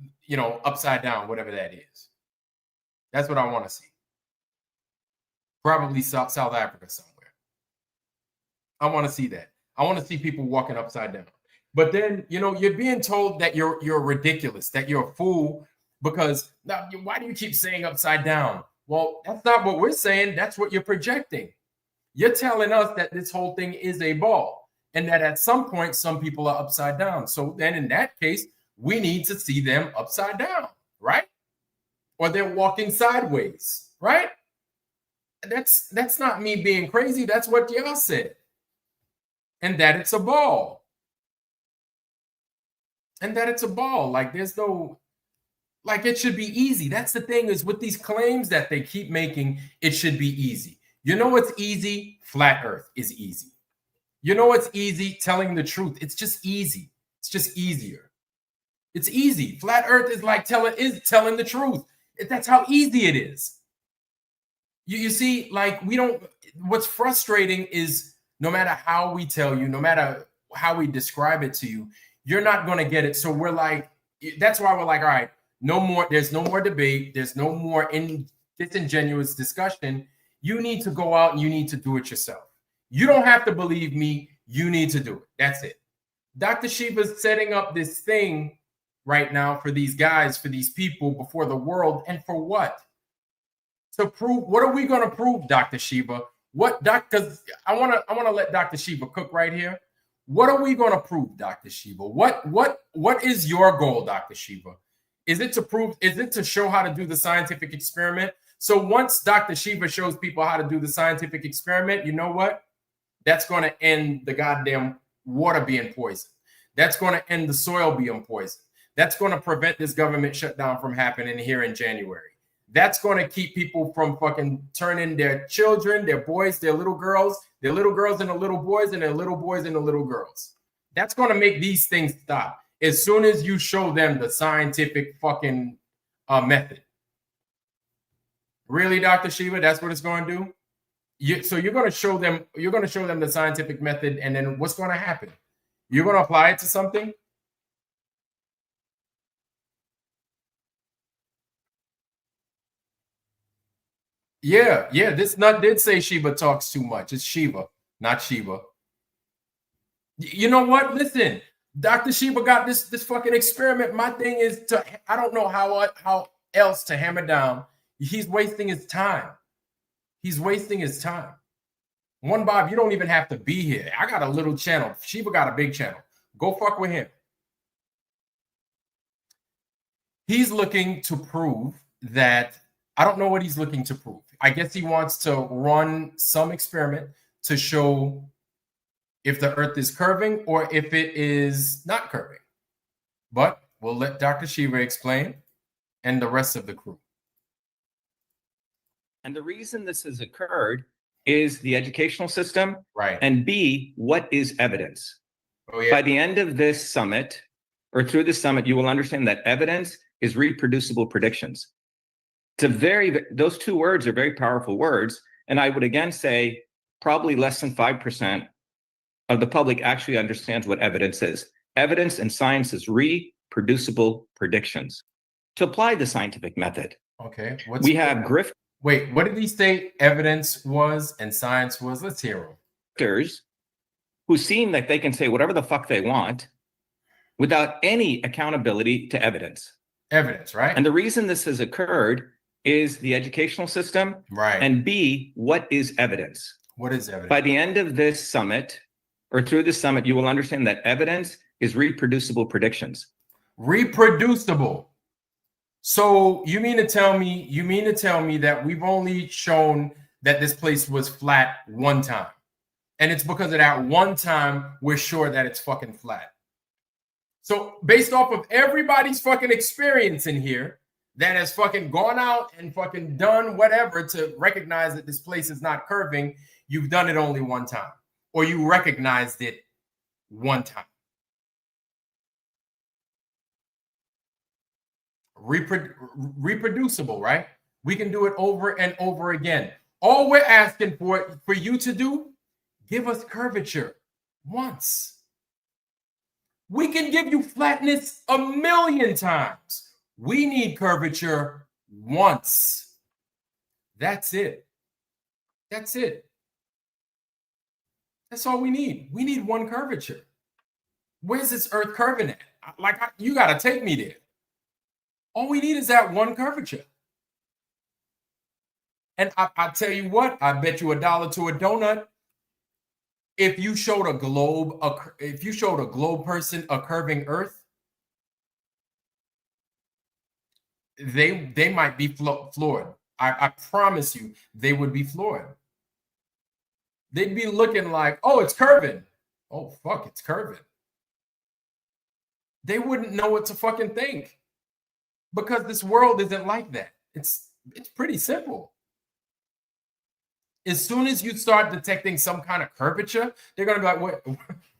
upside down, whatever that is. That's what I want to see. Probably South Africa somewhere. I want to see that. I want to see people walking upside down. But then, you're being told that you're ridiculous, that you're a fool, because now, why do you keep saying upside down? Well, that's not what we're saying. That's what you're projecting. You're telling us that this whole thing is a ball, and that at some point, some people are upside down. So then in that case, we need to see them upside down, right? Or they're walking sideways, right? That's not me being crazy. That's what y'all said. And that it's a ball. And that it's a ball. Like there's no, like it should be easy. That's the thing is with these claims that they keep making, it should be easy. You know what's easy? Flat Earth is easy. You know what's easy? Telling the truth. It's just easy. It's just easier. It's easy. Flat Earth is like telling the truth. That's how easy it is. You see, like what's frustrating is no matter how we tell you, no matter how we describe it to you, you're not going to get it. So we're like, that's why we're like, all right, no more. There's no more debate. There's no more disingenuous discussion. You need to go out and you need to do it yourself. You don't have to believe me. You need to do it. That's it. Dr. Shiva's setting up this thing right now for these guys, for these people before the world. And for what? To prove, what are we going to prove, Dr. Shiva? Because I want to let Dr. Shiva cook right here. What are we going to prove, Dr. Shiva? What is your goal, Dr. Shiva? Is it to prove? Is it to show how to do the scientific experiment? So once Dr. Shiva shows people how to do the scientific experiment, you know what? That's going to end the goddamn water being poisoned. That's going to end the soil being poisoned. That's going to prevent this government shutdown from happening here in January. That's going to keep people from fucking turning their children, their boys, their little girls into little boys, and their little boys into little girls. That's going to make these things stop as soon as you show them the scientific fucking method. Really, Dr. Shiva, that's what it's going to do? So you're going to show them the scientific method, and then what's going to happen? You're going to apply it to something? Yeah, this nut did say Shiva talks too much. It's Shiva, not Shiva. You know what? Listen, Dr. Shiva got this fucking experiment. My thing is I don't know how else to hammer down. He's wasting his time. He's wasting his time. One Bob, you don't even have to be here. I got a little channel. Shiva got a big channel. Go fuck with him. He's looking to prove that, I don't know what he's looking to prove. I guess he wants to run some experiment to show if the earth is curving or if it is not curving. But we'll let Dr. Shiva explain and the rest of the crew. And the reason this has occurred is the educational system, right? And B, what is evidence? Oh, yeah. By the end of this summit, or through the summit, you will understand that evidence is reproducible predictions. Those two words are very powerful words. And I would again say probably less than 5% of the public actually understands what evidence is. Evidence in science is reproducible predictions. To apply the scientific method, okay, we have grifters. Wait, what did he say evidence was and science was? Let's hear him. Who seem like they can say whatever the fuck they want without any accountability to evidence. Evidence, right? And the reason this has occurred is the educational system, right? And B, what is evidence? What is evidence? By the end of this summit, or through the summit, you will understand that evidence is reproducible predictions. Reproducible. So you mean to tell me that we've only shown that this place was flat one time, and it's because of that one time we're sure that it's fucking flat. So based off of everybody's fucking experience in here that has fucking gone out and fucking done whatever to recognize that this place is not curving, you've done it only one time, or you recognized it one time. Reproducible, right? We can do it over and over again. All we're asking for you to do, give us curvature once. We can give you flatness 1,000,000 times. We need curvature once. That's it. That's it. That's all we need. We need one curvature. Where's this earth curving at? You got to take me there. All we need is that one curvature. And I tell you what, I bet you $1 to a donut. If you showed a globe person a curving earth, they might be floored. I promise you, they would be floored. They'd be looking like, oh, it's curving. Oh, fuck, it's curving. They wouldn't know what to fucking think. Because this world isn't like that. It's pretty simple. As soon as you start detecting some kind of curvature, they're gonna be like,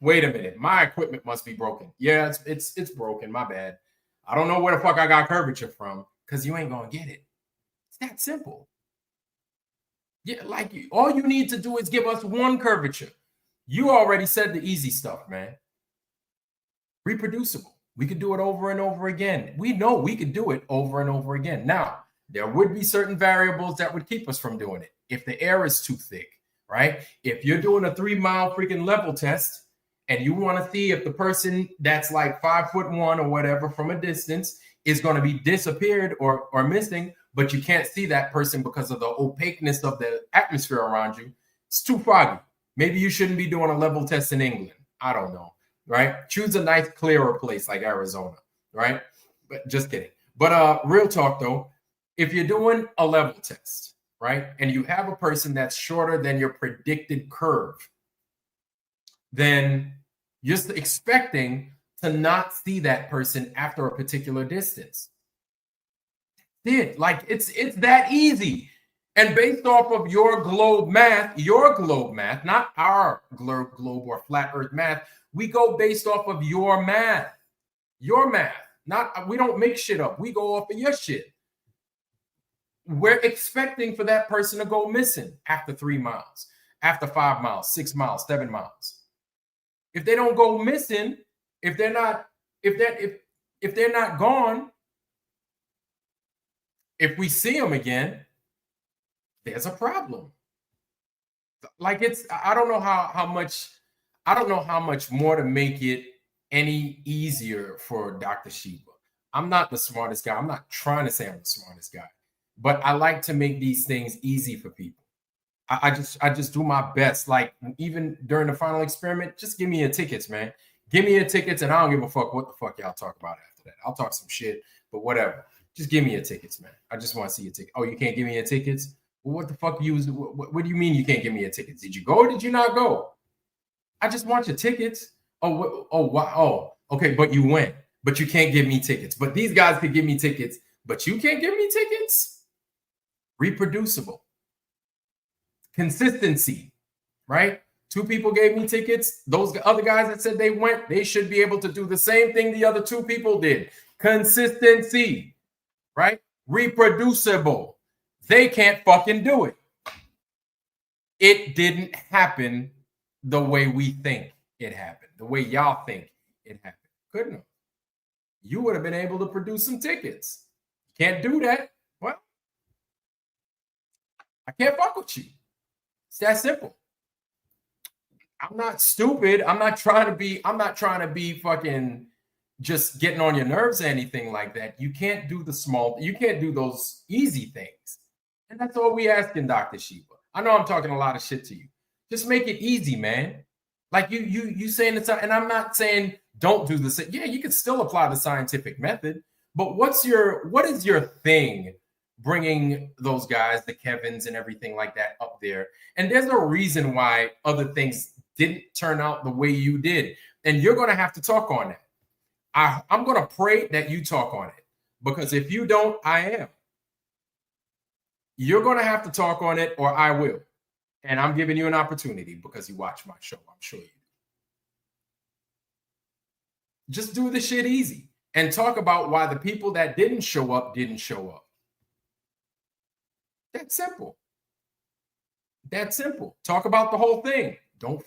wait a minute, my equipment must be broken. Yeah, it's broken, my bad. I don't know where the fuck I got curvature from, because you ain't gonna get it. It's that simple. Yeah, all you need to do is give us one curvature. You already said the easy stuff, man. Reproducible. We could do it over and over again. We know we could do it over and over again. Now, there would be certain variables that would keep us from doing it. If the air is too thick, right? If you're doing a 3-mile freaking level test and you want to see if the person that's like 5'1" or whatever from a distance is going to be disappeared or missing, but you can't see that person because of the opaqueness of the atmosphere around you, it's too foggy. Maybe you shouldn't be doing a level test in England. I don't know. Right? Choose a nice, clearer place like Arizona, right? But just kidding. But real talk though, if you're doing a level test, right, and you have a person that's shorter than your predicted curve, then you're expecting to not see that person after a particular distance. Like it's that easy. And based off of your globe math, not our globe or flat earth math, we go based off of your math. Your math. Not, we don't make shit up. We go off of your shit. We're expecting for that person to go missing after 3 miles, after 5 miles, 6 miles, 7 miles. If they don't go missing, if they're not gone, if we see them again, there's a problem. Like I don't know how much more to make it any easier for Dr. Shiva. I'm not the smartest guy. I'm not trying to say I'm the smartest guy, but I like to make these things easy for people. I just do my best. Like even during the final experiment, just give me your tickets, man. Give me your tickets, and I don't give a fuck what the fuck y'all talk about after that. I'll talk some shit, but whatever. Just give me your tickets, man. I just want to see your ticket. Oh, you can't give me your tickets? Well, what the fuck what do you mean you can't give me your tickets? Did you go or did you not go? I just want your tickets. Oh, okay, but you went. But you can't give me tickets. But these guys could give me tickets, but you can't give me tickets? Reproducible. Consistency, right? 2 people gave me tickets. Those other guys that said they went, they should be able to do the same thing the other 2 people did. Consistency, right? Reproducible. They can't fucking do it. It didn't happen the way we think it happened, the way y'all think it happened. Couldn't have. You would have been able to produce some tickets. Can't do that. Well, I can't fuck with you. It's that simple. I'm not stupid. I'm not trying to be fucking just getting on your nerves or anything like that. You can't do you can't do those easy things. And that's all we asking, Dr. Shiva. I know I'm talking a lot of shit to you. Just make it easy, man. Like you saying it's, and I'm not saying don't do this. Yeah, you can still apply the scientific method, but what is your thing bringing those guys, the Kevins and everything like that up there? And there's a reason why other things didn't turn out the way you did. And you're going to have to talk on that. I'm going to pray that you talk on it, because if you don't, I am. You're going to have to talk on it or I will. And I'm giving you an opportunity because you watch my show. I'm sure you do. Just do the shit easy and talk about why the people that didn't show up. That's simple. That's simple. Talk about the whole thing. Don't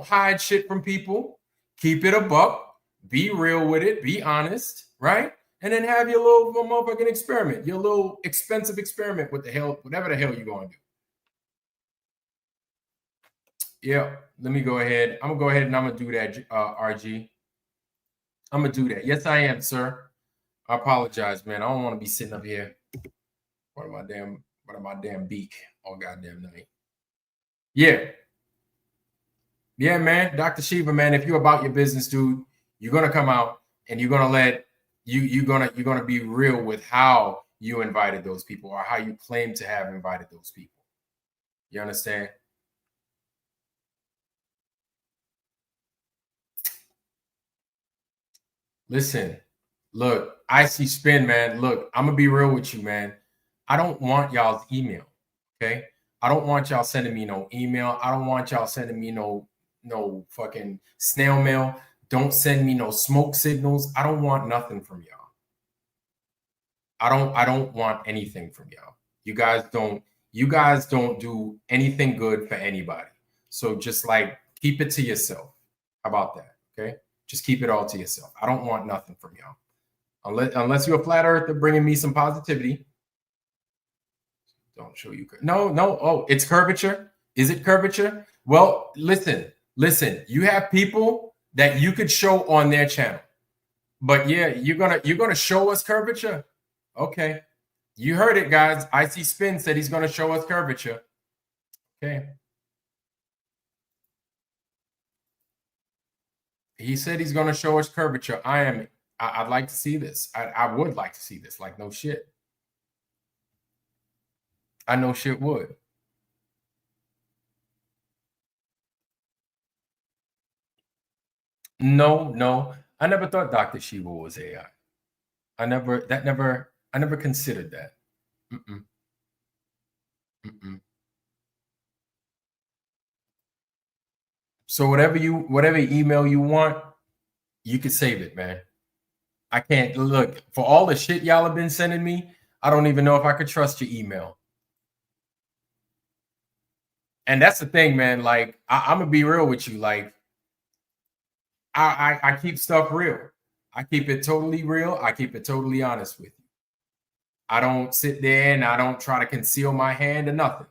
hide shit from people. Keep it a buck. Be real with it. Be honest, right? And then have your little motherfucking experiment, your little expensive experiment with whatever the hell you're going to do. Yeah, let me go ahead. I'm going to go ahead and I'm going to do that, RG. I'm going to do that. Yes, I am, sir. I apologize, man. I don't want to be sitting up here. What am I damn beak all goddamn night? Yeah. Yeah, man. Dr. Shiva, man, if you're about your business, dude, you're going to come out and you're going to let you're gonna be real with how you invited those people or how you claim to have invited those people. You understand? Listen, look, I see spin, man. Look, I'm gonna be real with you, man. I don't want y'all's email. Okay. I don't want y'all sending me no email. I don't want y'all sending me no fucking snail mail. Don't send me no smoke signals. I don't want nothing from y'all. I don't want anything from y'all. You guys don't do anything good for anybody. So just like keep it to yourself. How about that? Okay. Just keep it all to yourself. I don't want nothing from y'all. Unless you're a flat earther bringing me some positivity. Don't show you. No. Oh, it's curvature. Is it curvature? Well, listen. You have people that you could show on their channel, but yeah, you're gonna show us curvature. Okay, you heard it, guys. IC Spin said he's gonna show us curvature. Okay, he said he's gonna show us curvature. I I'd like to see this. I would like to see this. Like, no shit. I know shit would. No. I never thought Dr. Shiva was AI. I never considered that. Mm-mm. Mm-mm. So whatever email you want, you can save it, man. I can't look for all the shit y'all have been sending me. I don't even know if I could trust your email. And that's the thing, man. Like, I'm gonna be real with you. Like, I keep stuff real. I keep it totally real. I keep it totally honest with you. I don't sit there and I don't try to conceal my hand or nothing.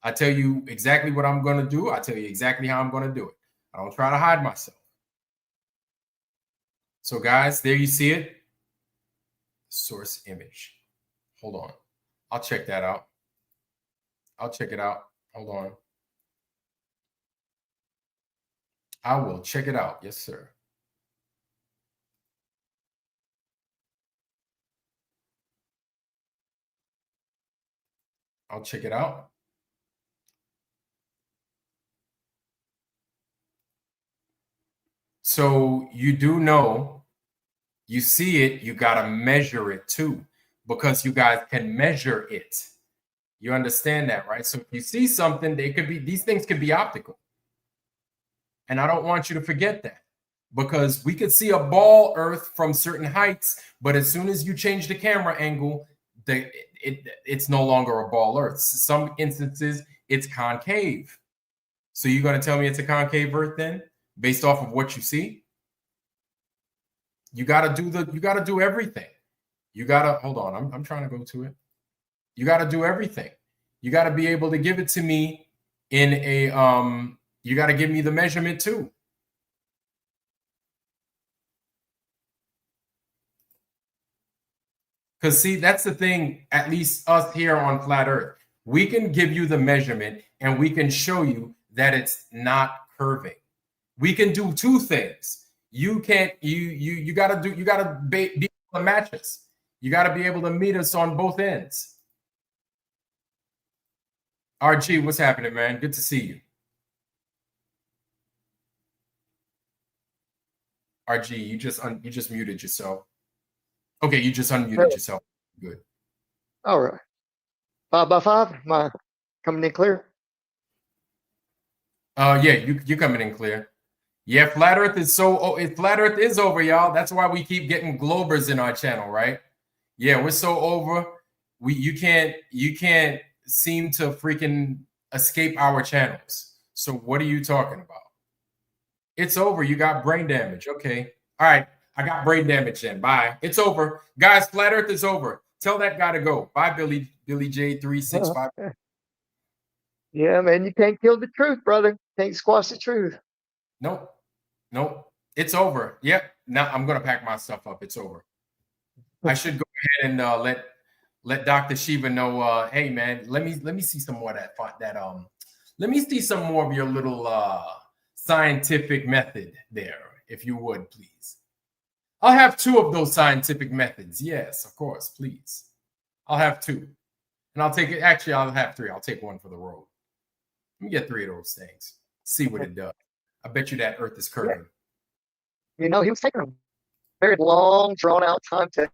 I tell you exactly what I'm gonna do. I tell you exactly how I'm gonna do it. I don't try to hide myself. So, guys, there you see it. Source image. Hold on. I'll check that out. I'll check it out. Hold on. I will check it out. Yes, sir. I'll check it out. So you do know, you see it, you got to measure it too, because you guys can measure it. You understand that, right? So if you see something, these things could be optical. And I don't want you to forget that, because we could see a ball Earth from certain heights, but as soon as you change the camera angle, it's no longer a ball Earth. Some instances, it's concave. So you're going to tell me it's a concave Earth then, based off of what you see? You got to do everything. You got to, hold on, I'm trying to go to it. You got to do everything. You got to be able to give it to me in a, you got to give me the measurement too. Because see, that's the thing, at least us here on Flat Earth, we can give you the measurement and we can show you that it's not curving. We can do two things. You can't, you got to be able to match us. You got to be able to meet us on both ends. RG, what's happening, man? Good to see you. RG, you just muted yourself. Okay, you just unmuted yourself. Good. All right. 5x5. Am I coming in clear? Yeah, you're coming in clear. Yeah, Flat Earth is Flat Earth is over, y'all. That's why we keep getting Globers in our channel, right? Yeah, we're so over. You can't seem to freaking escape our channels. So what are you talking about? It's over. You got brain damage. Okay. All right. I got brain damage then. Bye. It's over. Guys, Flat Earth is over. Tell that guy to go. Bye, Billy J365. Yeah, man, you can't kill the truth, brother. Can't squash the truth. Nope. It's over. Yep. Now I'm gonna pack my stuff up. It's over. I should go ahead and let Dr. Shiva know. Hey man, let me see some more of that. Let me see some more of your little scientific method there, if you would, please. I'll have 2 of those scientific methods. Yes, of course, please. I'll have 2. And I'll take it. Actually, I'll have 3. I'll take 1 for the road. Let me get 3 of those things. See what it does. I bet you that Earth is curving. Yeah. You know, he was taking a very long, drawn-out time to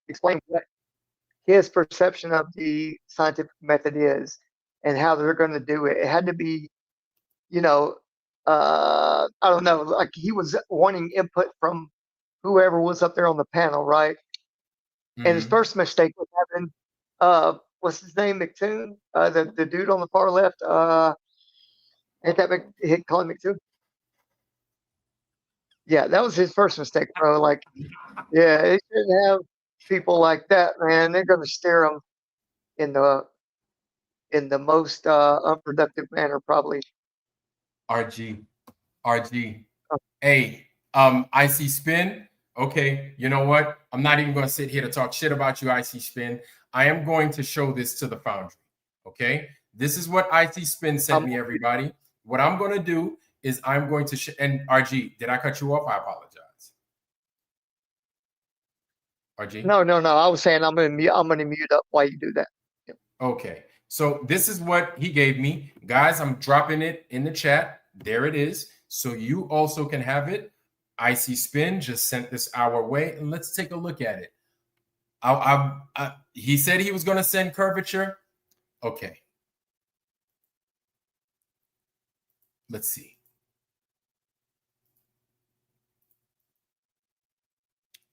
explain what his perception of the scientific method is and how they're going to do it. It had to be, you know, I don't know, like he was wanting input from whoever was up there on the panel, right? Mm-hmm. And his first mistake was having, what's his name, McToon? The dude on the far left, hit calling McToon. Yeah, that was his first mistake, bro. Like, yeah, it shouldn't have people like that, man. They're going to steer them in the most unproductive manner, probably. RG. Hey, IC Spin. Okay, you know what? I'm not even going to sit here to talk shit about you, IC Spin. I am going to show this to the Foundry. Okay, this is what IC Spin sent me, everybody. What I'm going to do is I'm going to and RG, did I cut you off? I apologize. RG? No, no, no. I was saying I'm gonna mute up while you do that. Okay. So this is what he gave me. Guys, I'm dropping it in the chat. There it is. So you also can have it. Icy Spin just sent this our way, and let's take a look at it. He said he was going to send Curvature. Okay. Let's see.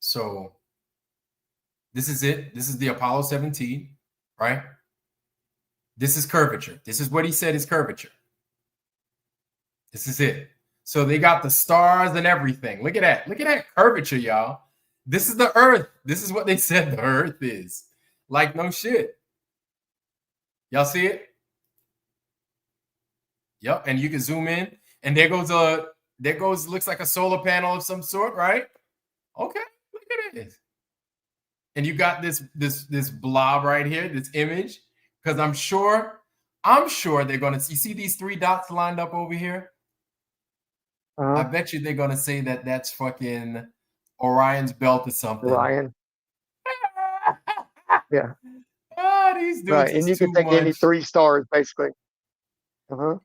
So this is it. This is the Apollo 17, right? This is Curvature. This is what he said is Curvature. This is it. So they got the stars and everything. Look at that. Look at that curvature, y'all. This is the Earth. This is what they said the Earth is. Like, no shit. Y'all see it? Yep. And you can zoom in. And there goes, looks like a solar panel of some sort, right? Okay. Look at it. And you got this blob right here, this image. Because I'm sure they're going to, you see these 3 dots lined up over here? I bet you they're going to say that that's fucking Orion's belt or something. Orion. Yeah. Oh, these dudes. Right. And you can take any 3 stars, basically.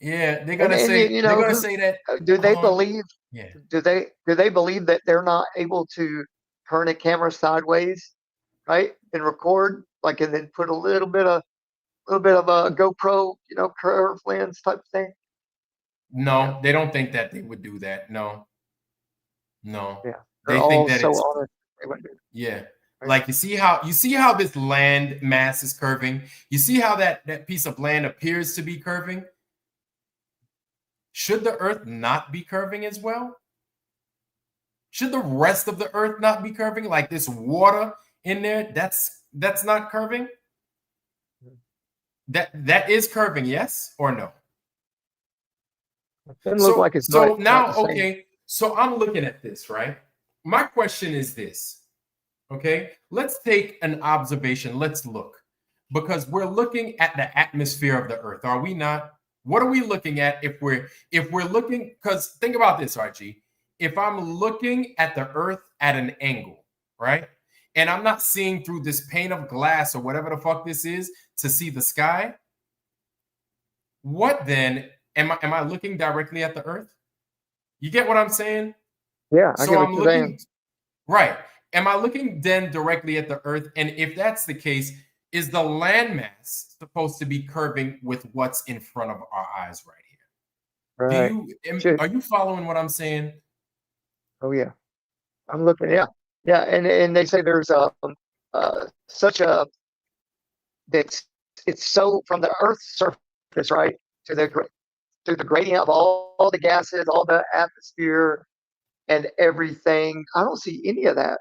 Yeah, they're gonna say you know, they're gonna say that. Do they believe? Yeah. Do they believe that they're not able to turn a camera sideways, right, and record, like, and then put a little bit of a GoPro, you know, curve lens type thing? No, they don't think that they would do that. No. Yeah. They think that so it's honest. They wouldn't do it. yeah. Right. Like you see how this land mass is curving. You see how that piece of land appears to be curving. Should the Earth not be curving as well? Should the rest of the Earth not be curving? Like this water in there, that's not curving. That is curving, yes or no? It doesn't look like it's so not, now not the same. okay. So I'm looking at this, right? My question is this. Okay, let's take an observation. Let's look, because we're looking at the atmosphere of the Earth, are we not? What are we looking at if we're looking? Because think about this, RG. If I'm looking at the Earth at an angle, right, and I'm not seeing through this pane of glass or whatever the fuck this is to see the sky, what then? Am I looking directly at the Earth? You get what I'm saying? Yeah, I So get what I'm you're looking, saying. right. Am I looking then directly at the Earth? And if that's the case, is the landmass supposed to be curving with what's in front of our eyes right here? Right. Are you following what I'm saying? Oh yeah, I'm looking. Yeah, yeah, and they say there's such a it's so from the Earth's surface, right, to the gradient of all the gases, all the atmosphere, and everything. I don't see any of that.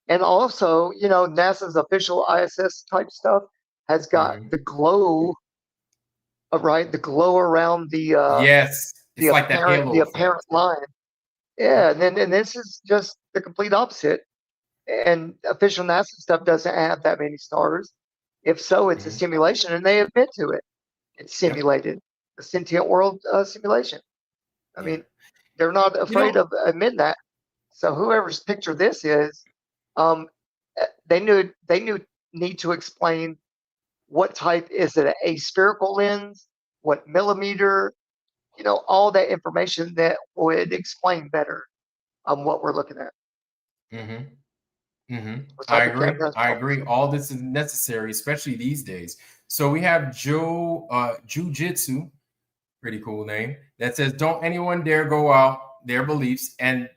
And also, you know, NASA's official ISS type stuff has got the glow, right? The glow around the yes, it's like that halo the effect. apparent line. Yeah, and this is just the complete opposite. And official NASA stuff doesn't have that many stars. If so, it's a simulation, and they admit to it. It's simulated, a sentient world simulation. I mean, they're not afraid of admitting that. So whoever's picture this is, they need to explain what type is it, a spherical lens, what millimeter, you know, all that information that would explain better what we're looking at. I agree. All this is necessary, especially these days. So we have Jiu-Jitsu, pretty cool name, that says, don't anyone dare go out their beliefs and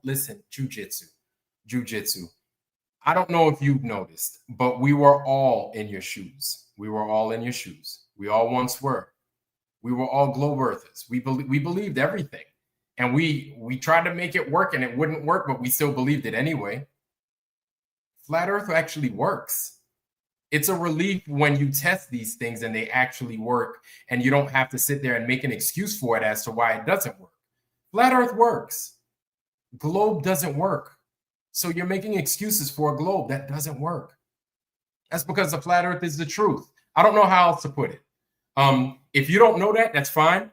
listen, Jiu-Jitsu. I don't know if you've noticed, but we were all in your shoes. We were all in your shoes. We all once were. We were all globe earthers. We believed everything. And we tried to make it work and it wouldn't work, but we still believed it anyway. Flat Earth actually works. It's a relief when you test these things and they actually work and you don't have to sit there and make an excuse for it as to why it doesn't work. Flat Earth works. Globe doesn't work. So you're making excuses for a globe that doesn't work. That's because the flat Earth is the truth. I don't know how else to put it. If you don't know that, that's fine.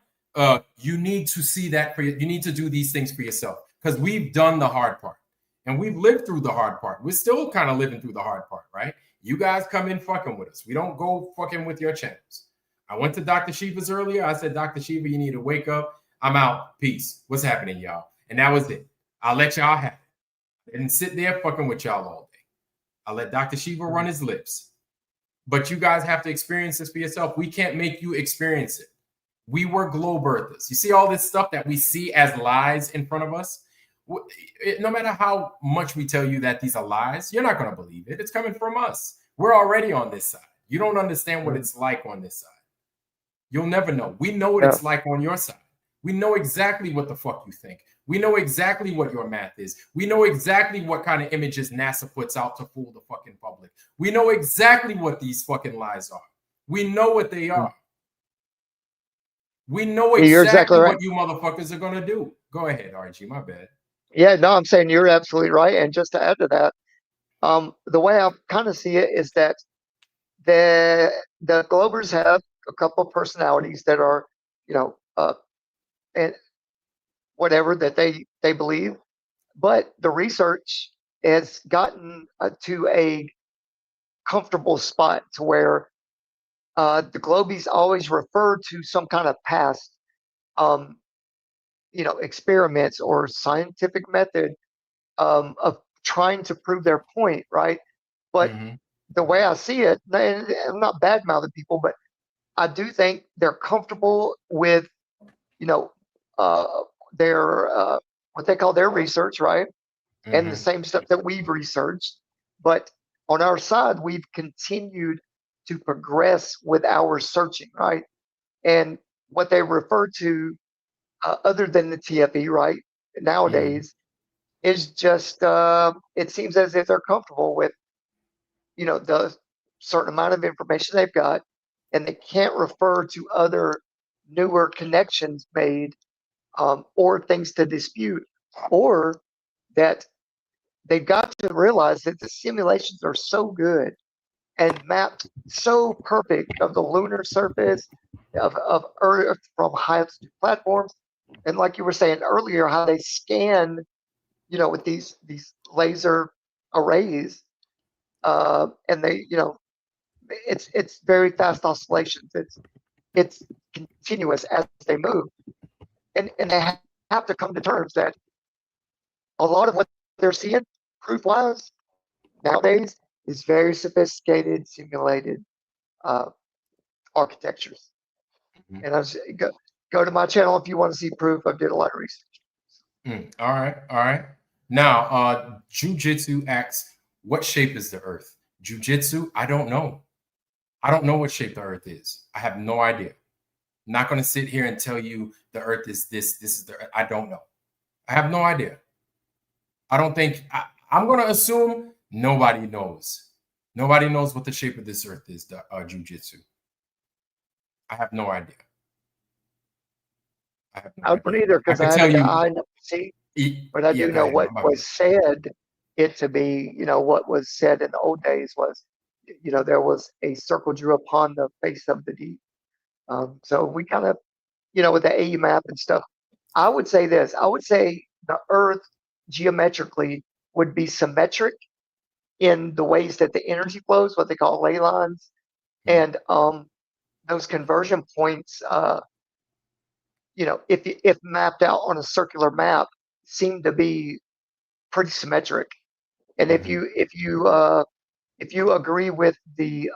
You need to see that you need to do these things for yourself because we've done the hard part. And we've lived through the hard part. We're still kind of living through the hard part, right? You guys come in fucking with us. We don't go fucking with your channels. I went to Dr. Shiva's earlier. I said, Dr. Shiva, you need to wake up. I'm out. Peace. What's happening, y'all? And that was it. I'll let y'all have it. I didn't sit there fucking with y'all all day. I'll let Dr. Shiva run his lips. But you guys have to experience this for yourself. We can't make you experience it. We were globe earthers. You see all this stuff that we see as lies in front of us? No matter how much we tell you that these are lies, you're not going to believe it. It's coming from us. We're already on this side. You don't understand what it's like on this side. You'll never know. We know what it's like on your side. We know exactly what the fuck you think. We know exactly what your math is. We know exactly what kind of images NASA puts out to fool the fucking public. We know exactly what these fucking lies are. We know what they are. We know exactly right. what you motherfuckers are going to do. Go ahead, RG. My bad. Yeah, no, I'm saying you're absolutely right. And just to add to that, the way I kind of see it is that the Globers have a couple of personalities that are, and whatever that they believe, but the research has gotten to a comfortable spot to where the Globies always refer to some kind of past, experiments or scientific method of trying to prove their point, right? But the way I see it, and I'm not bad mouthing people, but I do think they're comfortable with, their what they call their research, right? And the same stuff that we've researched. But on our side, we've continued to progress with our searching, right? And what they refer to, other than the TFE, right, nowadays, is just it seems as if they're comfortable with, the certain amount of information they've got, and they can't refer to other newer connections made, or things to dispute, or that they've got to realize that the simulations are so good and mapped so perfect of the lunar surface of Earth from high altitude platforms. And like you were saying earlier, how they scan, with these laser arrays, and they, it's very fast oscillations. It's continuous as they move, and they have to come to terms that a lot of what they're seeing, proof-wise, nowadays is very sophisticated, simulated architectures. And I was go to my channel if you want to see proof. I did a lot of research. All right. Now, Jujitsu asks, what shape is the Earth? Jujitsu, I don't know. I don't know what shape the Earth is. I have no idea. I'm not going to sit here and tell you the Earth is this. This is the Earth. I don't know. I have no idea. I don't think I'm going to assume nobody knows. Nobody knows what the shape of this Earth is. The Jujitsu. I have no idea. I don't either, because I haven't eye to see, but I do know what was said it to be. What was said in the old days was, there was a circle drew upon the face of the deep. So we kind of, with the AE map and stuff, I would say this. I would say the Earth geometrically would be symmetric in the ways that the energy flows, what they call ley lines, and those conversion points, if mapped out on a circular map, seem to be pretty symmetric. And if you agree with the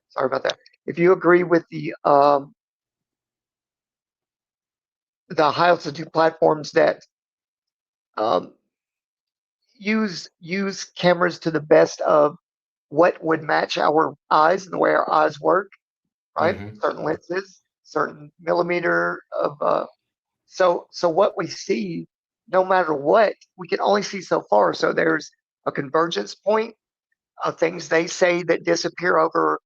sorry about that, if you agree with the high altitude platforms that use cameras to the best of what would match our eyes and the way our eyes work, right? Certain lenses, certain millimeter of so what we see, no matter what, we can only see so far. So there's a convergence point of things they say that disappear over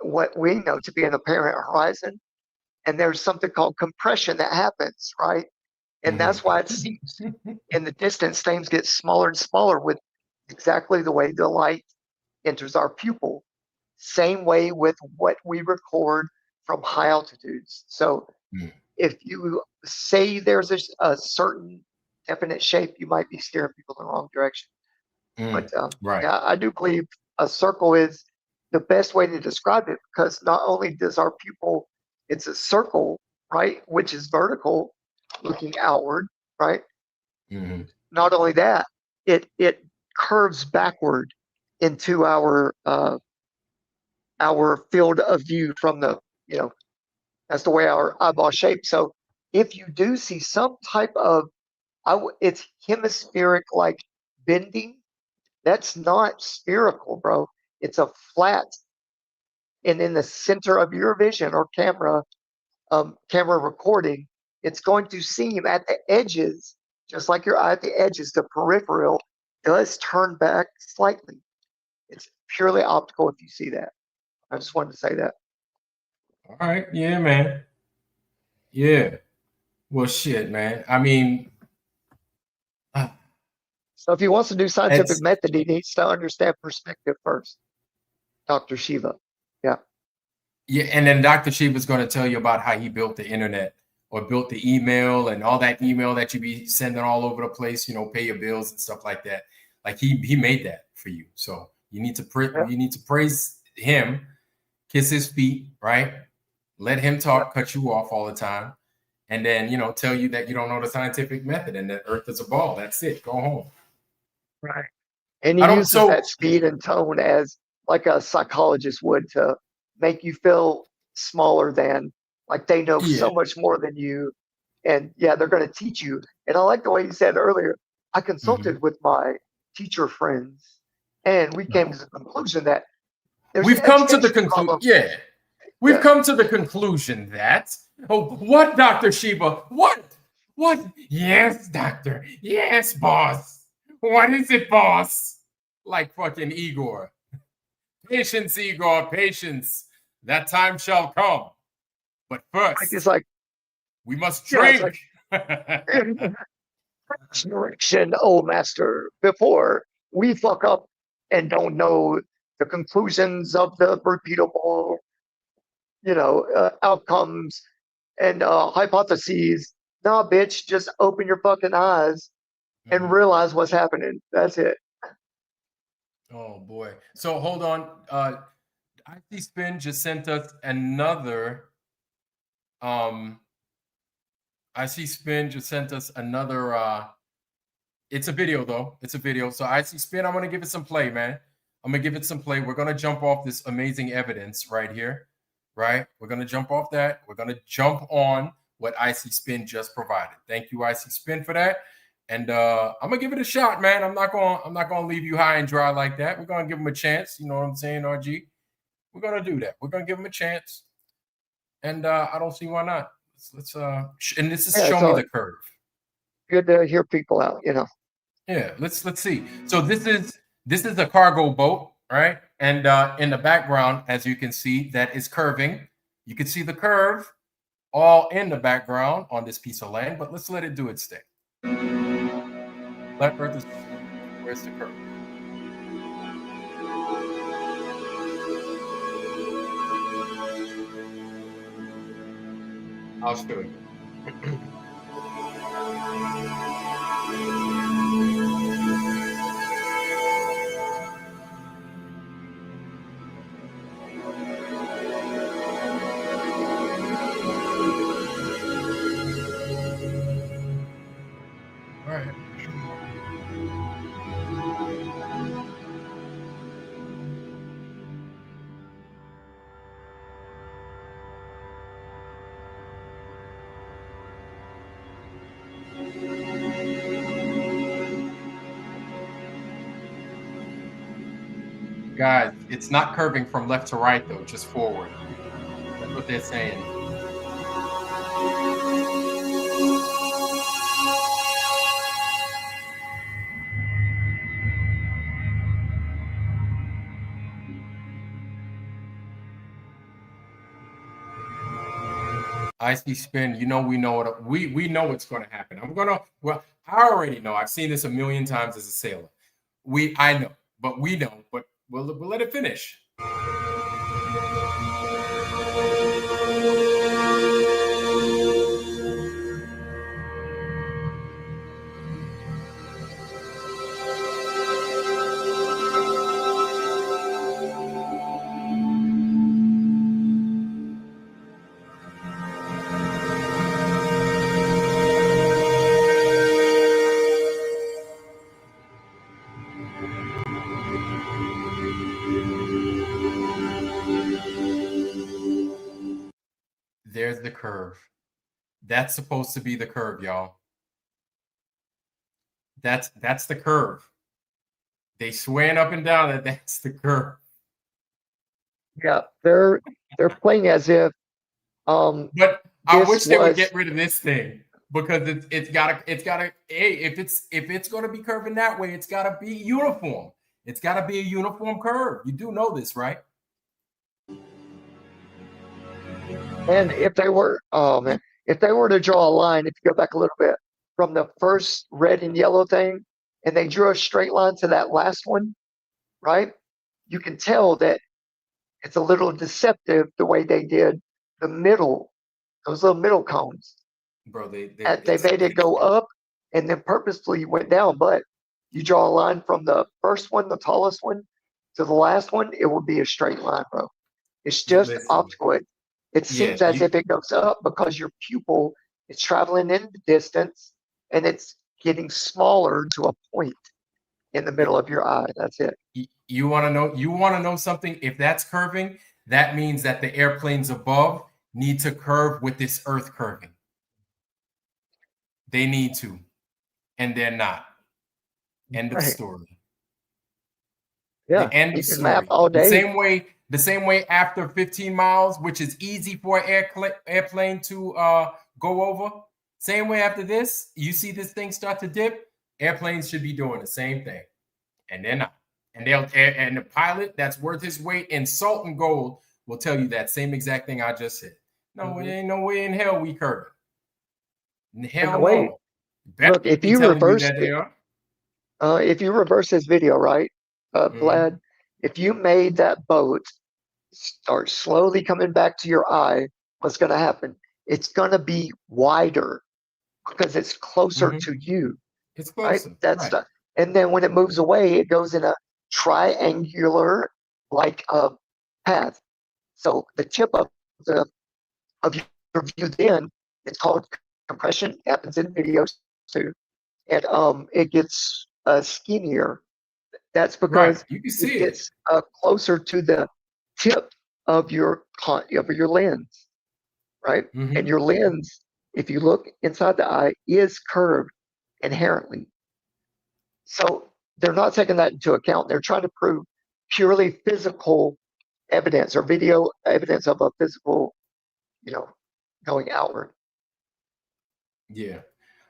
what we know to be an apparent horizon, and there's something called compression that happens, right? And that's why it seems in the distance things get smaller and smaller with exactly the way the light enters our pupil. Same way with what we record from high altitudes. So if you say there's a certain definite shape, you might be steering people in the wrong direction. But right. yeah, I do believe a circle is the best way to describe it, because not only does our pupil, it's a circle, right, which is vertical, looking outward, right? Mm-hmm. Not only that, it curves backward into our field of view from the, you know, that's the way our eyeball shaped. So if you do see some type of, it's hemispheric like bending, that's not spherical, bro. It's a flat, and in the center of your vision or camera recording, it's going to seem at the edges, just like your eye at the edges, the peripheral does turn back slightly. It's purely optical if you see that. I just wanted to say that. All right. Yeah, man. Yeah. Well, shit, man. I mean, So if he wants to do scientific it's method, he needs to understand perspective first. Dr. Shiva. Yeah. yeah, and then Dr. Shiva is going to tell you about how he built the internet or built the email and all that email that you be sending all over the place, you know, pay your bills and stuff like that. Like he made that for you. So you need to you need to praise him, kiss his feet, right? Let him talk, cut you off all the time, and then, you know, tell you that you don't know the scientific method and that Earth is a ball. That's it. Go home. Right. And he I don't. uses So that speed and tone as like a psychologist would, to make you feel smaller than, like they know yeah. so much more than you. And yeah, they're going to teach you. And I like the way you said earlier, I consulted with my teacher friends, and we came to the conclusion that there's We've an come to the education conclusion. problem. Yeah. We've Yeah. come to the conclusion that, what, Dr. Shiva? What? What? Yes, doctor. Yes, boss. What is it, boss? Like fucking Igor. Patience, Igor, patience. That time shall come. But Like, first, it's like, we must yeah, it's drink. like direction, old master, before we fuck up and don't know the conclusions of the repeatable, outcomes and hypotheses. Nah, bitch, just open your fucking eyes and realize what's happening. That's it. Oh boy. So hold on. IT Spin just sent us another. IC Spin just sent us another. It's a video though. It's a video. So IC Spin, I'm gonna give it some play, man. I'm gonna give it some play. We're gonna jump off this amazing evidence right here, right? We're gonna jump off that. We're gonna jump on what IC Spin just provided. Thank you, IC Spin, for that. And I'm gonna give it a shot, man. I'm not gonna leave you high and dry like that. We're gonna give them a chance. You know what I'm saying, RG? We're gonna do that. We're gonna give them a chance. And I don't see why not. Let's and this is show me the curve. Good to hear people out, Yeah, let's see. So this is a cargo boat, right? And in the background, as you can see, that is curving. You can see the curve all in the background on this piece of land, but let's let it do its thing. Flat Earth is where's the curve? I'll show you. All right. Guys, it's not curving from left to right though, just forward. That's what they're saying. IC Spin, we know it. We know what's going to happen. I already know. I've seen this a million times as a sailor. I know, but we know. But we'll let it finish. there's the curve. That's supposed to be the curve, y'all. That's the curve. They swearing up and down that that's the curve. Yeah, they're playing as if But I this wish they would was- get rid of this thing, because it's gotta hey, if it's gonna be curving that way, it's gotta be uniform. It's gotta be a uniform curve. You do know this, right? and if they were if they were to draw a line, if you go back a little bit from the first red and yellow thing, and they drew a straight line to that last one, right? You can tell that it's a little deceptive the way they did the middle, those little middle cones. Bro, they Made it go up and then purposefully went down. But you draw a line from the first one, the tallest one, to the last one, it will be a straight line, bro. It's just Listen. optical. It seems as if it goes up because your pupil is traveling in the distance and it's getting smaller to a point in the middle of your eye. That's it. You want to know something? If that's curving, that means that the airplanes above need to curve with this earth curving. They need to, and they're not. End of Right. story. Yeah. The end You of can story. map all day. The same way after 15 miles, which is easy for an airplane to go over. Same way after this, you see this thing start to dip. Airplanes should be doing the same thing, and they're not. And the pilot that's worth his weight in salt and gold will tell you that same exact thing I just said. No, There ain't no way in hell we curve it. Hell wait. no. Look, if you reverse that they are. if you reverse this video, right, Vlad, if you made that boat start slowly coming back to your eye, what's going to happen? It's going to be wider because it's closer to you. It's closer. Right? That's right. And then when it moves away, it goes in a triangular like path. So the tip of your view then, it's called compression. It happens in videos too, and it gets skinnier. That's because you can see it gets closer to the tip of your lens, right? And your lens, if you look inside the eye, is curved inherently. So they're not taking that into account. They're trying to prove purely physical evidence or video evidence of a physical, going outward. Yeah.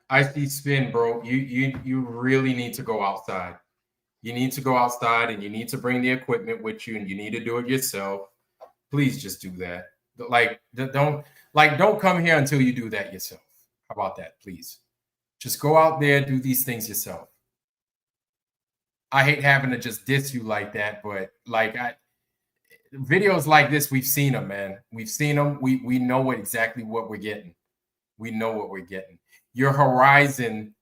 I see spin, bro. You really need to go outside. You need to go outside and you need to bring the equipment with you and you need to do it yourself. Please just do that. Don't come here until you do that yourself. How about that, please? Just go out there, do these things yourself. I hate having to just diss you like that, but videos like this, we've seen them, man. We've seen them. We know exactly what we're getting. We know what we're getting. Your horizon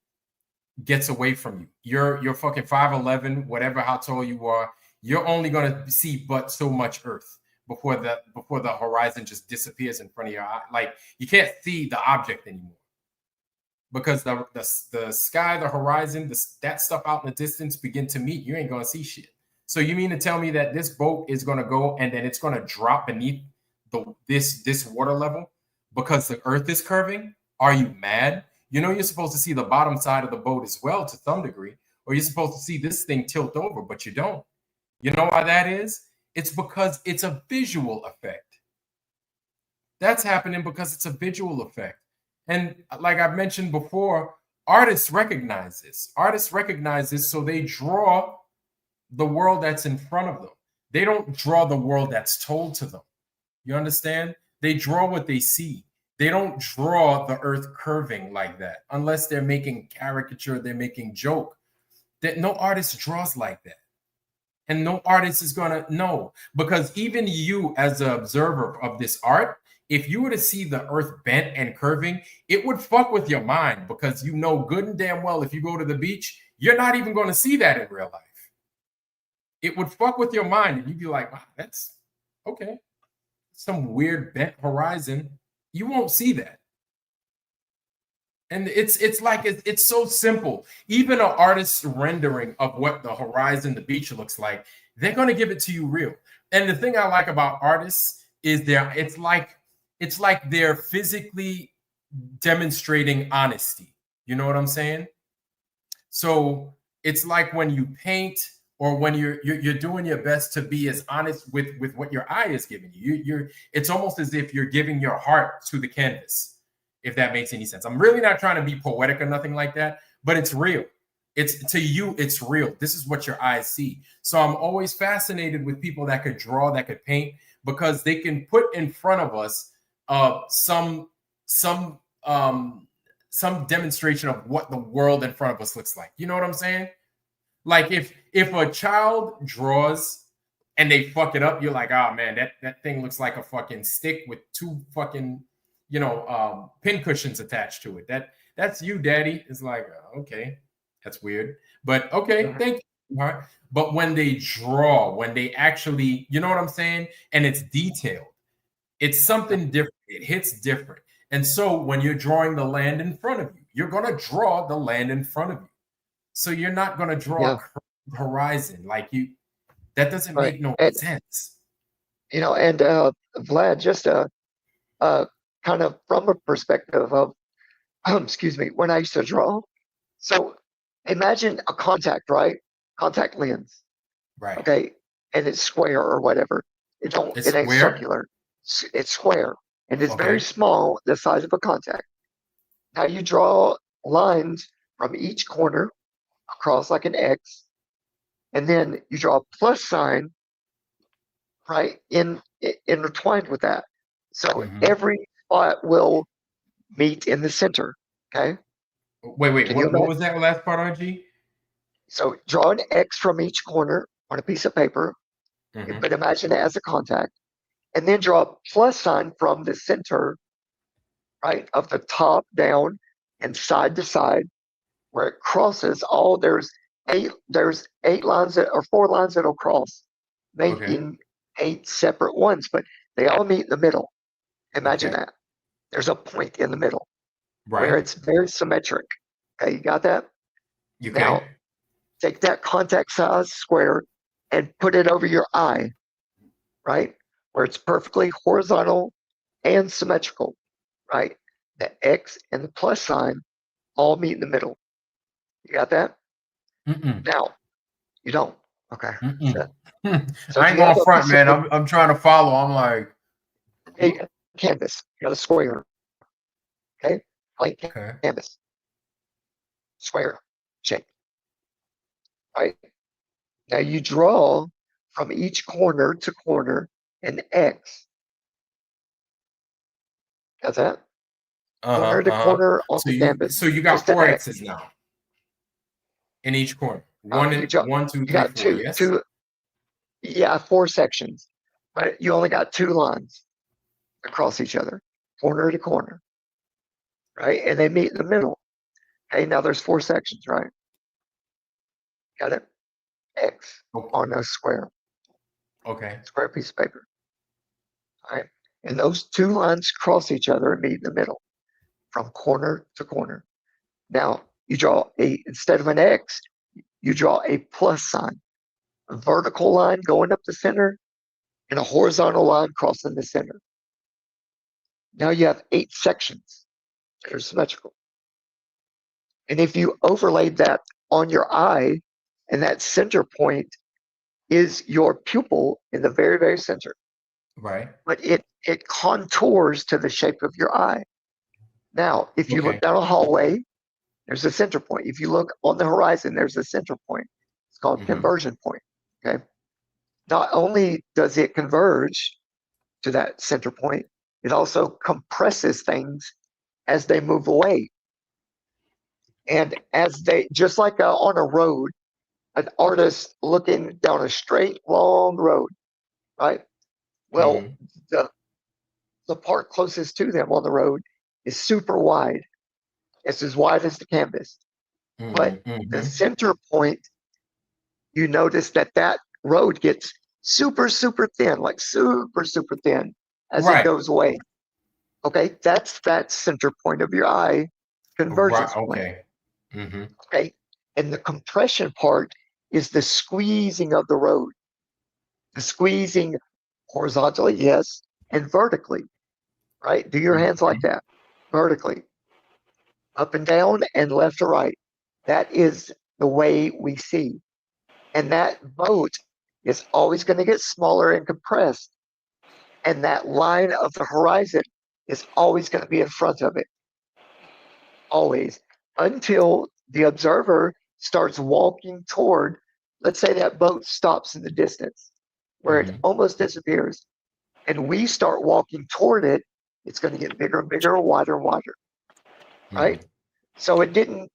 gets away from you. You're fucking 5'11", whatever how tall you are. You're only gonna see but so much Earth before the horizon just disappears in front of your eye. Like you can't see the object anymore. Because the sky, the horizon, that stuff out in the distance begin to meet, you ain't gonna see shit. So you mean to tell me that this boat is gonna go and then it's gonna drop beneath this water level because the Earth is curving? Are you mad? You know you're supposed to see the bottom side of the boat as well to some degree, or you're supposed to see this thing tilt over, but you don't. You know why that is? It's because it's a visual effect. That's happening because it's a visual effect. And like I've mentioned before, artists recognize this. Artists recognize this, so they draw the world that's in front of them. They don't draw the world that's told to them. You understand? They draw what they see. They don't draw the Earth curving like that unless they're making caricature, they're making joke. That no artist draws like that. And no artist is going to know, because even you as an observer of this art, if you were to see the Earth bent and curving, it would fuck with your mind, because you know good and damn well if you go to the beach, you're not even going to see that in real life. It would fuck with your mind and you'd be like, wow, that's okay. Some weird bent horizon. You won't see that. And it's like it's so simple. Even an artist's rendering of what the horizon, the beach looks like, they're going to give it to you real. And the thing I like about artists is it's it's like they're physically demonstrating honesty. You know what I'm saying? So it's like when you paint or when you're doing your best to be as honest with what your eye is giving you. It's almost as if you're giving your heart to the canvas, if that makes any sense. I'm really not trying to be poetic or nothing like that, but it's real. It's to you, it's real. This is what your eyes see. So I'm always fascinated with people that could draw, that could paint, because they can put in front of us some demonstration of what the world in front of us looks like. You know what I'm saying? Like if a child draws and they fuck it up, you're like, oh man, that thing looks like a fucking stick with two fucking, pin cushions attached to it. That's you, daddy. It's like, okay, that's weird. But okay, thank you. All right. But when they draw, when they actually, you know what I'm saying? And it's detailed, it's something different. It hits different. And so when you're drawing the land in front of you, you're going to draw the land in front of you. So you're not going to draw a horizon like you. That doesn't make no sense. And Vlad, just kind of from a perspective of, excuse me, when I used to draw. So imagine a contact, right? Contact lens. Right. Okay. And it's square or whatever. It ain't circular. It's square. And it's very small, the size of a contact. Now you draw lines from each corner across like an X, and then you draw a plus sign, right, intertwined with that. So every spot will meet in the center. Okay. Wait. What was that last part, RG? So draw an X from each corner on a piece of paper, but imagine it as a contact, and then draw a plus sign from the center, right, of the top down and side to side, where it crosses all. There's 8 lines or 4 lines that'll cross, making 8 separate ones, but they all meet in the middle. Imagine that. There's a point in the middle where it's very symmetric. Okay, you got that? Now, take that contact size square and put it over your eye, right? Where it's perfectly horizontal and symmetrical, right? The X and the plus sign all meet in the middle. You got that? Now, you don't. Okay. So I ain't going front, man. I'm trying to follow. I'm like, canvas. You got a square. Okay. Blank canvas. Square shape. Right. Now you draw from each corner to corner an X. Got that? Corner to corner on the canvas. So you got 4 X's now in each corner. 1, 2, 3, 4. Yes. 4 sections, but you only got 2 lines across each other, corner to corner, right? And they meet in the middle. Okay, now there's 4 sections, right? Got it? X on a square. Okay. Square piece of paper. All right. And those 2 lines cross each other and meet in the middle from corner to corner. Now you draw instead of an X, you draw a plus sign, a vertical line going up the center and a horizontal line crossing the center. Now you have 8 sections that are symmetrical. And if you overlaid that on your eye, and that center point is your pupil in the very, very center. Right. But it contours to the shape of your eye. Now, if you look down a hallway, there's a center point. If you look on the horizon, there's a center point. It's called conversion point. Okay. Not only does it converge to that center point, it also compresses things as they move away. And as they, just like on a road, an artist looking down a straight, long road, right? Well, the part closest to them on the road is super wide. It's as wide as the canvas. But the center point, you notice that road gets super, super thin, like super, super thin as it goes away. Okay, that's that center point of your eye convergence point. Okay, and the compression part is the squeezing of the road. The squeezing horizontally, yes, and vertically. right? Do your hands like that, vertically, up and down and left to right. That is the way we see. And that boat is always going to get smaller and compressed. And that line of the horizon is always going to be in front of it. Always. Until the observer starts walking toward, let's say that boat stops in the distance where it almost disappears. And we start walking toward it, it's going to get bigger and bigger, wider and wider. Right? So it didn't,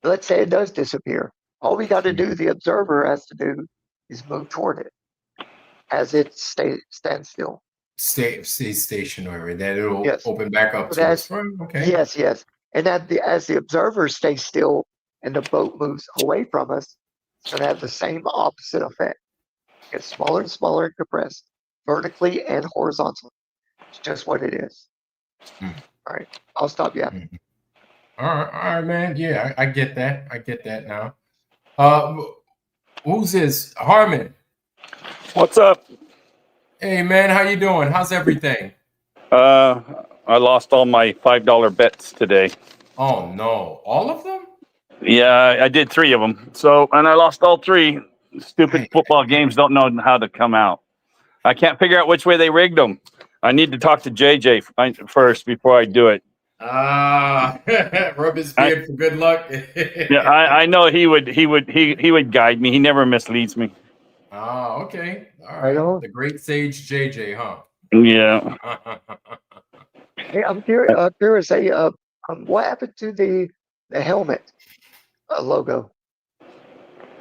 let's say it does disappear. All we got to do, the observer has to do, is move toward it as it stands still. Stay stationary, then it'll Yes. open back up But to as- us. Okay. Yes. And as the observer stays still and the boat moves away from us, it's going to have the same opposite effect. It's smaller and smaller and compressed, vertically and horizontally. It's just what it is. All right, I'll stop you. All right, man. Yeah, I get that. I get that now. Who's this? Harmon. What's up? Hey, man. How you doing? How's everything? I lost all my $5 bets today. Oh no, all of them? Yeah, I did 3 of them. So, and I lost all 3. Stupid football games don't know how to come out. I can't figure out which way they rigged them. I need to talk to JJ first before I do it. Rub his beard for good luck. Yeah, I know he would guide me. He never misleads me. Oh, okay. All Right on. right. The great sage JJ, huh? Yeah. Hey, I'm curious. Hey, what happened to the helmet logo?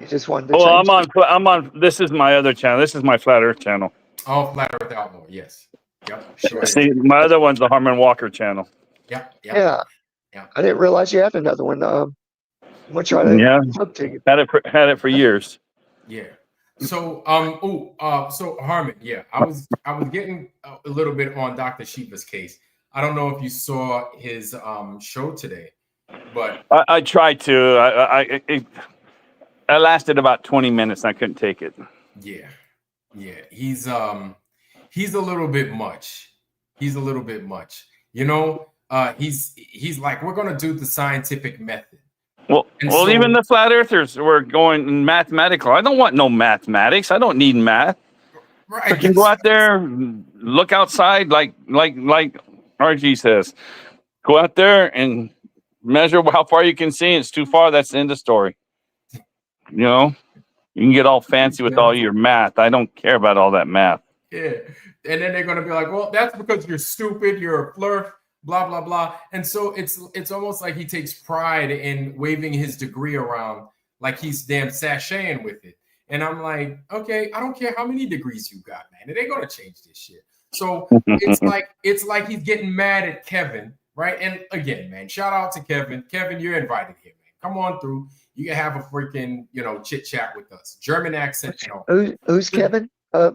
You just wanted to Well, change I'm on. This is my other channel. This is my Flat Earth channel. Oh, Flat Earth Outlaw. Yes. Yep. Sure. See, my other one's the Harmon Walker channel. Yep. Yeah. Yeah. I didn't realize you had another one. I'm gonna try to Yeah. talk to you. Had it for years. Yeah. So so Harmon, yeah, I was getting a little bit on Dr. Shiva's case. I don't know if you saw his show today, but I tried to. I lasted about 20 minutes. And I couldn't take it. yeah, he's a little bit much. He's a little bit much. You know, he's like, we're gonna do the scientific method. Well, And so- even the flat earthers were going mathematical. I don't want no mathematics. I don't need math. I Right. can go out there, look outside, like RG says. Go out there and measure how far you can see. It's too far. That's the end of the story. You know, you can get all fancy with all your math. I don't care about all that math. Yeah. And then they're going to be like, well, that's because you're stupid, you're a flirt, blah, blah, blah. And so it's almost like he takes pride in waving his degree around like he's damn sashaying with it. And I'm like, okay, I don't care how many degrees you got, man. It ain't going to change this shit. So it's like he's getting mad at Kevin, right? And again, man, shout out to Kevin. Kevin, you're invited here, man. Come on through. You can have a freaking, chit chat with us. German accent and all. Who's Kevin?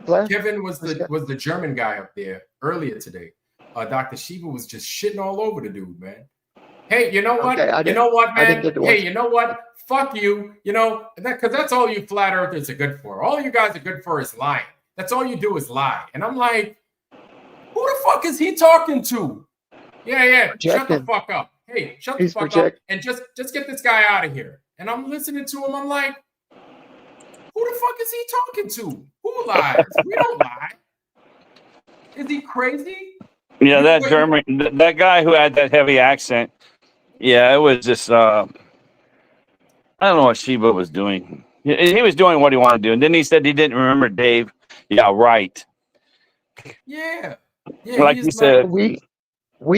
Black? Kevin was the German guy up there earlier today. Dr. Shiva was just shitting all over the dude, man. Hey, you know what? Okay, you know what, I didn't man? get to Hey, watch. you know what? Fuck you. Because that's all you flat earthers are good for. All you guys are good for is lying. That's all you do is lie. And I'm like, who the fuck is he talking to? Yeah. Shut the Projecting. fuck up. Hey, shut He's the fuck up project- and just get this guy out of here. And I'm listening to him. I'm like, who the fuck is he talking to? Who lies? We don't lie. Is he crazy? Yeah, that German, that guy who had that heavy accent. Yeah, it was just. I don't know what Shiva was doing. He was doing what he wanted to do, and then he said he didn't remember Dave. Yeah, right. Yeah. Like he you just said. We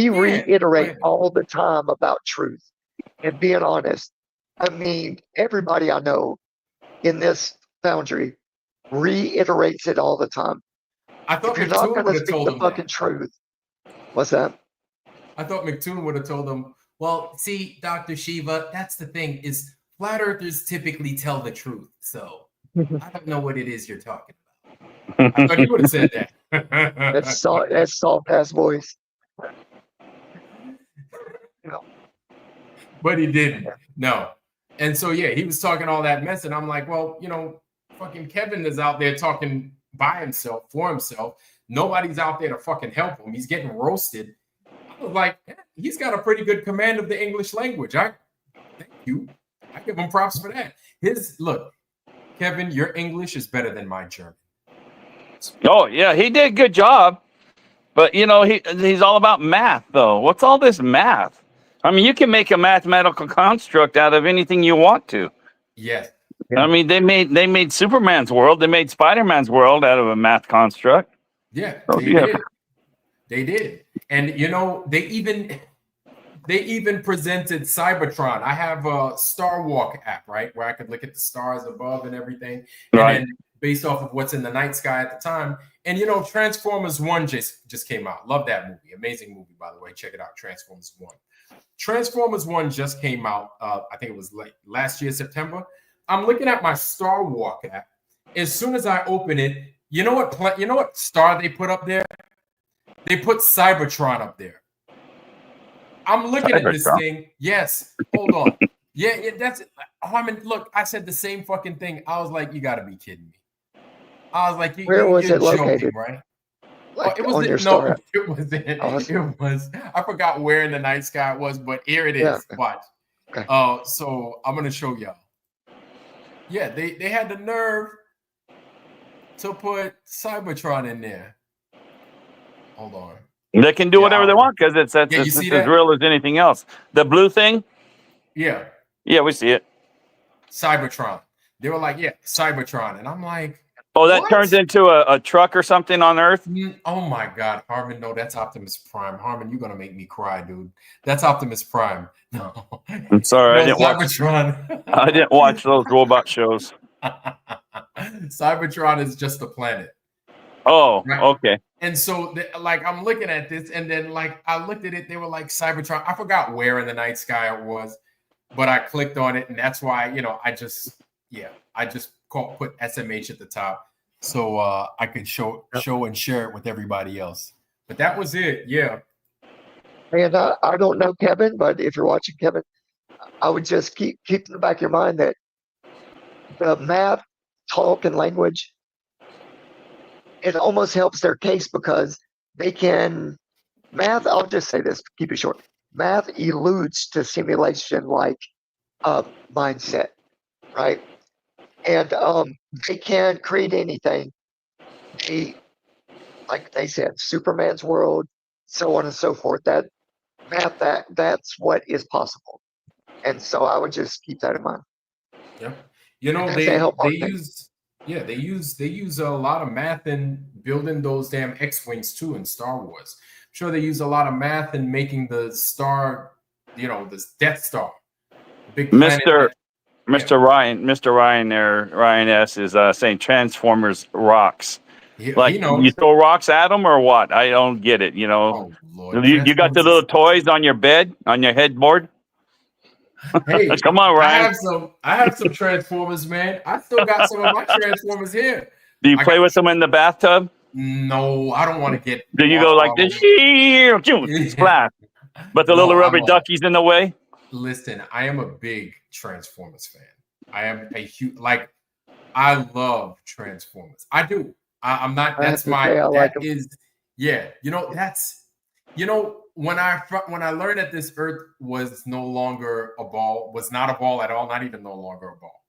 Yeah, reiterate yeah. all the time about truth and being honest. I mean, everybody I know in this foundry reiterates it all the time. I thought If you're not McToon going would to have speak told the him fucking that. truth, what's that? I thought McToon would have told him, well, see, Dr. Shiva, that's the thing is flat earthers typically tell the truth. So I don't know what it is you're talking about. I thought he would have said that. That's soft ass voice. But he didn't. No. And so, yeah, he was talking all that mess. And I'm like, well, fucking Kevin is out there talking by himself, for himself. Nobody's out there to fucking help him. He's getting roasted. was like, he's got a pretty good command of the English language. Thank you. I give him props for that. Look, Kevin, your English is better than my German. Oh yeah, he did a good job. But you know, he's all about math though. What's all this math? I mean, you can make a mathematical construct out of anything you want to. Yes. I mean, they made Superman's world, they made Spider-Man's world out of a math construct. Yeah, Oh, they yeah. did. They did. And you know, they even presented Cybertron. I have a Star Walk app, right, where I could look at the stars above and everything, and Right. then based off of what's in the night sky at the time. And you know, Transformers 1 just came out. Love that movie. Amazing movie, by the way. Check it out, Transformers 1. Transformers 1 just came out. I think it was last year, September. I'm looking at my Star Walk app. As soon as I open it, you know what star they put up there? They put Cybertron up there. I'm looking at this Cybertron? thing. Yes. Hold on. Yeah, that's it. Harmon, look, I said the same fucking thing. I was like, you got to be kidding me. I was like, Where was you're it located? joking, right? Like it was on your no, star app. it wasn't. Awesome. It was. I forgot where in the night sky it was, but here it is. Yeah. Watch. Okay. So I'm gonna show y'all. Yeah, they had the nerve to put Cybertron in there. Hold on. They can do whatever they want because it's you as see that? real as anything else. The blue thing, Yeah, yeah, we see it. Cybertron. They were like, yeah, Cybertron, and I'm like, Oh, that what? turns into a truck or something on Earth. Oh my God, Harmon, no, that's Optimus Prime. Harmon, you're gonna make me cry, dude. That's Optimus Prime. No, I'm sorry, I didn't watch. Cybertron. I didn't watch those robot shows. Cybertron is just a planet. Oh, Right. okay. And so, like, I'm looking at this, and then, like, I looked at it. They were like Cybertron. I forgot where in the night sky it was, but I clicked on it, and that's why, you know, I just put SMH at the top, so I could show and share it with everybody else. But that was it. Yeah. And I don't know Kevin, but if you're watching Kevin, I would just keep in the back of your mind that the math, talk, and language, it almost helps their case because they can math. I'll just say this, keep it short. Math eludes to simulation like mindset, right? And they can create anything. Like they said, Superman's world, so on and so forth. That math, that's what is possible. And so I would just keep that in mind. Yeah. You know, That's they a help on use they use a lot of math in building those damn X-Wings too in Star Wars. I'm sure they use a lot of math in making the star, you know, this Death Star. Big planet Mr. Ryan there, Ryan S is saying Transformers rocks. Like, he knows. you throw rocks at them or what? I don't get it. You know, Oh Lord. you got the little toys on your bed, on your headboard. Hey, Come on, Ryan. I have some Transformers, man. I still got some of my Transformers here. Do you play with them in the bathtub? No, I don't want to get. Do you go like this? Splash. But the little rubber ducky's in the way. Listen, I am a big Transformers fan. I am a huge, like, I love Transformers. I do. I'm not. That's my. That is. Yeah. You know. That's. You know. When I learned that this Earth was no longer a ball, was not a ball at all, not even no longer a ball,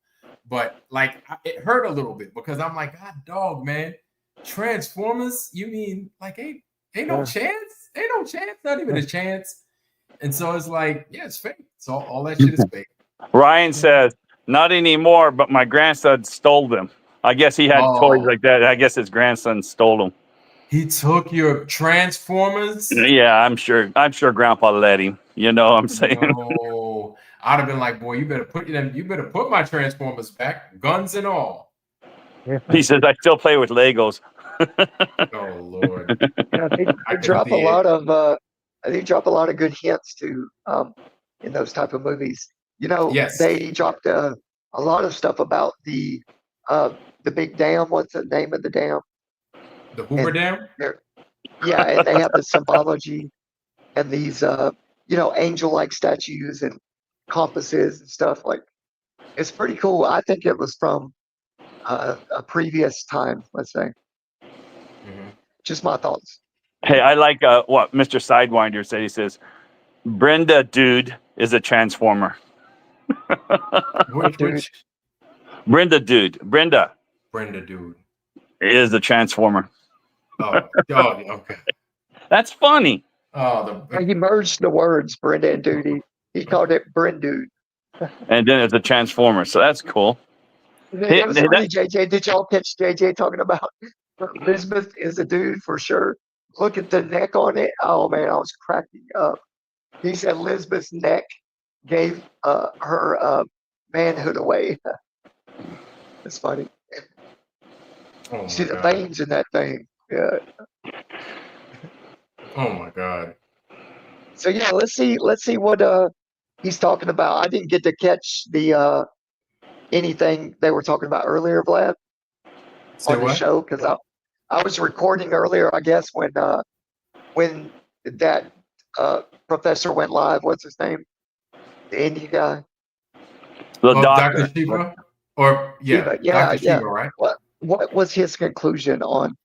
but like it hurt a little bit because I'm like, God, dog, man, Transformers. You mean like ain't no chance? Ain't no chance. Not even a chance. And so it's like, yeah, it's fake. So all that shit is fake. Ryan says, not anymore, but my grandson stole them. I guess he had toys like that. I guess his grandson stole them. He took your Transformers? Yeah, I'm sure Grandpa let him. You know what I'm saying? No. I'd have been like, boy, you better put my Transformers back, guns and all. He says, I still play with Legos. Oh Lord. Yeah, they drop a lot of good hints to in those type of movies. You know, yes. They dropped a lot of stuff about the big dam. What's the name of the dam? The Hoover Dam? Yeah, and they have the symbology and these angel-like statues and compasses and stuff. Like, it's pretty cool. I think it was from a previous time, let's say. Mm-hmm. Just my thoughts. Hey, I like what Mr. Sidewinder said. He says, Brenda, dude, is a transformer. Which Brenda, dude. Brenda Brenda dude? is a transformer. Oh, okay. That's funny. Oh, He merged the words Brenda and Duty. He called it Brendude. And then it's a transformer. So that's cool. It was funny, JJ. Did y'all catch JJ talking about Elizabeth is a dude for sure? Look at the neck on it. Oh man, I was cracking up. He said Elizabeth's neck gave her manhood away. It's funny. oh my See the God. veins in that thing. Yeah. Oh my God. So yeah, let's see what he's talking about. I didn't get to catch the anything they were talking about earlier, Vlad, Say on the what? show, because I was recording earlier, I guess, when that professor went live. What's his name? The Indian guy. The Oh, doctor. Dr. Shiva? Or Shiva, yeah, Dr. yeah. Shiva, right? What was his conclusion on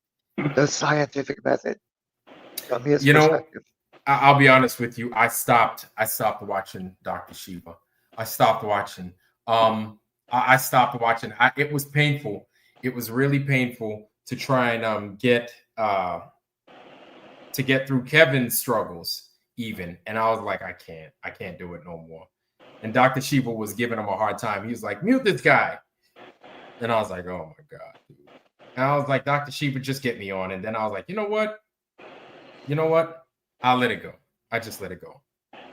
the scientific method from his You know, perspective? I'll be honest with you. I stopped watching Dr. Shiva. I stopped watching. I stopped watching. It was painful. It was really painful to try and get through Kevin's struggles even. And I was like, I can't do it no more. And Dr. Shiva was giving him a hard time. He was like, mute this guy. And I was like, oh my God, dude. And I was like, Dr. Shiva, just get me on. And then I was like, you know what? I'll let it go. I just let it go.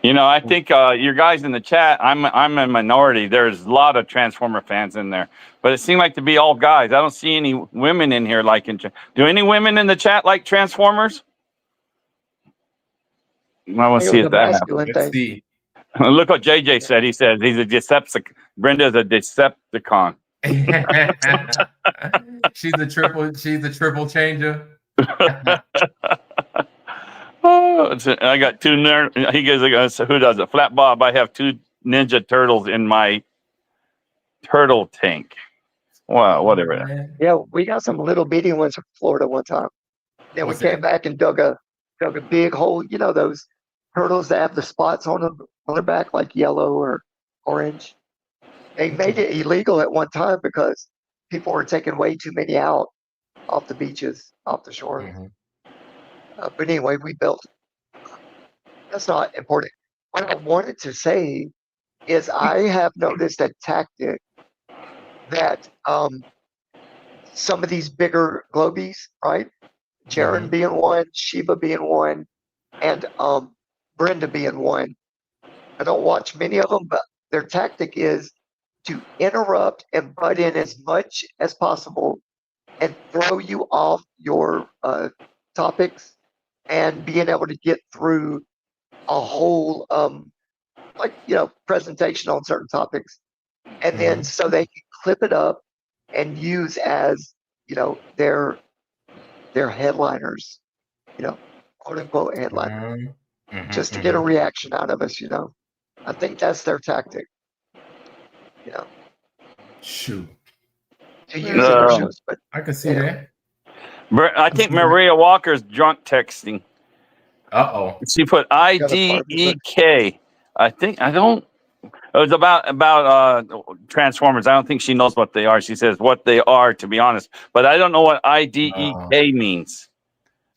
You know, I think your guys in the chat, I'm a minority. There's a lot of Transformer fans in there, but it seemed like to be all guys. I don't see any women in here liking. Do any women in the chat like Transformers? I want to see if that happens. Let's see. Look what JJ said. He says he's a Decepticon. Brenda's a Decepticon. She's a triple changer. Oh, I got two nerd. He goes, who does it? Flat Bob. I have two Ninja Turtles in my turtle tank. Wow, whatever. Yeah, we got some little bitty ones from Florida one time. Then we came back and dug a big hole. You know those turtles that have the spots on them on their back, like yellow or orange. They made it illegal at one time because people were taking way too many out off the beaches, off the shore. Mm-hmm. But anyway, we built. That's not important. What I wanted to say is I have noticed a tactic that some of these bigger globies, right? Jaren being one, Shiva being one, and Brenda being one. I don't watch many of them, but their tactic is to interrupt and butt in as much as possible and throw you off your topics and being able to get through a whole presentation on certain topics, and then so they can clip it up and use as their headliners, quote unquote headliner, just to get a reaction out of us. I think that's their tactic. Shoot. To use in their shows, but I can see that. I think Maria Walker's drunk texting. Uh-oh. She put IDEK. It was about Transformers. I don't think she knows what they are. She says what they are, to be honest. But I don't know what IDEK means.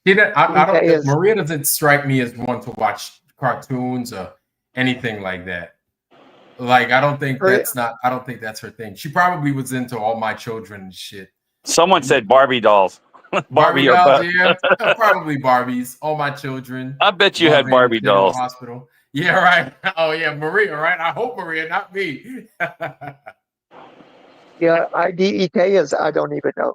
Maria doesn't strike me as one to watch cartoons or anything like that. Like, I don't think that's her thing. She probably was into All My Children and shit. Someone said Barbie dolls. Barbie dolls, yeah. Probably Barbies. All My Children. I bet you had Barbie dolls. Hospital. Yeah, right. Oh, yeah, Maria, right? I hope Maria, not me. Yeah, IDEK is I don't even know.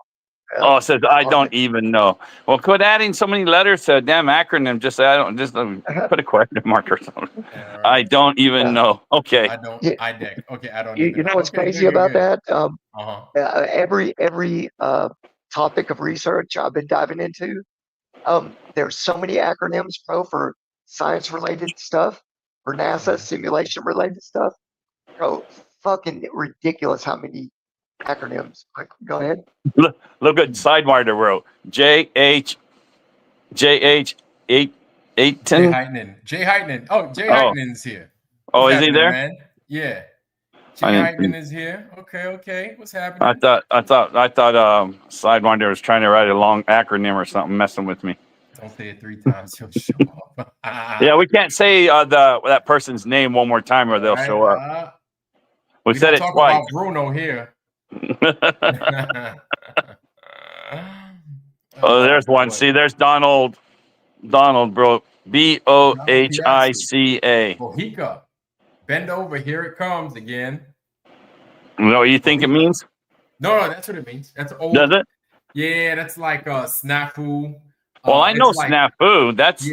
Oh, it says I don't even know. Well, quit adding so many letters to a damn acronym. Just say I don't. Just put a question mark or something. Yeah, right. I don't even know. Okay. I don't. Okay, I don't. You know what's crazy about that? Every topic of research I've been diving into, there's so many acronyms, bro, for science-related stuff, for NASA simulation-related stuff. Bro, fucking ridiculous how many acronyms. Go ahead. Look at Sidewinder wrote JH Jay Jay Heitnen. Heitnen. Oh, Jay Oh. Heitnen's here. Oh, What's is he happening, there? man? Yeah. Jay I didn't- Heitnen is here. Okay. What's I happening? thought Sidewinder was trying to write a long acronym or something, messing with me. Don't say it 3 times. He'll show up. Yeah, we can't say that person's name one more time or they'll Right, show up. We we said don't it talk twice. about Bruno here. Oh, there's one. boy. See, there's Donald, bro. Bohica. Bohica. Bend over. Here it comes again. You know what you think it means? No, that's what it means. That's old. Does it? Yeah, that's like snafu. Well, I know it's like- snafu. That's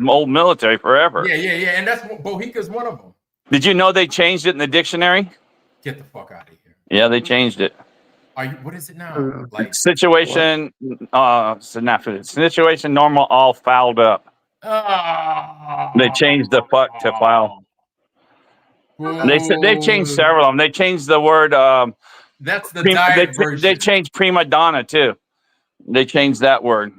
old military forever. Yeah. And that's Bohica's one of them. Did you know they changed it in the dictionary? Get the fuck out of here. Yeah, they changed it. What is it now? Like Situation, snafu. Situation, normal, all fouled up. They changed the fuck to foul. They've changed several of them. They changed the word. That's the diet version. They changed prima donna too. They changed that word.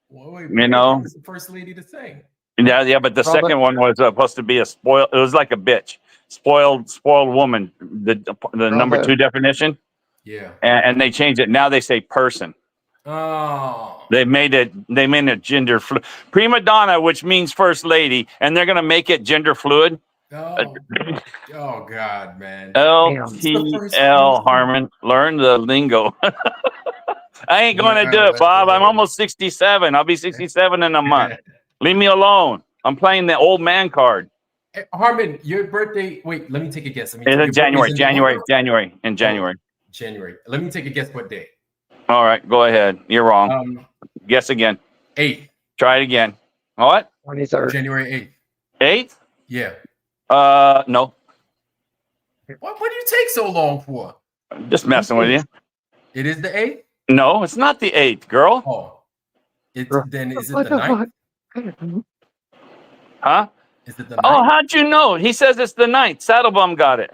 Wait, you know, the first lady to sing. Yeah, but the second one was supposed to be a spoiled. It was like a bitch, spoiled woman. The number 2 definition. Yeah. And they changed it. Now they say person. Oh. They made it gender fluid. Prima donna, which means first lady, and they're gonna make it gender fluid. Oh God, man. LTL Harmon, learn the lingo. I ain't gonna do it, Bob. I'm almost 67. I'll be 67 in a month. Leave me alone. I'm playing the old man card. Hey, Harmon, your birthday. Wait, let me take a guess. It's in January. January. Let me take a guess. What day? All right, go ahead. You're wrong. Guess again. 8th. Try it again. What? 23rd. January 8th. 8th? Yeah. No. What do you take so long for? I'm just messing with you. It is the 8th? No, it's not the 8th, girl. Oh. Then is it the 9th? Huh? Is it the 9th? Oh, how'd you know? He says it's the 9th. Saddlebum got it.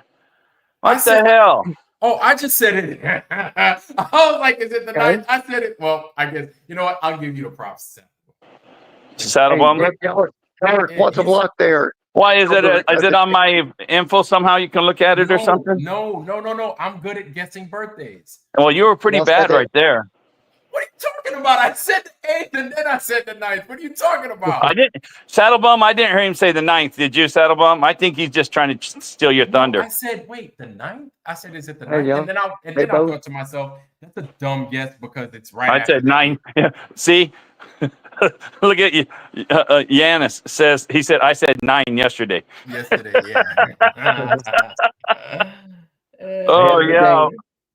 What the hell? Oh, I just said it. I was like, is it the 9th? I said it. Well, I guess, you know what? I'll give you the props. Saddlebum? What's a block there? Why is it? Is it on my info somehow? You can look at it or something? No. I'm good at guessing birthdays. Well, you were pretty bad right there. What are you talking about? I said the 8th and then I said the 9th. What are you talking about? I didn't. Saddlebum, I didn't hear him say the 9th. Did you, Saddlebum? I think he's just trying to steal your thunder. I said, wait, the 9th? I said, is it the 9th? And then I thought to myself, that's a dumb guess because it's right. I said 9. See? Look at you. Yanis says, he said, I said 9 yesterday. Yeah. Oh, yeah.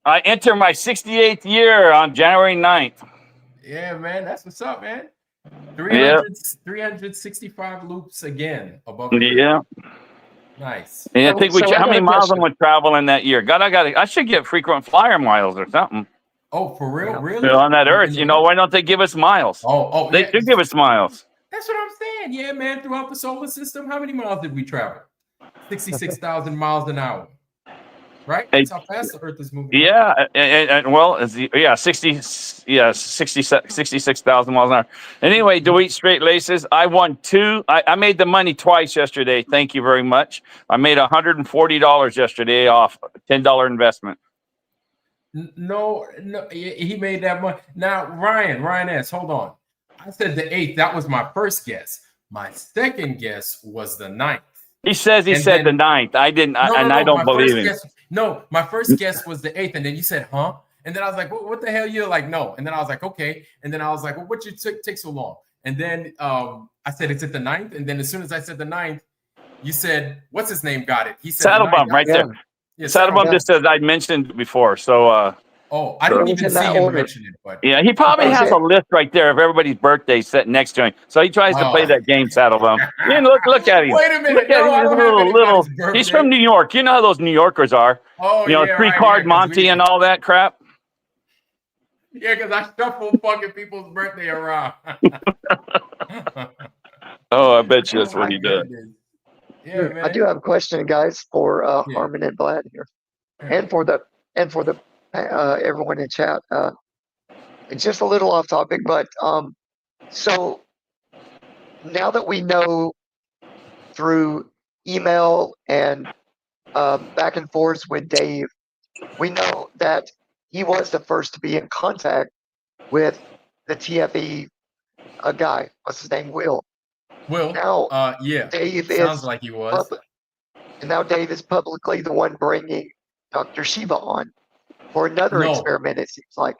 I enter my 68th year on January 9th. Yeah, man. That's what's up, man. 365 loops again above. Yeah. Nice. Yeah, I think how many miles I'm going to travel in that year? I should get frequent flyer miles or something. Oh, for real? Really? On that Earth, why don't they give us miles? They should give us miles. That's what I'm saying. Yeah, man. Throughout the solar system, how many miles did we travel? 66,000 miles an hour. Right? That's how fast the Earth is moving. Yeah, and 66,000 miles an hour. Anyway, do we eat straight laces? I won 2. I made the money twice yesterday. Thank you very much. I made $140 yesterday off a $10 investment. No, he made that money. Now, Ryan S., hold on. I said the 8th. That was my first guess. My second guess was the 9th. He says the 9th. I didn't, I don't believe him. My first guess was the 8th, and then you said, huh? And then I was like, what the hell? You're like, no. And then I was like, okay. And then I was like, well, what you take so long? And then I said, it's at the 9th. And then as soon as I said the 9th, you said, what's his name got it? He said Saddlebum right there. Yeah, Saddlebum just says I mentioned before. So I didn't even see him mention it, but yeah, he probably has a list right there of everybody's birthday sitting next to him. So he tries to play that game, Saddlebum. Look at him. Wait a minute. Look at him. Little. He's from New York. You know how those New Yorkers are. Oh, yeah, 3-card Monty and all that crap. Yeah, because I shuffle fucking people's birthday around. Oh, I bet you that's what he does. Yeah, man. I do have a question, guys, for Harmon and Vlad here, and for the everyone in chat. It's just a little off topic, but so now that we know through email and back and forth with Dave, we know that he was the first to be in contact with the TFE guy. What's his name? Will. Will, Now, yeah, Dave sounds is like he was. and now Dave is publicly the one bringing Dr. Shiva on for another No. experiment. It seems like.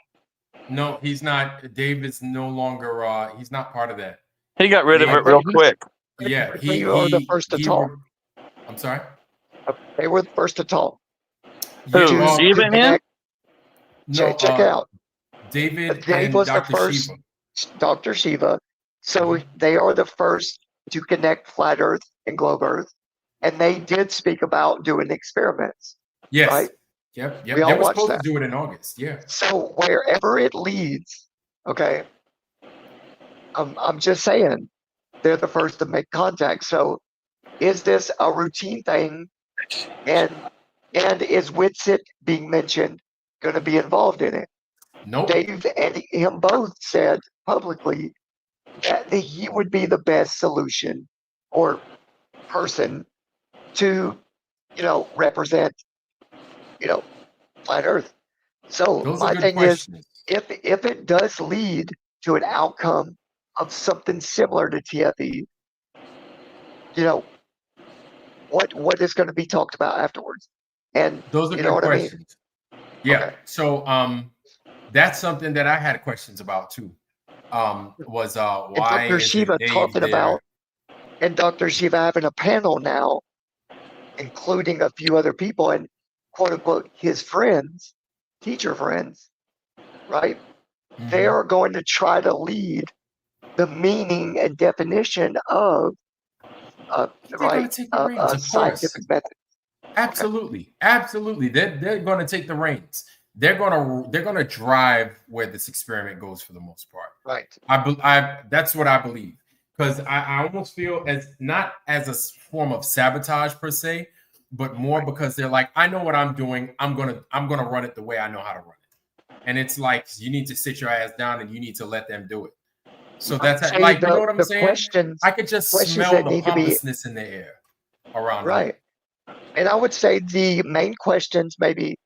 No, he's not. Dave is no longer. He's not part of that. He got rid of it real quick. Yeah, They were the first to talk. I'm sorry. They were the first to talk. Who, well, Shiva and him? connect- no, check it out. David Dave and was the Dr. first. Shiva. Dr. Shiva. So they are the first to connect flat Earth and globe Earth, and they did speak about doing experiments. Yes. Right? Yep. We They all were watched supposed that. to do it in August. Yeah. So wherever it leads, okay, I'm just saying they're the first to make contact. So is this a routine thing? And is Witsit being mentioned going to be involved in it? Nope. Dave and him both said publicly that he would be the best solution or person to, represent, flat Earth. So Those my are good thing questions. is, if it does lead to an outcome of something similar to TFE, what is going to be talked about afterwards? And Those are you know good what I mean? questions. Yeah. Okay. So that's something that I had questions about too. Was And why Dr. is Shiva Dave talking there? about, and Dr. Shiva having a panel now, including a few other people and quote unquote his friends, teacher friends, right? Mhm. They are going to try to lead the meaning and definition of They're gonna take the reins, of scientific course. method. Absolutely. They're going to take the reins. They're gonna drive where this experiment goes for the most part. Right. That's what I believe, because I almost feel as not as a form of sabotage per se, but more because they're like, I know what I'm doing. I'm gonna run it the way I know how to run it, and it's like you need to sit your ass down and you need to let them do it. So that's Say like, you know what I'm the saying? I could just smell that the need to be pompousness in the air around here. right. And I would say the main questions, maybe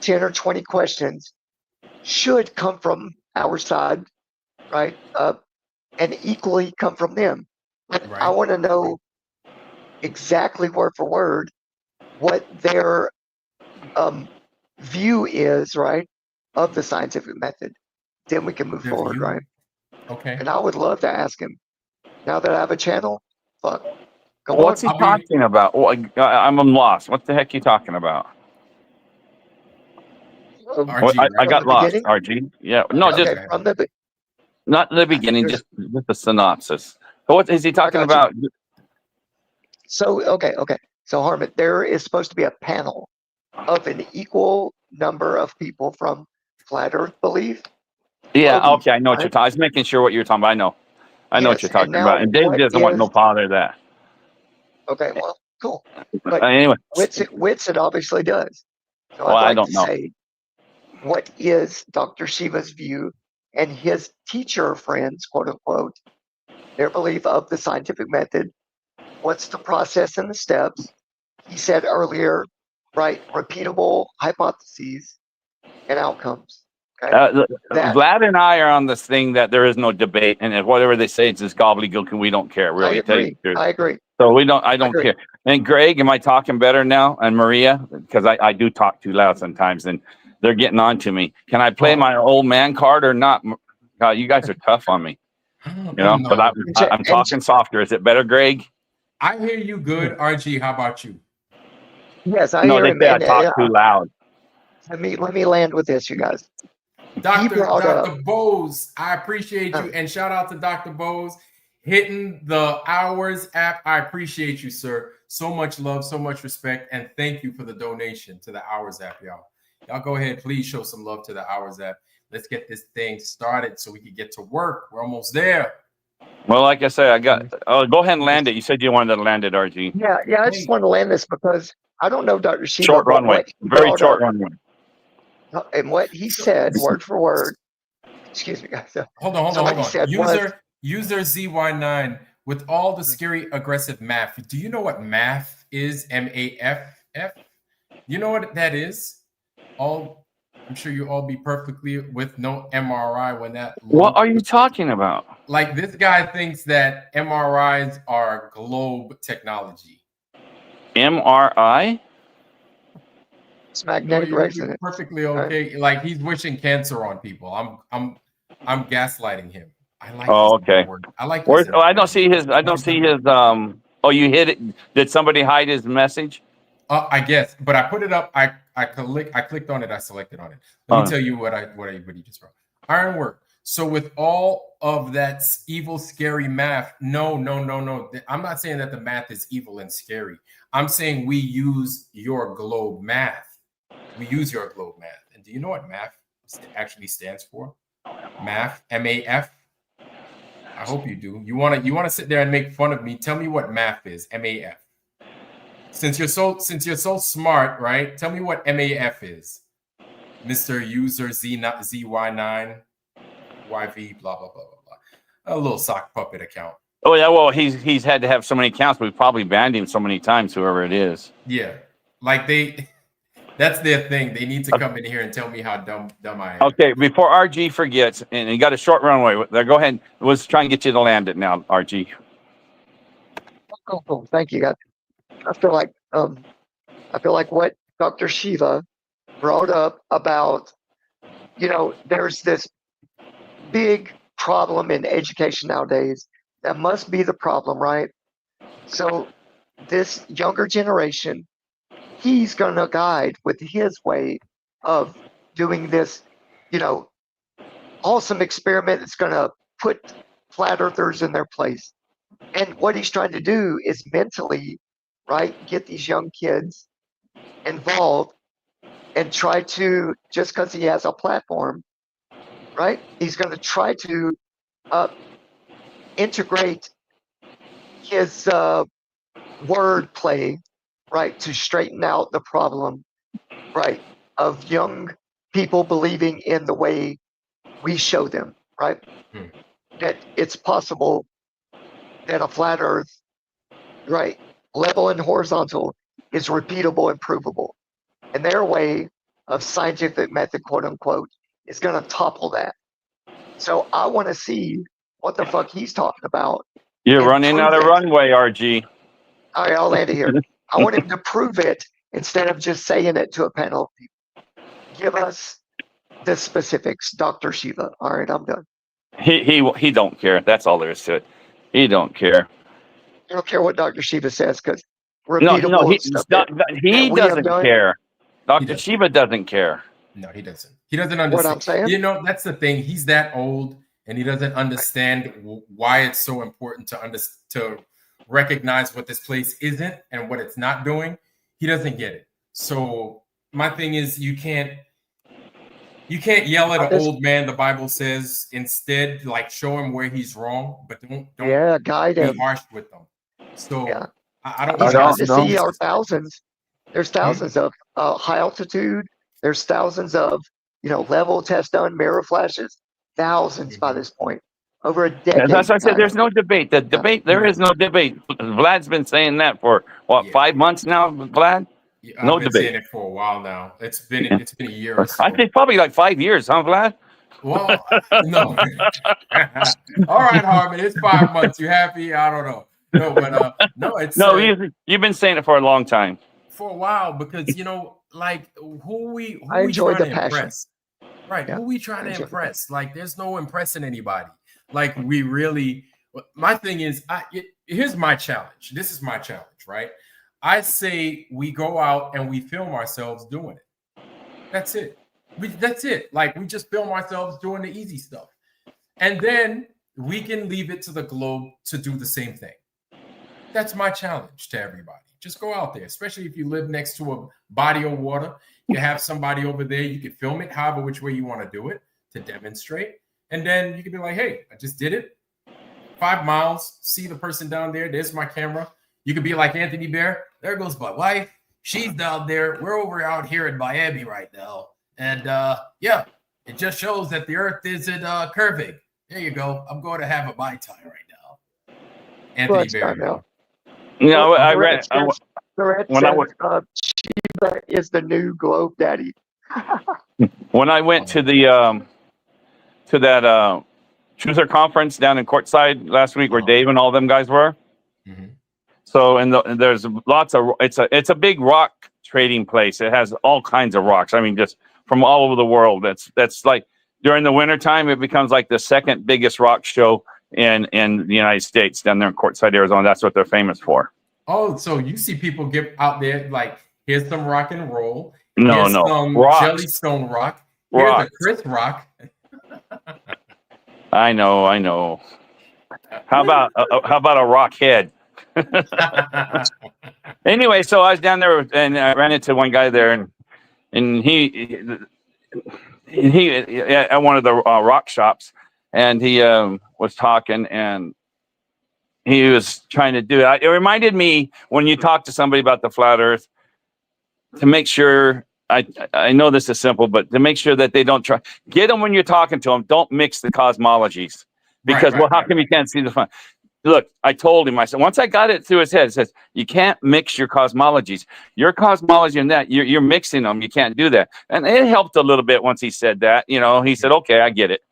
10 or 20 questions, should come from our side, right? And equally come from them. But I Right. want to know exactly word for word what their view is, right, of the scientific method. Then we can move Their forward, view. right? Okay. And I would love to ask him. Now that I have a channel, fuck. Come What's he on. I'll be- talking about? I'm lost. What the heck you talking about? RG, What, I right? got the lost. beginning? RG. Yeah. No, Okay. just From the not the beginning. There's- Just the synopsis. So what is he talking got about? you. So okay. So Harmon, there is supposed to be a panel of an equal number of people from flat Earth belief. Yeah. Belief, Okay. I know what you're right? talking. I was making sure what you're talking about. I know what Yes, you're and talking now about. And Dave what doesn't want no is- part of that. Okay, well, cool. But Anyway. Witsit obviously does. So Well, I I'd like don't to know. say, what is Dr. Shiva's view and his teacher friends, quote unquote, their belief of the scientific method? What's the process and the steps? He said earlier, right, repeatable hypotheses and outcomes. Okay. That- Vlad and I are on this thing that there is no debate, and if whatever they say, it's just gobbledygook, and we don't care. Really, I agree. I agree. So I don't agree. care. And Greg, am I talking better now? And Maria, because I do talk too loud sometimes, and they're getting on to me. Can I play my old man card or not? God, you guys are tough on me, you know. No. But I'm talking softer. Is it better, Greg? I hear you good. RG, how about you? Yes, I No, hear they him. say I And, talk too loud. let me land with this, you guys. Dr. brought up- Dr. Bose, I appreciate you. And shout out to Dr. Bose hitting the OWRS app. I appreciate you, sir. So much love, so much respect. And thank you for the donation to the OWRS app, y'all. Y'all go ahead, please show some love to the OWRS app. Let's get this thing started so we can get to work. We're almost there. Well, like I said, I got. Go ahead and land it. You said you wanted to land it, RG. Yeah. I just want to land this because I don't know Dr. Shiva, Short but runway, what he very brought short up runway. and what he said, word for word. Excuse me, guys. Hold on. He said User ZY9 with all the scary aggressive math, do you know what math is? MAFF? You know what that is? I'm sure you all be perfectly with no MRI when that. What are you talking about? Like this guy thinks that MRIs are globe technology. MRI? It's magnetic You're resonance. perfectly okay. Like he's wishing cancer on people. I'm gaslighting him. I like. Oh, okay. Word. I like. Where's, oh, I don't see his. I don't see his. Oh, you hit it. Did somebody hide his message? I guess, but I put it up. I clicked on it. I selected on it. Let me tell you what he just wrote. Ironwork. So with all of that evil, scary math, no. I'm not saying that the math is evil and scary. I'm saying we use your globe math. We use your globe math. And do you know what math actually stands for? Math, MAF. I hope you do. You want to sit there and make fun of me? Tell me what math is. MAF. Since you're so smart, right? Tell me what MAF is, Mr. User ZY9 YV blah blah blah blah blah. A little sock puppet account. Oh yeah, well he's had to have so many accounts. We've probably banned him so many times. Whoever it is. Yeah, like that's their thing. They need to come in here and tell me how dumb I am. Okay, before RG forgets, and you got a short runway there. Go ahead. Let's try and get you to land it now, RG. Cool. Thank you, guys. I feel like what Dr. Shiva brought up about, there's this big problem in education nowadays. That must be the problem, right? So this younger generation, he's going to guide with his way of doing this, awesome experiment that's going to put flat earthers in their place. And what he's trying to do is mentally, right, get these young kids involved and try to, just because he has a platform, right, he's going to try to integrate his word play, right, to straighten out the problem, right, of young people believing in the way we show them, right, that it's possible that a flat earth, right, level and horizontal, is repeatable and provable. And their way of scientific method, quote unquote, is going to topple that. So I want to see what the fuck he's talking about. You're running out of runway, RG. All right, I'll land it here. I want him to prove it instead of just saying it to a panel of people. Give us the specifics, Dr. Shiva. All right, I'm done. He don't care. That's all there is to it. He don't care. I don't care what Dr. Shiva says because No, he repeatable doesn't care. Dr. doesn't. Shiva doesn't care. No, he doesn't. He doesn't understand. What I'm saying? That's the thing. He's that old, and he doesn't understand why it's so important to recognize what this place isn't and what it's not doing. He doesn't get it. So my thing is, you can't yell at an old man. The Bible says instead, like, show him where he's wrong, but don't guide be him. harsh with them. So Yeah. I don't. He's want got to see our thousands. There's thousands of high altitude. There's thousands of level test done, mirror flashes. Thousands by this point. Over a decade. That's what I said. There's no debate. The debate. There is no debate. Vlad's been saying that for 5 months now. Vlad. No I've been debate. saying it for a while now. It's been a year or so. I think probably like 5 years, huh, Vlad? Well, no. All right, Harmon. It's 5 months. You happy? I don't know. No, but no, it's you've been saying it for a long time. For a while, because like who we enjoy trying the to passion. impress, right? Yeah, Who we trying to impress? Like, there's no impressing anybody. Like, we really. My thing is, here's my challenge. This is my challenge, right? I say we go out and we film ourselves doing it. That's it. That's it. Like, we just film ourselves doing the easy stuff, and then we can leave it to the globe to do the same thing. That's my challenge to everybody. Just go out there, especially if you live next to a body of water. You have somebody over there. You can film it however which way you want to do it to demonstrate. And then you can be like, hey, I just did it. 5 miles. See the person down there. There's my camera. You could be like Anthony Bear. There goes my wife. She's down there. We're over out here in Miami right now. And yeah, it just shows that the earth isn't curving. There you go. I'm going to have a Mai Tai right now. Anthony Lunchtime Berry. now. You know, I Lorette read says, Lorette when I says, was Shiva is the new globe daddy. when I went to the to that Truther conference down in Courtside last week, where Dave and all them guys were. Mhm. So, and there's lots of it's a big rock trading place. It has all kinds of rocks. I mean, just from all over the world. That's like during the wintertime, it becomes like the second biggest rock show in the United States down there in Courtside, Arizona. That's what they're famous for. Oh, so you see people get out there like, here's some rock and roll. No, Here's no, some rocks. Jellystone rock. Here's Rocks. a Chris rock. I know. How about a rock head? Anyway, so I was down there and I ran into one guy there, and he at one of the rock shops, and he was talking, and he was trying to do it. It reminded me when you talk to somebody about the flat Earth, to make sure. I know this is simple, but to make sure that they don't try get them when you're talking to them. Don't mix the cosmologies, because how come you can't see the fun? Look, I told him, I said, once I got it through his head, it says, you can't mix your cosmologies. Your cosmology and that, you're mixing them. You can't do that. And it helped a little bit once he said that. You know, he said, okay, I get it.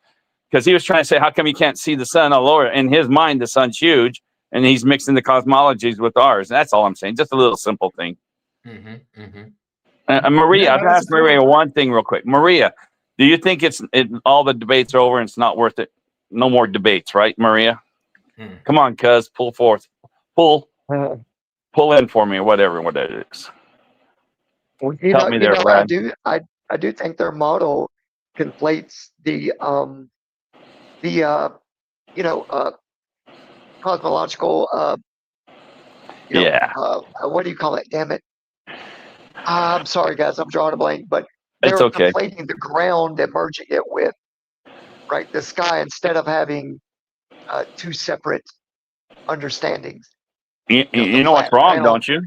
Because he was trying to say, how come you can't see the sun all over? In his mind, the sun's huge, and he's mixing the cosmologies with ours. That's all I'm saying. Just a little simple thing. Maria, I've asked Maria one thing real quick. Maria, do you think all the debates are over and it's not worth it? No more debates, right, Maria? Come on, cuz, pull in for me, or whatever what it is. Well, Help me there, Brad. I do think their model conflates the cosmological what do you call it? Damn it. I'm sorry, guys. I'm drawing a blank, but they're It's okay. conflating the ground and merging it with the sky instead of having two separate understandings. You know what's wrong, don't you?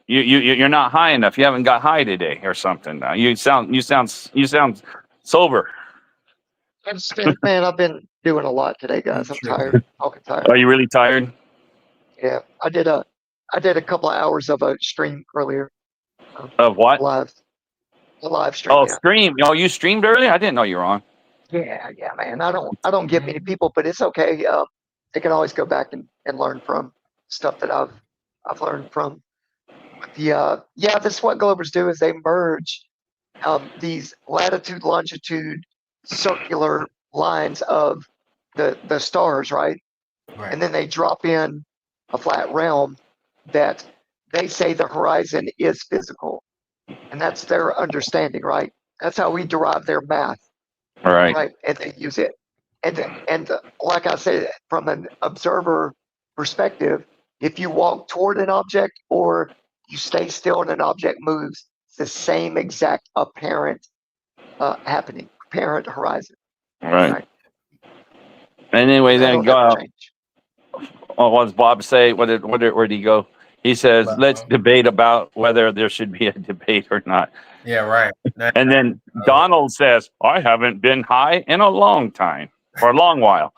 You're not high enough. You haven't got high today or something. You sound sober. Man, I've been doing a lot today, guys. I'm tired. Talking tired. Are you really tired? Yeah, I did a couple of hours of a stream earlier. Of what? A live stream. Oh, yeah. stream. Oh, you streamed earlier? I didn't know you were on. Yeah, man. I don't get many people, but it's okay. They can always go back and learn from stuff that I've learned from. But this is what Globers do, is they merge these latitude, longitude, circular lines of the stars, right? And then they drop in a flat realm that they say the horizon is physical, and that's their understanding, right? That's how we derive their math. Right, and they use it, and like I said, from an observer perspective, if you walk toward an object or you stay still and an object moves, it's the same exact apparent horizon. Right. Anyway, then go out. What does Bob say? Where did he go? He says, let's debate about whether there should be a debate or not. Yeah, right. And then Donald says, I haven't been high in a long time, or a long while.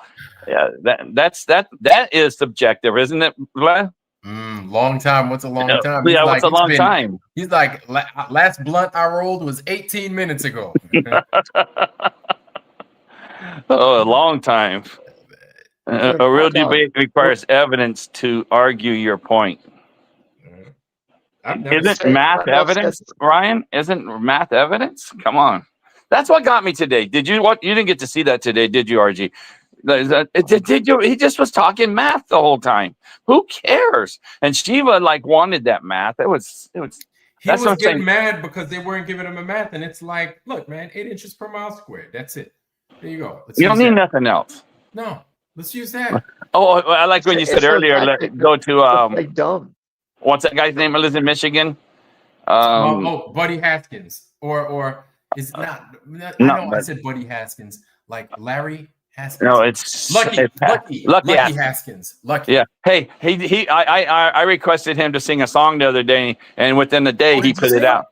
Yeah, that is subjective, isn't it, Vlad? Long time. What's a long time? Yeah, what's a long time? He's like, last blunt I rolled was 18 minutes ago. Oh, a long time. A real debate requires evidence to argue your point. Isn't math evidence, Ryan? Isn't math evidence? Come on. That's what got me today. You didn't get to see that today, did you, RG? Did you? He just was talking math the whole time. Who cares? And Shiva wanted that math. He was getting mad because they weren't giving him a math, and it's like, look, man, 8 inches per mile squared. That's it. There you go. You don't need nothing else. No, let's use that. Oh, I like when you said earlier. Go to dumb. What's that guy's name? Lives in Michigan. Buddy Haskins, or is it not? I said Buddy Haskins, like Larry Haskins. No, it's Lucky Haskins. Lucky. Yeah. Hey, I requested him to sing a song the other day, and within the day he put it out.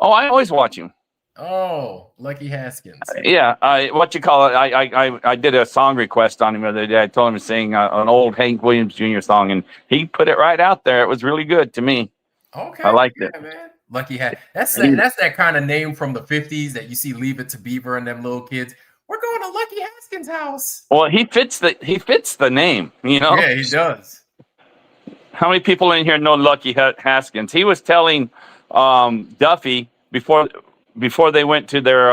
Oh, I always watch him. Oh, Lucky Haskins. Yeah, what you call it? I did a song request on him the other day. I told him to sing an old Hank Williams Jr. song, and he put it right out there. It was really good to me. Okay, I liked yeah, it. man. Lucky Hat. That's And he- that kind of name from the 50s that you see Leave It to Beaver and them little kids. We're going to Lucky Haskins' house. Well, he fits the name. You know. Yeah, he does. How many people in here know Lucky Haskins? He was telling Duffy before they went to their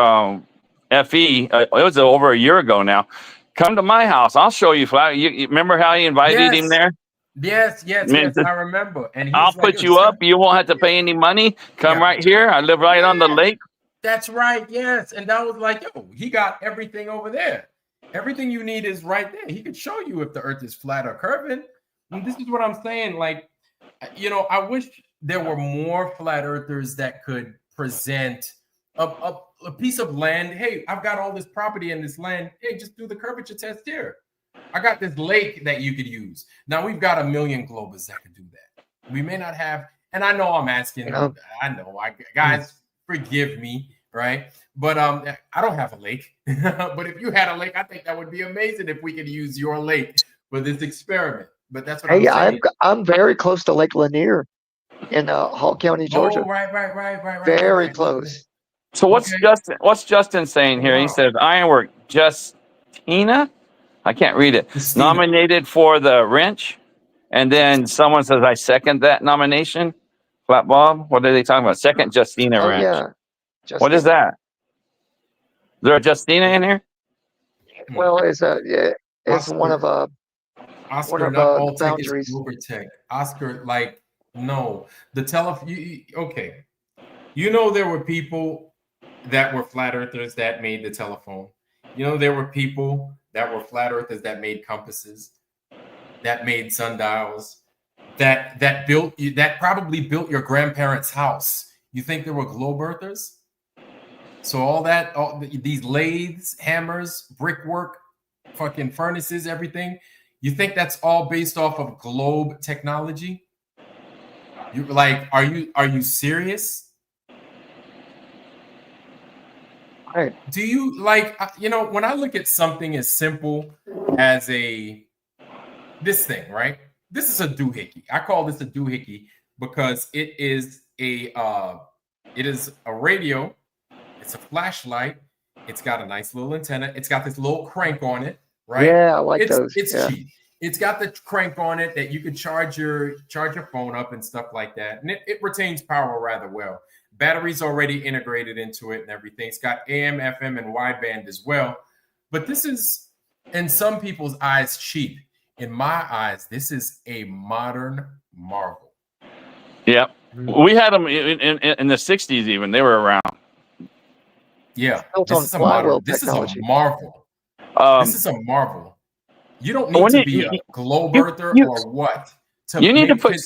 FE. It was over a year ago now. Come to my house. I'll show you. You remember how he invited him there? Yes, Man, I remember. And I'll put you up. You won't have to pay any money. Come right here. I live right on the lake. That's right. Yes. And that was like, yo, he got everything over there. Everything you need is right there. He could show you if the earth is flat or curving. And this is what I'm saying. Like, you know, I wish there were more flat earthers that could present a piece of land. Hey, I've got all this property in this land. Hey, just do the curvature test here. I got this lake that you could use. Now we've got 1 million globers that could do that. We may not have, and I know I'm asking, guys, forgive me, right? But I don't have a lake. But if you had a lake, I think that would be amazing if we could use your lake for this experiment. But that's what I'm saying. I'm very close to Lake Lanier in Hall County, Georgia. Oh, right. Very close. So what's Justin saying here? Wow. He says Ironwork Justina. I can't read it. Justina. Nominated for the wrench, and then someone says I second that nomination. Flat Bob. What are they talking about? Second Justina wrench. Yeah. What is that? Is there a Justina in here? Well, it's one of Oscar, one of not all boundaries. Tech. Oscar, like, no. The okay. You know, there were people that were flat earthers that made the telephone. You know, there were people that were flat earthers that made compasses, that made sundials, that probably built your grandparents' house. You think there were globe earthers? So these lathes, hammers, brickwork, fucking furnaces, everything. You think that's all based off of globe technology? You like, are you serious? Right. Do you like, when I look at something as simple as this thing, right? This is a doohickey. I call this a doohickey because it is a radio. It's a flashlight. It's got a nice little antenna. It's got this little crank on it, right? Yeah, I like those. It's cheap. It's got the crank on it that you can charge your phone up and stuff like that. And it retains power rather well. Batteries already integrated into it and everything. It's got AM, FM, and wideband as well. But this is, in some people's eyes, cheap. In my eyes, this is a modern marvel. Yeah. We had them in the 60s even. They were around. Yeah. This is a marvel. This is a marvel. You don't need to be a globe earther or what. You need to put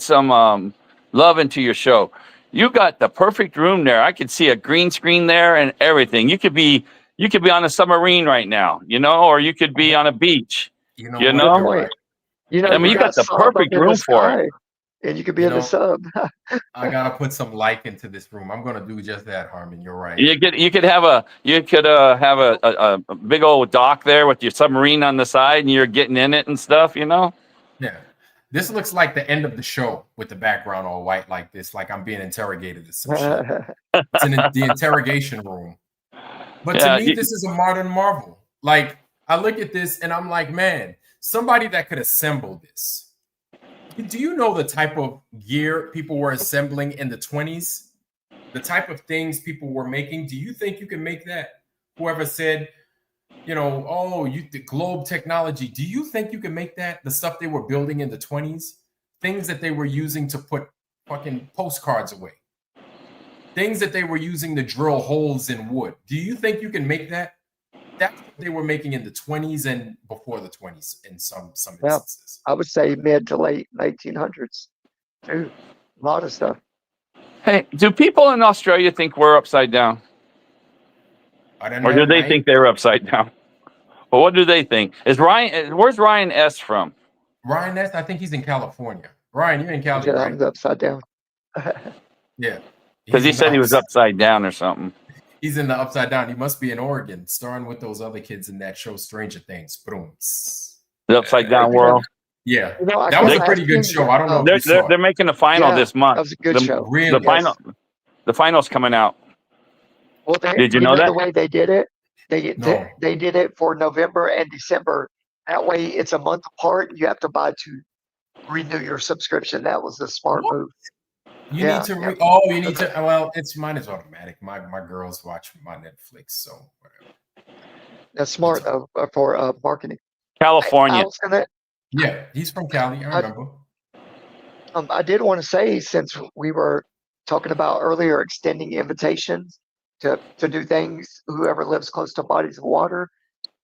some love into your show. You got the perfect room there. I could see a green screen there and everything. You could be on a submarine right now, or you could be on a beach. You know? Right. You got the perfect room for it. And you could be in the sub. I gotta put some life into this room. I'm gonna do just that, Harmon. You're right. You could have a big old dock there with your submarine on the side, and you're getting in it and stuff. Yeah. This looks like the end of the show with the background all white like this, like I'm being interrogated or some shit. It's in the interrogation room. But to me, this is a modern marvel. Like, I look at this and I'm like, man, somebody that could assemble this. Do you know the type of gear people were assembling in the 20s? The type of things people were making? Do you think you can make that? Whoever said, the globe technology. Do you think you can make that? The stuff they were building in the 20s? Things that they were using to put fucking postcards away. Things that they were using to drill holes in wood. Do you think you can make that? That's what they were making in the 20s and before the 20s in some instances. I would say mid to late 1900s. Dude, a lot of stuff. Hey, do people in Australia think we're upside down? Or do they think they're upside down? Well, what do they think? Where's Ryan S. from? Ryan S., I think he's in California. Ryan, you're in California. Yeah, I'm upside down. Yeah. Because he in the said he was ups- upside down or something. He's in the upside down. He must be in Oregon, starring with those other kids in that show, Stranger Things. Boom. The upside down You know, world. Yeah, you know, I that was a kept pretty good asking, show. I don't know if you They're saw they're it. making the final Yeah, this that month. was a good The, show. Really? the final, the final's coming out. Well, Did you you know know that? the way they did it? No. They did it for November and December. That way, it's a month apart. You have to buy to renew your subscription. That was a smart What? move. You Yeah, need to yeah. you need to well, it's mine is automatic. My girls watch my Netflix, so whatever. That's smart though for marketing. I California. was gonna. Yeah, he's from Cali, I I, remember. I did want to say, since we were talking about earlier extending invitations to do things, whoever lives close to bodies of water,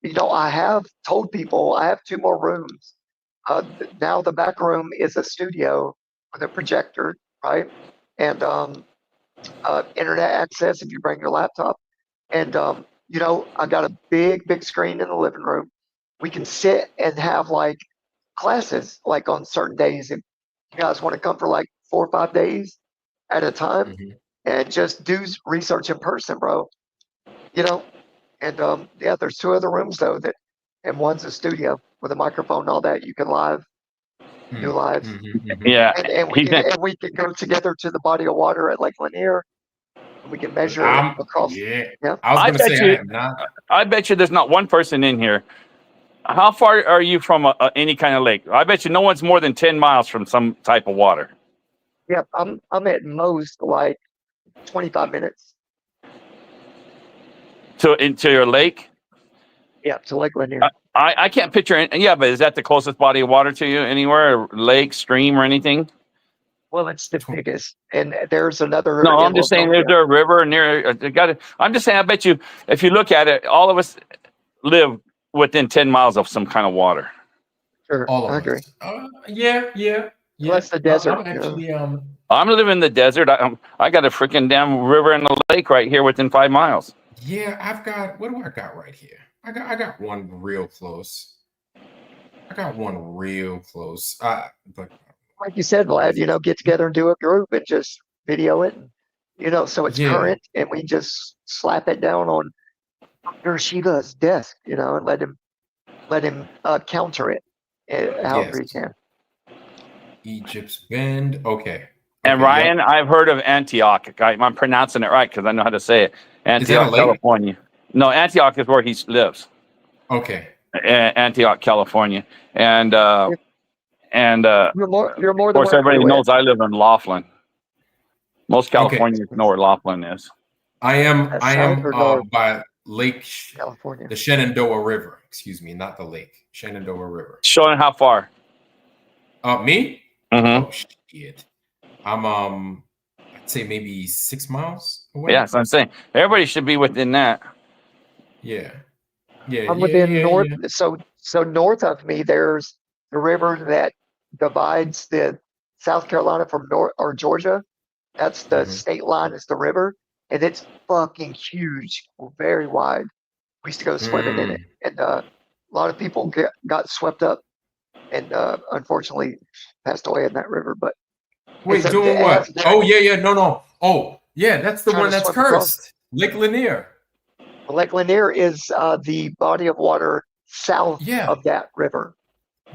you know, I have told people I have 2 more rooms. Now the back room is a studio with a projector, right? And internet access if you bring your laptop. And you know, I got a big screen in the living room. We can sit and have like classes, like on certain days. If you guys want to come for like 4 or 5 days at a time Mhm. and just do research in person, bro. You know, and yeah, there's 2 other rooms though that, and one's a studio with a microphone and all that. You can do live, Yeah. and we can go together to the body of water at Lake Lanier, and we can measure across. Yeah. Yeah. I was I gonna bet say you- I am not. I bet you there's not one person in here. How far are you from any kind of lake? I bet you no one's more than 10 miles from some type of water. Yeah, I'm at most like 25 minutes. Into your lake. Yeah, to Lake Lanier. I can't picture it. Yeah, but is that the closest body of water to you anywhere? Lake, stream, or anything? Well, it's the biggest, and there's another. No, in I'm just saying Ladonia. there's a river near. I'm just saying. I bet you, if you look at it, all of us live within 10 miles of some kind of water. Sure, All of I agree. us. Yeah. Unless the desert, I'm you know. actually I'm living in the desert. I got a freaking damn river and a lake right here within 5 miles. yeah, I've got what do I got right here? I got one real close. But Like you said, Vlad, you know, get together and do a group and just video it, you know, so it's Yeah. current, and we just slap it down on your Shiva's desk, you know, and let him counter it however he Yes. can. Egypt's Bend. Okay. And Okay, Ryan, I've heard of Antioch. I'm pronouncing it right because I know how to say it. Antioch, lake? California. No, Antioch is where he lives. Okay. Antioch, California. And You're more of than course, welcome everybody to it. knows I live in Laughlin. Most Okay. Californians know where Laughlin is. I am That's south or north? by Lake California. the Shenandoah River. Excuse me, not the lake. Shenandoah River. Showing how far. Me? Mm-hmm. Oh shit. I'm I'd say maybe 6 miles away. Yeah, so I'm saying everybody should be within that. Yeah. I'm within north. So north of me, there's the river that divides the South Carolina from North or Georgia. That's the Mhm. state line. Is the river, and it's fucking huge, very wide. We used to go swimming in it, and a lot of people got swept up, and unfortunately passed away in that river. But Wait, it's a- doing it has what? that- Oh yeah, no. Oh, yeah, that's the Trying one to that's swim across. cursed. Lake Lanier. Lake Lanier is the body of water south Yeah. of that river.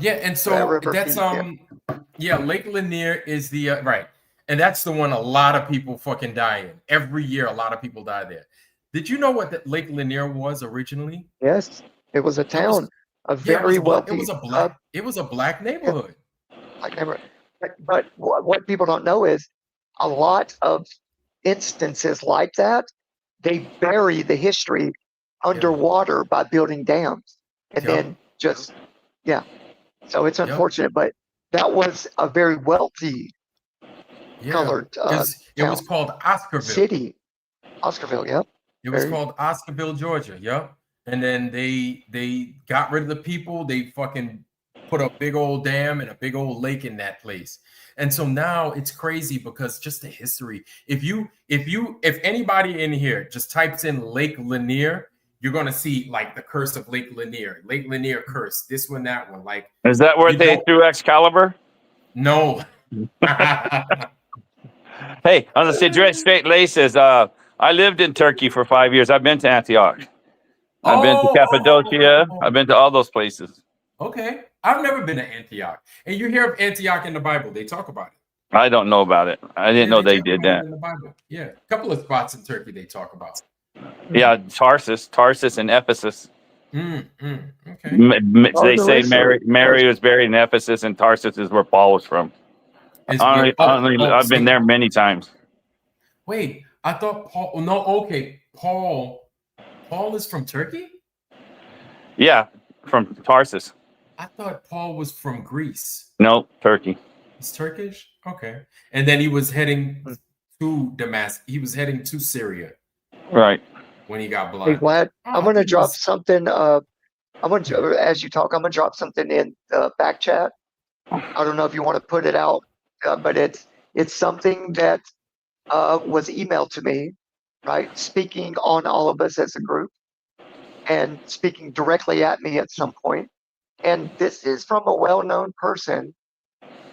Yeah, and That so river that's feeds, Lake Lanier is the right. And that's the one a lot of people fucking die in. Every year a lot of people die there. Did you know what that Lake Lanier was originally? Yes, it was a town, a very wealthy. It was a black neighborhood. Like never, but what people don't know is a lot of instances like that, they bury the history underwater by building dams, and Yep. then just so it's unfortunate, but that was a very wealthy Yeah. colored It was called Oscarville. city. Oscarville, yep. It was Very- called Oscarville, Georgia. Yep. And then they got rid of the people. They fucking put a big old dam and a big old lake in that place. And so now it's crazy because just the history. If anybody in here just types in Lake Lanier, you're gonna see like the curse of Lake Lanier, Lake Lanier curse, this one, that one. Like, Is that where You they don't- threw Excalibur? no. Hey, on the straight laces, I lived in Turkey for 5 years. I've been to Antioch. I've been to Cappadocia. I've been to all those places. Okay. I've never been to Antioch. And you hear of Antioch in the Bible. They talk about it. I don't know about it. I didn't know they talk did about it that. in the Bible. Yeah. A couple of spots in Turkey they talk about. Yeah, Tarsus and Ephesus. Okay. They say Mary was buried in Ephesus, and Tarsus is where Paul was from. I've been there many times. Wait, I thought Paul. No, okay. Paul is from Turkey? Yeah, from Tarsus. I thought Paul was from Greece. No, Turkey. He's Turkish? Okay. And then he was heading to Damascus. He was heading to Syria. Right. When he got Hey, blind. Vlad, I'm going to drop something. As you talk, I'm going to drop something in the back chat. I don't know if you want to put it out, but it's something that was emailed to me, right? Speaking on all of us as a group and speaking directly at me at some point. And this is from a well-known person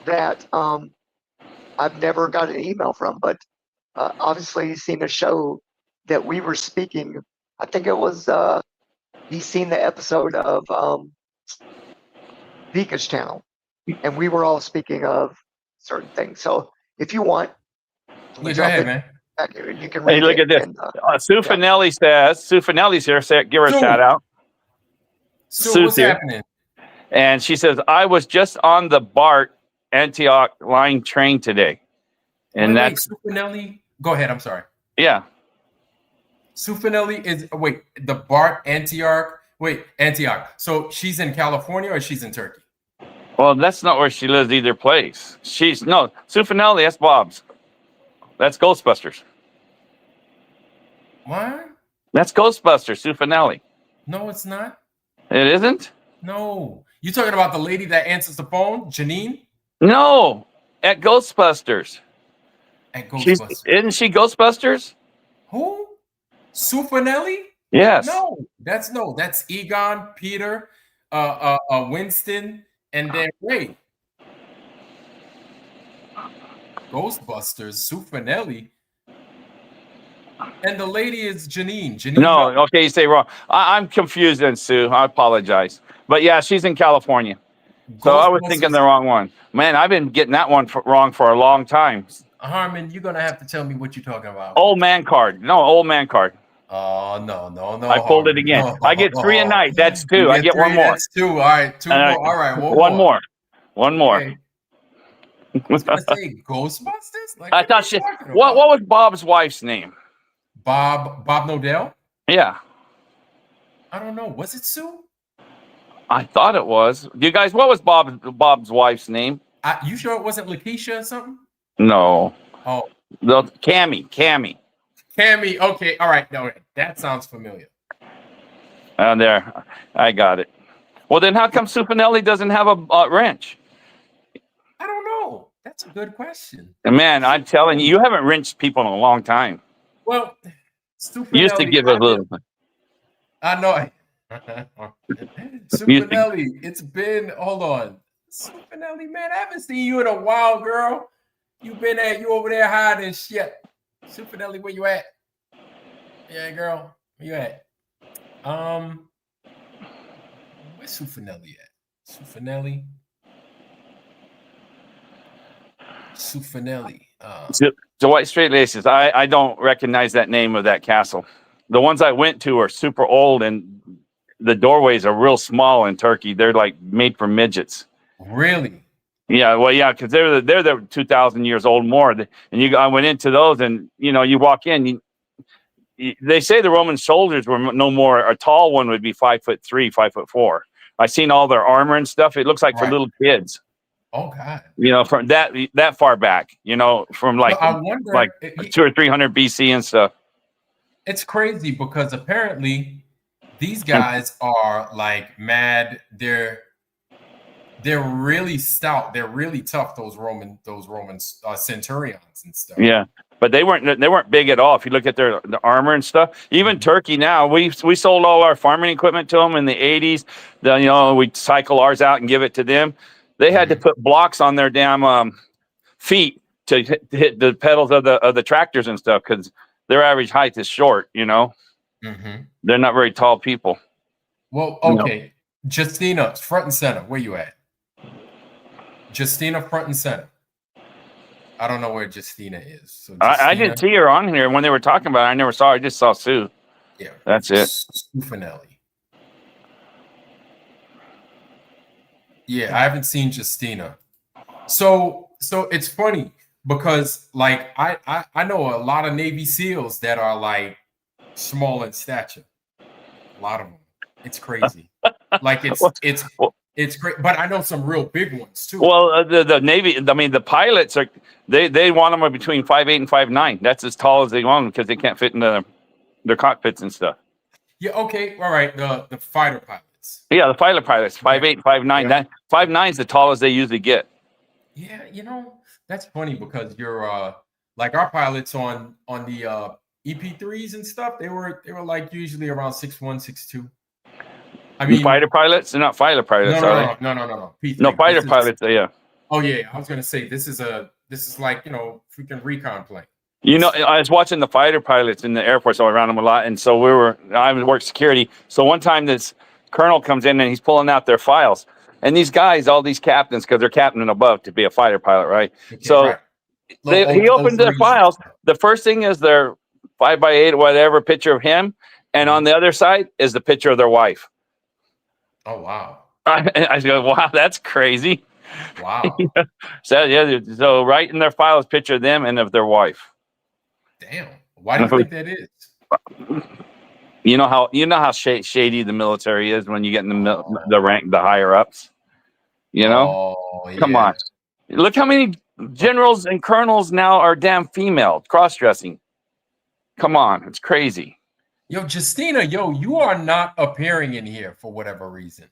that I've never got an email from, but obviously he's seen a show that we were speaking. I think it was he's seen the episode of Vika's channel, and we were all speaking of certain things. So if you want, go ahead, man. You can read look at this. Sue Finelli says, Sue Finelli's here. Give her a shout out. Sue, what's happening? And she says, I was just on the BART Antioch line train today. And that's Sue Finelli. Go ahead. I'm sorry. Yeah. Sue Finelli is the BART Antioch. Antioch. So she's in California or she's in Turkey? Well, that's not where she lives either place. Sue Finelli, that's Bob's. That's Ghostbusters. What? That's Ghostbusters, Sue Finelli. No, it's not. It isn't? No. You talking about the lady that answers the phone, Janine? No, at Ghostbusters. At Ghostbusters. Isn't she Ghostbusters? Who? Sue Finelli? Yes. No, that's Egon, Peter, Winston, and then Ray. Ghostbusters, Sue Finelli. And the lady is Janine. No, okay, you say wrong. I'm confused then, Sue. I apologize. But yeah, she's in California. So I was thinking the wrong one. Man, I've been getting that one wrong for a long time. Harmon, you're going to have to tell me what you're talking about. Old man card. No, old man card. Oh, no. I pulled it again. No. I get 3 a night. That's 2. I get 1 more. That's 2. All right, 2 more. All right, one more. One more. Okay. I was going to say Ghostbusters? Like, I thought what was Bob's wife's name? Bob Nodell? Yeah. I don't know. Was it Sue? I thought it was. You guys, what was Bob's wife's name? You sure it wasn't Lakeisha or something? No. Oh. Cammy. Cammy. Okay. All right. No, that sounds familiar. There. I got it. Well, then how come Sue Finelli doesn't have a wrench? I don't know. That's a good question. Man, I'm telling you, you haven't wrenched people in a long time. Well, Sue Finelli, you used to give a little. I know. Sue Finelli, it's been, hold on. Sue Finelli, man, I haven't seen you in a while, girl. You over there hiding shit. Sue Finelli, where you at? Yeah, girl, where you at? Where's Sue Finelli at? Sue Finelli. The white straight laces. I don't recognize that name of that castle. The ones I went to are super old and the doorways are real small in Turkey. They're like made for midgets. Really? Yeah, well, yeah, because they're 2,000 years old more. And I went into those, and you walk in. They say the Roman soldiers were no more. A tall one would be 5'3", 5'4". I seen all their armor and stuff. It looks like for little kids. Oh God! From that far back. From like I wonder, like 200 or 300 BC and stuff. It's crazy because apparently these guys are like mad. They're really stout. They're really tough. Those Roman centurions and stuff. Yeah, but they weren't big at all. If you look at the armor and stuff, even Turkey now, we sold all our farming equipment to them in the 80s. We cycle ours out and give it to them. They had to put blocks on their damn feet to hit the pedals of the tractors and stuff because their average height is short. You know, they're not very tall people. Well, okay, Justina, front and center. Where you at? Justina, front and center. I don't know where Justina is. So I didn't see her on here when they were talking about it. I never saw her. I just saw Sue. Yeah, that's it. Sue Finelli. Yeah, I haven't seen Justina. So it's funny because like I know a lot of Navy SEALs that are like small in stature. A lot of them. It's crazy. Like it's great, but I know some real big ones too. Well, the Navy, I mean, the pilots are they want them between 5'8" and 5'9". That's as tall as they want them because they can't fit into their cockpits and stuff. Yeah. Okay. All right. The fighter pilots. Yeah, the fighter pilots, 5'8", 5'9". Yeah. That 5'9" is the tallest they usually get. Yeah, that's funny because you're like our pilots on the EP3s and stuff. They were like usually around 6'1", 6'2". I mean, fighter pilots? They're not fighter pilots, are they? No. P3. No, fighter pilots, yeah. Oh yeah, I was gonna say this is like freaking recon plane. I was watching the fighter pilots in the Air Force all around them a lot, and so I worked security. So one time this colonel comes in and he's pulling out their files, and these guys, all these captains, because they're captain above to be a fighter pilot, right? Okay, so right. He opened their files. The first thing is their 5x8 whatever picture of him, and on the other side is the picture of their wife. Oh wow! I go, wow, that's crazy. Wow. So right in their files, picture of them and of their wife. Damn. Why do you think that is? You know how shady the military is when you get in the rank, the higher ups. You know? Oh, yeah. Come on. Look how many generals and colonels now are damn female, cross-dressing. Come on, it's crazy. Yo, Justina, you are not appearing in here for whatever reason.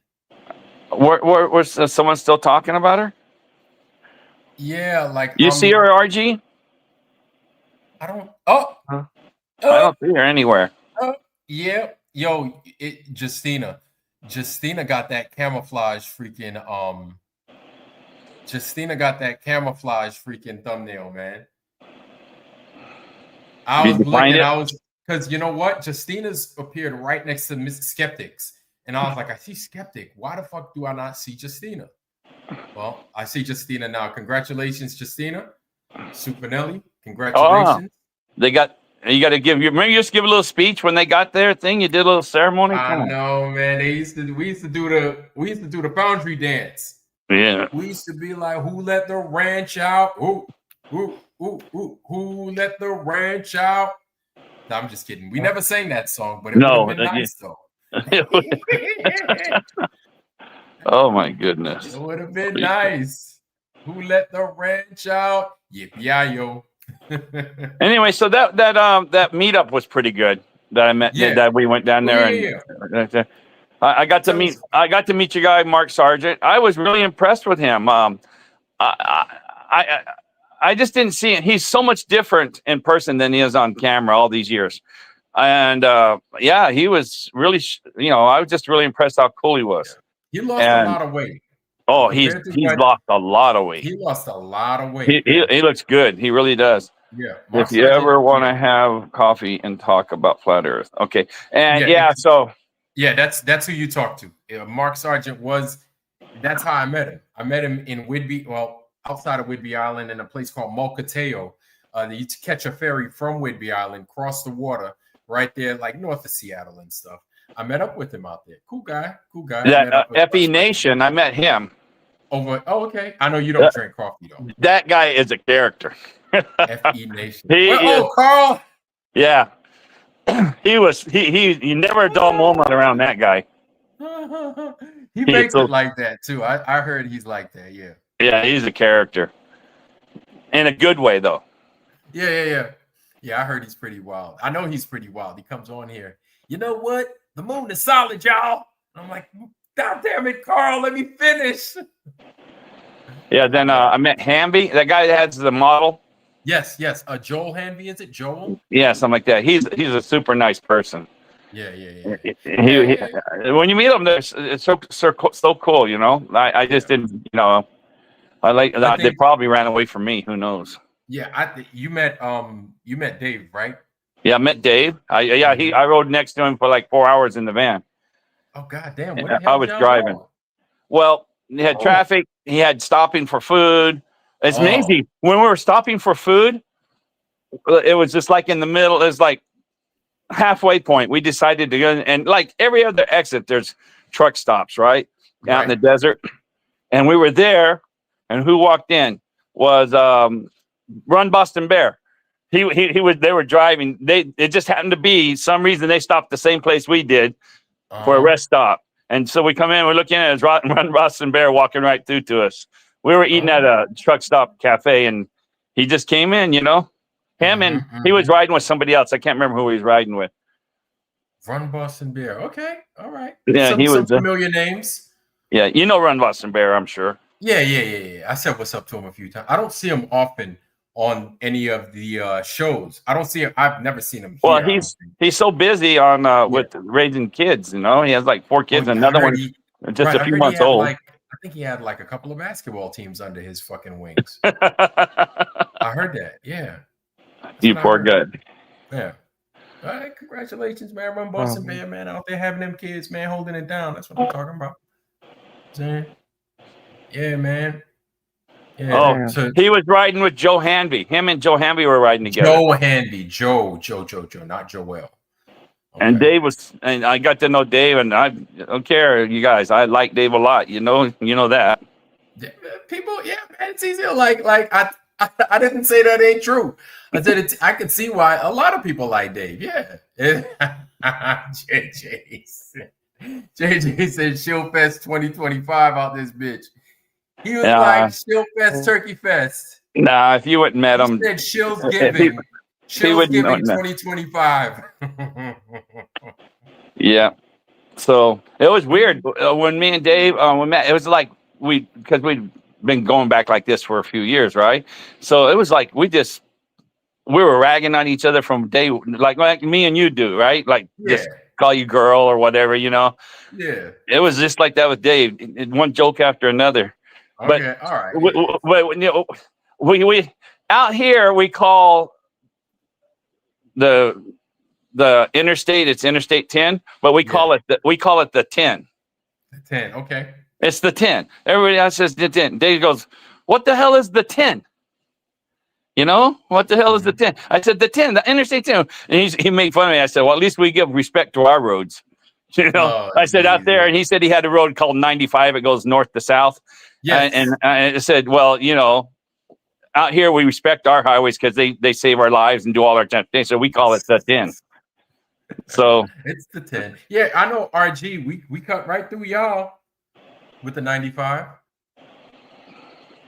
Was someone still talking about her? Yeah, like you see her, RG? I don't. I don't see her anywhere. Yeah, Justina got that camouflage freaking Justina got that camouflage freaking thumbnail, man. I was because you know what? Justina's appeared right next to Miss Skeptics. And I was like, I see Skeptic. Why the fuck do I not see Justina? Well, I see Justina now. Congratulations, Justina. Supanelli, congratulations. You got to remember you used to give a little speech when they got their thing? You did a little ceremony? I know, man. We used to do the boundary dance. Yeah. We used to be like, who let the ranch out? Who let the ranch out? No, I'm just kidding. We never sang that song, but it would have been nice though. Oh my goodness. It would have been nice. Who let the ranch out? Yippee-yi-yo. Anyway, so that meetup was pretty good. That I met that we went down there and I got to meet your guy Mark Sargent. I was really impressed with him. I just didn't see it. He's so much different in person than he is on camera all these years. And he was really, I was just really impressed how cool he was. He lost a lot of weight. Oh, he's lost a lot of weight. He lost a lot of weight. He looks good. He really does. Yeah. If you ever want to have coffee and talk about flat Earth, okay. And that's who you talk to. Mark Sargent that's how I met him. I met him in Whidbey, outside of Whidbey Island in a place called Mulcateo. You catch a ferry from Whidbey Island, cross the water right there, like north of Seattle and stuff. I met up with him out there. Cool guy. That FE Nation, I met him. Okay. I know you don't drink coffee though. That guy is a character. FE Nation. Carl. Yeah. He never a dull moment around that guy. He makes it like that too. I heard he's like that, yeah. Yeah, he's a character. In a good way though. Yeah. Yeah, I heard he's pretty wild. I know he's pretty wild. He comes on here. You know what? The moon is solid, y'all. I'm like, God damn it, Carl, let me finish. Yeah, then I met Hamby, that guy that has the model. Yes. Joel Hamby, is it Joel? Yeah, something like that. He's a super nice person. Yeah. When you meet him, it's so cool, I just didn't, they probably ran away from me. Who knows? Yeah, you met Dave, right? Yeah, I met Dave. I rode next to him for like 4 hours in the van. Oh god damn, what Yeah, the I hell was y'all driving. doing? Well, he had traffic. He had stopping for food. It's amazing. When we were stopping for food, it was just like in the middle. It was like halfway point. We decided to go, and like every other exit, there's truck stops, right? Out in the desert. And we were there, and who walked in was Run Boston Bear. He was. They were driving. It just happened to be some reason they stopped the same place we did for a rest stop. And so we come in, we're looking at Run Boston Bear walking right through to us. We were eating at a truck stop cafe, and he just came in, you know. And he was riding with somebody else. I can't remember who he was riding with. Run Boston Bear. Okay, all right. Yeah, he was some familiar names. Yeah, you know Run Boston Bear, I'm sure. Yeah. I said what's up to him a few times. I don't see him often on any of the shows. I don't see him. I've never seen him. Well, he's so busy on with raising kids. You know, he has like 4 kids. Another one just a few months old. I think he had like a couple of basketball teams under his fucking wings. I heard that. Yeah. You poor guy. Yeah. All right, congratulations, man. Run Boston Bear, man, out there having them kids, man, holding it down. That's what I'm talking about. Yeah, man. Yeah. Oh, so he was riding with Joe Hanby. Him and Joe Hanby were riding together. Joe Hanby, Joe, not Joel. Okay. And Dave was, and I got to know Dave, and I don't care, you guys. I like Dave a lot. You know that. People, yeah, man, it's easy. Like I didn't say that ain't true. I said I could see why a lot of people like Dave. Yeah. JJ said Shill Fest 2025 out this bitch. He was like Shill Fest Turkey Fest. Nah, if you wouldn't met him, he said Shill's Giving. Shill's Giving 2025. Yeah. So it was weird when me and Dave we met. It was like because we'd been going back like this for a few years, right? So it was like we were ragging on each other from day, like me and you do, right? Like just call you girl or whatever, you know? Yeah. It was just like that with Dave. One joke after another. Okay, all right. But you know, we out here we call the interstate, it's Interstate 10, but we call it the 10. The 10, okay. It's the 10. Everybody else says the 10. Dave goes, "What the hell is the 10? You know, what the hell is the 10?" I said, "The 10, the Interstate 10." And he made fun of me. I said, "Well, at least we give respect to our roads." You know, I said out there, and he said he had a road called 95. It goes north to south. Yes. And I said, "Well, you know, out here we respect our highways because they save our lives and do all our things. So we call it the 10." So it's the 10. Yeah, I know RG. We cut right through y'all with the 95.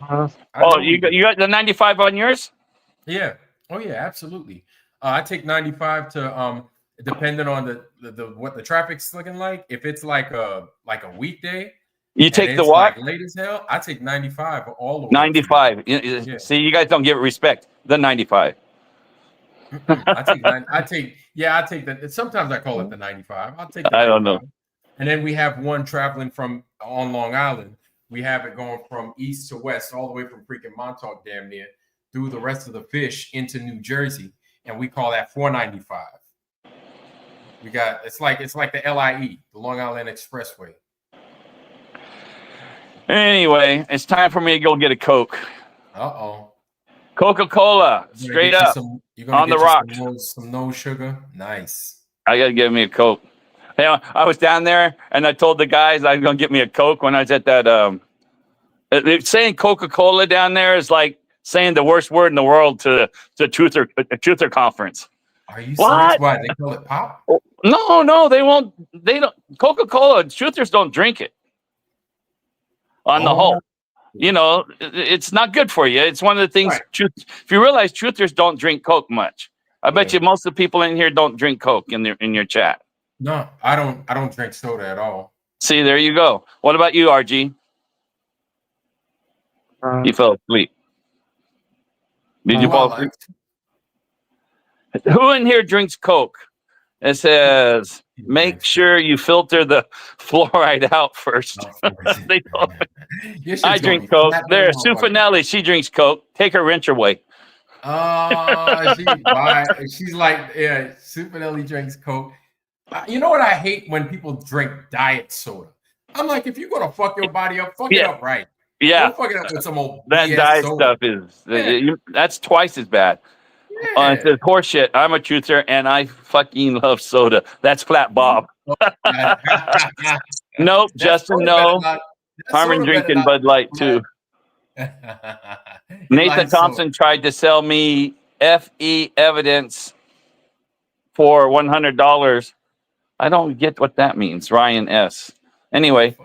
You got the 95 on yours? Yeah. Oh yeah, absolutely. I take 95 to depending on the what the traffic's looking like. If it's like a weekday, you take the what? Like late as hell. I take 95 all the way. 95. Yeah. See, you guys don't give it respect. The 95. I take that. Sometimes I call it the 95. I'll take the 95. I don't know. And then we have one traveling from on Long Island. We have it going from east to west, all the way from freaking Montauk, damn near, through the rest of the fish into New Jersey, and we call that 495. We got it's like the LIE, the Long Island Expressway. Anyway, it's time for me to go get a Coke. Uh-oh. Coca-Cola, straight up on the rocks. Some no sugar. Nice. I gotta get me a Coke. Yeah, I was down there and I told the guys I was gonna get me a Coke when I was at that. Saying Coca-Cola down there is like saying the worst word in the world to Truther conference. Are you serious? Why they call it pop? No, they won't. They don't. Coca-Cola. Truthers don't drink it. On the whole, you know, it's not good for you. It's one of the things. Right. If you realize Truthers don't drink Coke much, I bet you most of the people in here don't drink Coke in your chat. No, I don't drink soda at all. See, there you go. What about you, RG? You fell asleep. Did you fall asleep? Who in here drinks Coke? It says, make sure you filter the fluoride out first. They told me. I drink Coke. There, Sue Finelli, she drinks Coke. Take her wrench away. She's like, yeah, Super Nelly drinks Coke. You know what I hate when people drink diet soda? I'm like, if you're gonna fuck your body up, fuck it up right. Yeah, Don't fuck it up with some old that BS diet soda. stuff is Yeah. that's twice as bad. Yeah. It says horseshit. I'm a truther and I fucking love soda. That's Flat Bob. Nope, That Justin, soda no. better not- that Harmon soda better drinking not Bud be Light bad. too. He Nathan likes soda. Thompson tried to sell me FE evidence for $100. I don't get what that means. Ryan S. Anyway,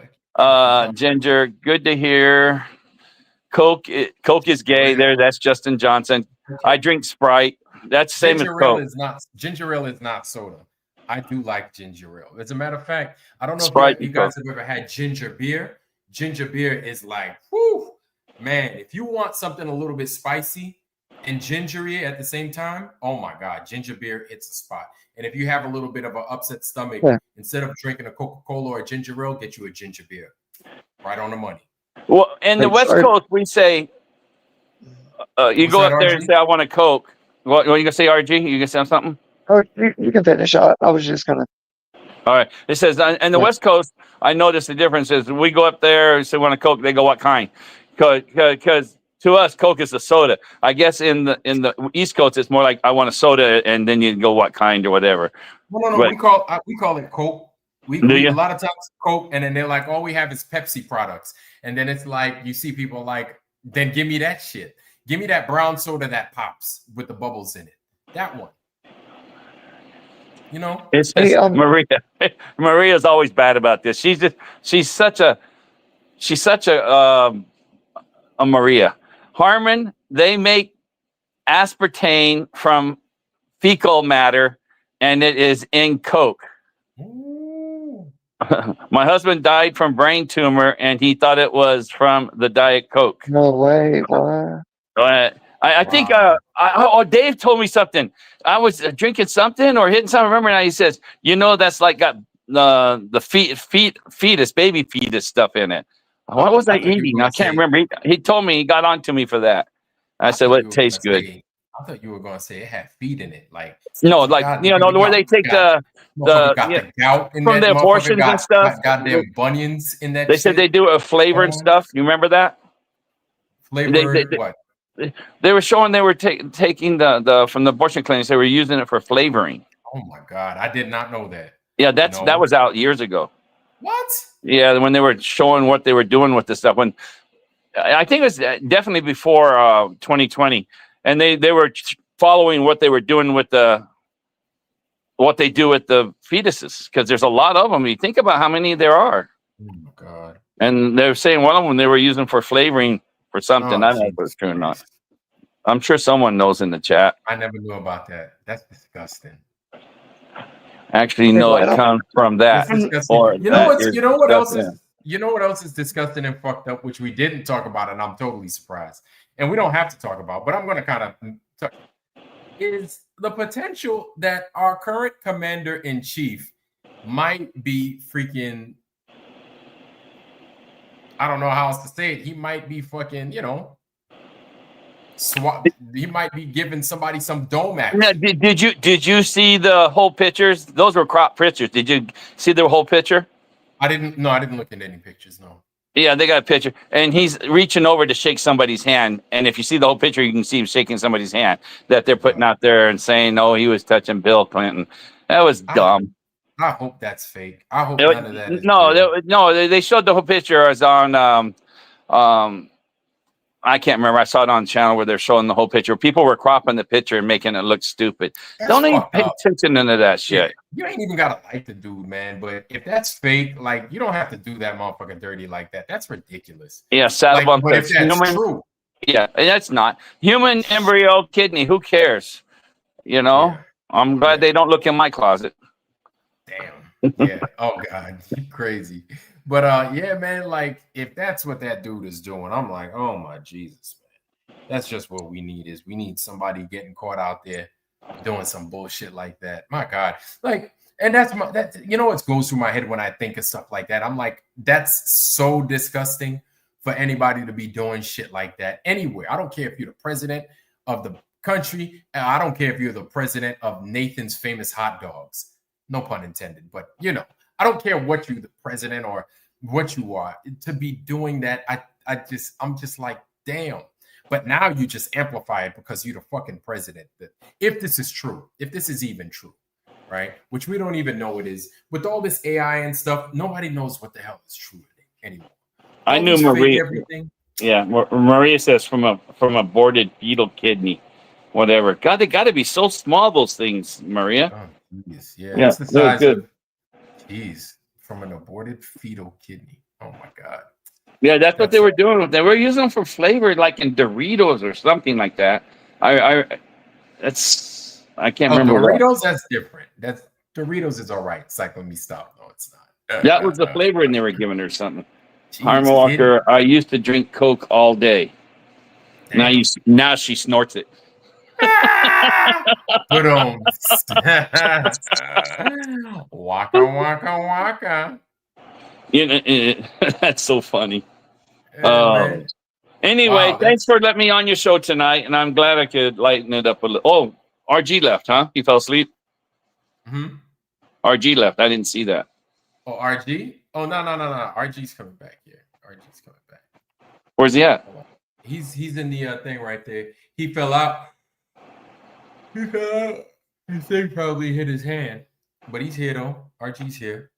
Ginger, good to hear. Coke is gay. There, that's Justin Johnson. I drink Sprite. That's same as Ginger ale Coke. ginger ale is not soda. I do like ginger ale. As a matter of fact, I don't know Sprite if you guys have ever had ginger beer. Ginger beer is like, whoo, man. If you want something a little bit spicy and gingery at the same time, oh my God, ginger beer, it's a spot. And if you have a little bit of an upset stomach, instead of drinking a Coca-Cola or a ginger ale, get you a ginger beer. Right on the money. Well, in the West Coast, we say you go up there and say, "I want a Coke." What you gonna say, RG? You gonna say something? Oh, you can finish. I was just gonna. All right. It says in the West Coast, I noticed the difference is we go up there and say, "Want a Coke?" They go, "What kind?" Because to us, Coke is a soda. I guess in the East Coast, it's more like, "I want a soda," and then you go, "What kind?" or whatever. No. But, we call it Coke. We a lot of times Coke, and then they're like, all we have is Pepsi products, and then it's like you see people like, then give me that shit. Give me that brown soda that pops with the bubbles in it. That one. You know, it's just, Maria. Maria's always bad about this. She's such a Maria. Harmon, they make aspartame from fecal matter, and it is in Coke. My husband died from brain tumor, and he thought it was from the Diet Coke. No way. What? I think Dave told me something. I was drinking something or hitting something. Remember now? He says, that's like got the fetus, baby fetus stuff in it. What was I eating? I can't remember. He told me, he got on to me for that. I said, well, it tastes good. I thought you were going to say it had feet in it. Like, no, like, where they take the gout in from that the abortions and stuff. Goddamn bunions in that. They said they do a flavor and stuff. You remember that? Flavor what? They were showing they were taking the from the abortion clinics. They were using it for flavoring. Oh my God, I did not know that. Yeah, that was out years ago. What? Yeah, when they were showing what they were doing with this stuff. When I think it was definitely before 2020, and they were following what they were doing with what they do with the fetuses, because there's a lot of them. You think about how many there are. Oh my God! And they were saying one of them they were using for flavoring for something. I don't know if it's true or not. I'm sure someone knows in the chat. I never knew about that. That's disgusting. Actually, no, it comes from that. You know what else is disgusting and fucked up, which we didn't talk about, and I'm totally surprised. And we don't have to talk about, but I'm going to kind of talk, is the potential that our current commander-in-chief might be freaking, I don't know how else to say it. He might be fucking, he might be giving somebody some dome action. Yeah, did you see the whole pictures? Those were crop pictures. Did you see the whole picture? I didn't look at any pictures. No. Yeah, they got a picture, and he's reaching over to shake somebody's hand. And if you see the whole picture, you can see him shaking somebody's hand that they're putting out there and saying, "Oh, he was touching Bill Clinton." That was dumb. I hope that's fake. I hope none of that is they showed the whole picture. As on I can't remember. I saw it on the channel where they're showing the whole picture. People were cropping the picture and making it look stupid. Don't even pay attention to that shit. You ain't even gotta like the dude, man. But if that's fake, like, you don't have to do that motherfucker dirty like that. That's ridiculous. Yeah, saddle but if that's true. Yeah, and that's not human embryo kidney. Who cares? Yeah. I'm glad they don't look in my closet. Damn. Yeah. Oh God, you crazy. But yeah, man, like, if that's what that dude is doing, I'm like, oh my Jesus, man. That's just what we need. We need somebody getting caught out there doing some bullshit like that. My God. Like, and what goes through my head when I think of stuff like that. I'm like, that's so disgusting for anybody to be doing shit like that anywhere. I don't care if you're the president of the country, and I don't care if you're the president of Nathan's Famous Hot Dogs, no pun intended, but you know, I don't care what you're the president or what you are, to be doing that. I'm just like, damn. But now you just amplify it because you're the fucking president. If this is true, if this is even true, right? Which we don't even know it is. With all this AI and stuff, nobody knows what the hell is true anymore. I All knew this fake Maria. everything. Yeah, Maria says from aborted fetal kidney, whatever. God, they got to be so small, those things, Maria. Oh, jeez. Yeah, Yeah, it's the they're size good. of, geez, from an aborted fetal kidney. Oh my God. Yeah, that's what they That's- were doing. They were using them for flavor, like in Doritos or something like that. I can't Oh, remember what. Doritos, that's different. That's Doritos is all right. It's like, let me stop. No, it's not. That was the flavor, and they were giving her something. Harmon Jeez, Walker, I used to drink Coke all day. Damn. Now she snorts it. Put on. Waka waka waka. You know, that's so funny. Yeah, man. Anyway, Wow, thanks for letting me on your show tonight, and I'm glad I could lighten it up a little. Oh, RG left, huh? He fell asleep. Mm-hmm. RG left. I didn't see that. Oh, RG? Oh, no. RG's coming back here. RG's coming back. Where's he at? He's in the thing right there. He fell out. He fell out. His thing probably hit his hand. But he's here, though. RG's here.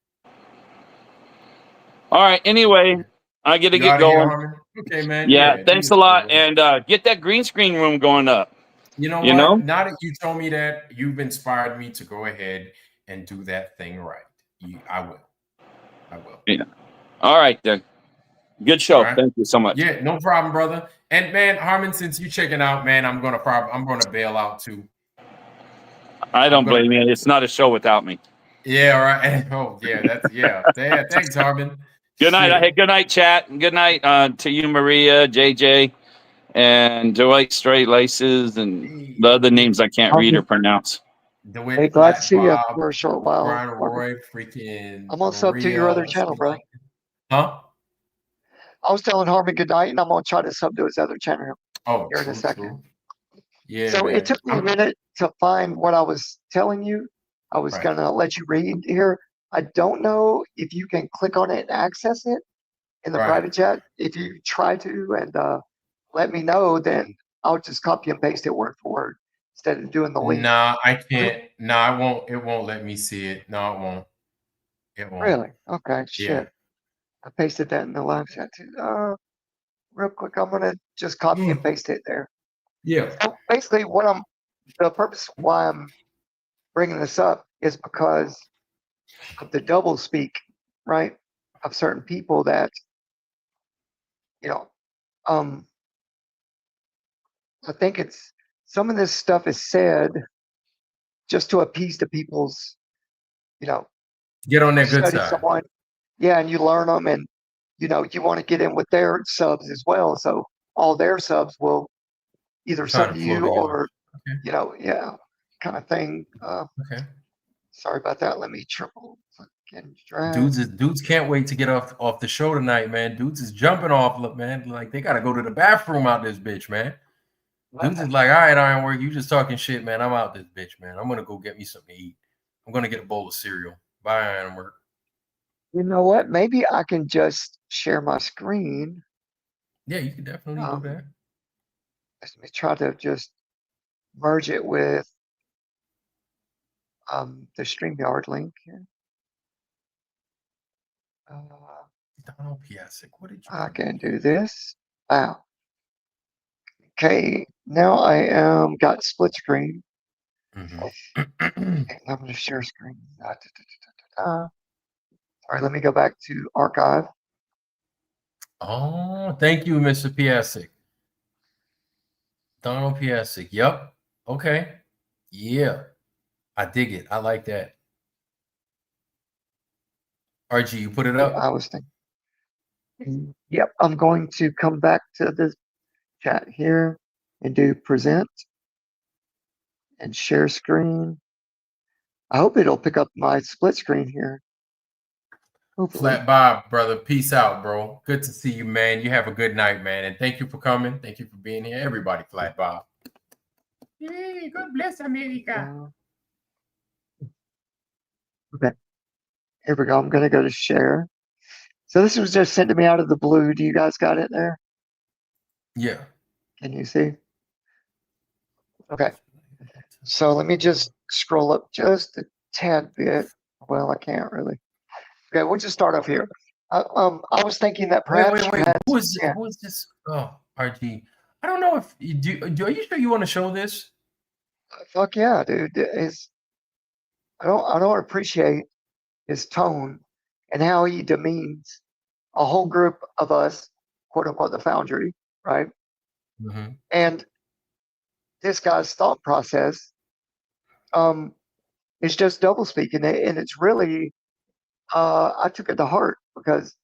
All right. Anyway, I get to You get outta here, going. Harmon? Okay, man. Yeah. do Thanks a your lot, thing, man. and get that green screen room going up. You know You what? know? Now that you told me that, you've inspired me to go ahead and do that thing right. I will. Yeah. All right then. Good show. All right. Thank you so much. Yeah, no problem, brother. And man, Harmon, since you checking out, man, I'm gonna bail out too. I don't blame you. It's not a show without me. Yeah, all right. Oh, yeah, yeah. Thanks, Harmon. Good night. Shit. Hey, good night, chat. And good night to you, Maria, JJ, and Dwight Straight Laces, and the other names I can't read or pronounce. DeWitt, Hey, glad to see you Bob, for a short while. Brian Roy, freaking. I'm gonna sub to your other channel, bro. Huh? I was telling Harmon good night, and I'm gonna try to sub to his other channel Oh, here in a second. true. Yeah. So man. it took me a minute to find what I was telling you. I was Right. gonna let you read here. I don't know if you can click on it and access it in the Right. private chat. If you try to and let me know, then I'll just copy and paste it word for word instead of doing the link. Nah, I can't. Nah, it won't let me see it. No, it won't. It won't. Really? Okay. Shit. Yeah. I pasted that in the live chat too. Real quick, I'm gonna just copy and paste it there. Yeah. So basically, the purpose why I'm bringing this up is because of the double speak, right? Of certain people that, you know, I think it's some of this stuff is said just to appease the people's, you know, Get on their you good study side. someone, yeah, and you learn them, and you know you want to get in with their subs as well, so all their subs will either Try sub to to flow you together. or Okay. you know, yeah, kind of thing. Okay. Sorry about that. Let me triple click and drag. Dudes can't wait to get off the show tonight, man. Dudes is jumping off, look, man. Like they gotta go to the bathroom out this bitch, man. Dudes is like, all right, Ironwork, you just talking shit, man. I'm out this bitch, man. I'm gonna go get me something to eat. I'm gonna get a bowl of cereal. Bye, Ironwork. You know what? Maybe I can just share my screen. Yeah, you can definitely do that. Let me try to just merge it with the StreamYard link here. Donald Piasek, what did you I can do this. Wow. Okay, now I am got split screen. Mm-hmm. Okay, I'm going to share screen. All right, let me go back to archive. Oh, thank you, Mr. Piasek. Donald Piasek. Yep. Okay. Yeah. I dig it. I like that. RG, you put it up? I was thinking. Yep, I'm going to come back to this chat here and do present and share screen. I hope it'll pick up my split screen here. Hopefully. Flat Bob, brother. Peace out, bro. Good to see you, man. You have a good night, man. And thank you for coming. Thank you for being here. Everybody, Flat Bob. Hey, God bless America. Okay, here we go. I'm going to go to share. So this was just sent to me out of the blue. Do you guys got it there? Yeah. Can you see? Okay. So let me just scroll up just a tad bit. Well, I can't really. Okay, we'll just start off here. I was thinking that perhaps you Wait. had Who is yeah. who is this? Oh, RG. I don't know if are you sure you want to show this? Fuck yeah, dude. I don't appreciate his tone and how he demeans a whole group of us, quote unquote, the Foundry, right? Mm-hmm. And this guy's thought process, is just double speaking, and it's really, I took it to heart because,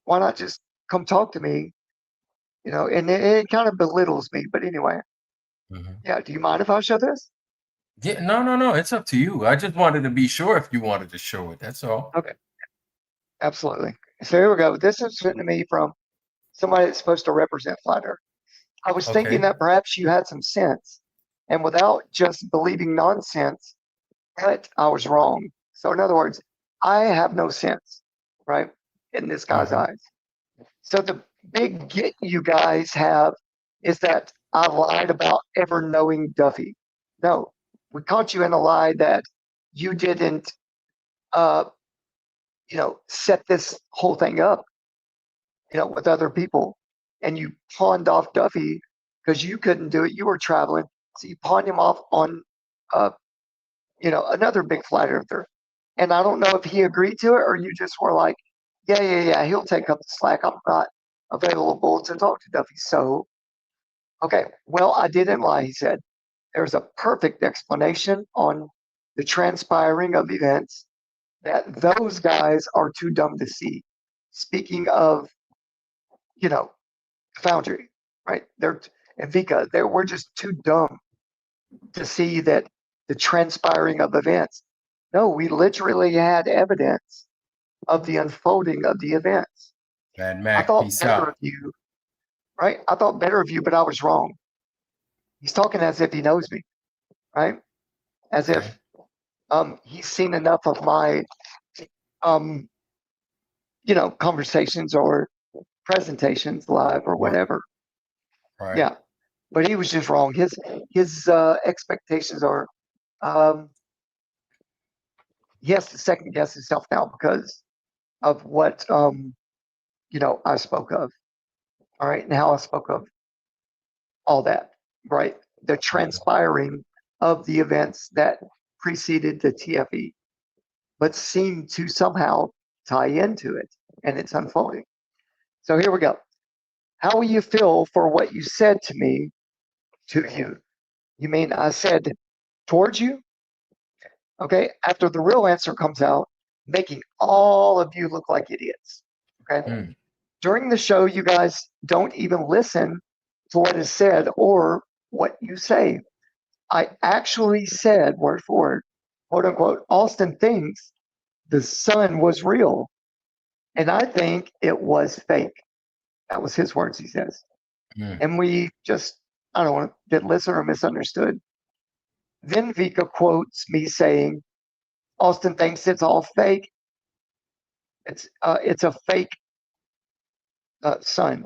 why not just come talk to me, and it kind of belittles me. But anyway, Mm-hmm. yeah. Do you mind if I show this? Yeah, no. It's up to you. I just wanted to be sure if you wanted to show it. That's all. Okay, absolutely. So here we go. This is sent to me from somebody that's supposed to represent Flat Earth. I was thinking Okay. that perhaps you had some sense, and without just believing nonsense, that I was wrong. So in other words, I have no sense, right, in this guy's Mhm. eyes. So the big get you guys have is that I lied about ever knowing Duffy. No, we caught you in a lie that you didn't, uh, set this whole thing up, with other people, and you pawned off Duffy because you couldn't do it. You were traveling, so you pawned him off on, uh, another big flat earther. And I don't know if he agreed to it or you just were like, yeah, he'll take up the slack. I'm not available to talk to Duffy. So, okay, well, I didn't lie, he said. There's a perfect explanation on the transpiring of events that those guys are too dumb to see. Speaking of, Foundry, right? And Vika, we're just too dumb to see that the transpiring of events. No, we literally had evidence of the unfolding of the events. Mad I Mac, thought peace better of out. you, right? I thought better of you, but I was wrong. He's talking as if he knows me, right? As Okay. if he's seen enough of my um, conversations or presentations live or whatever. Right. Yeah. But he was just wrong. His expectations are he has to second guess himself now because of what I spoke of. All right, and how I spoke of all that, right? The transpiring of the events that preceded the TFE, but seem to somehow tie into it and it's unfolding. So here we go. How will you feel for what you said to me to you? You mean I said towards you? Okay, after the real answer comes out, making all of you look like idiots. Okay. Mm. During the show, you guys don't even listen to what is said or what you say. I actually said, word for word, quote unquote, Austin thinks the sun was real. And I think it was fake. That was his words, he says. Mm. And we just, I don't know, didn't listen or misunderstood. Then Vika quotes me saying, Austin thinks it's all fake. It's a fake sun.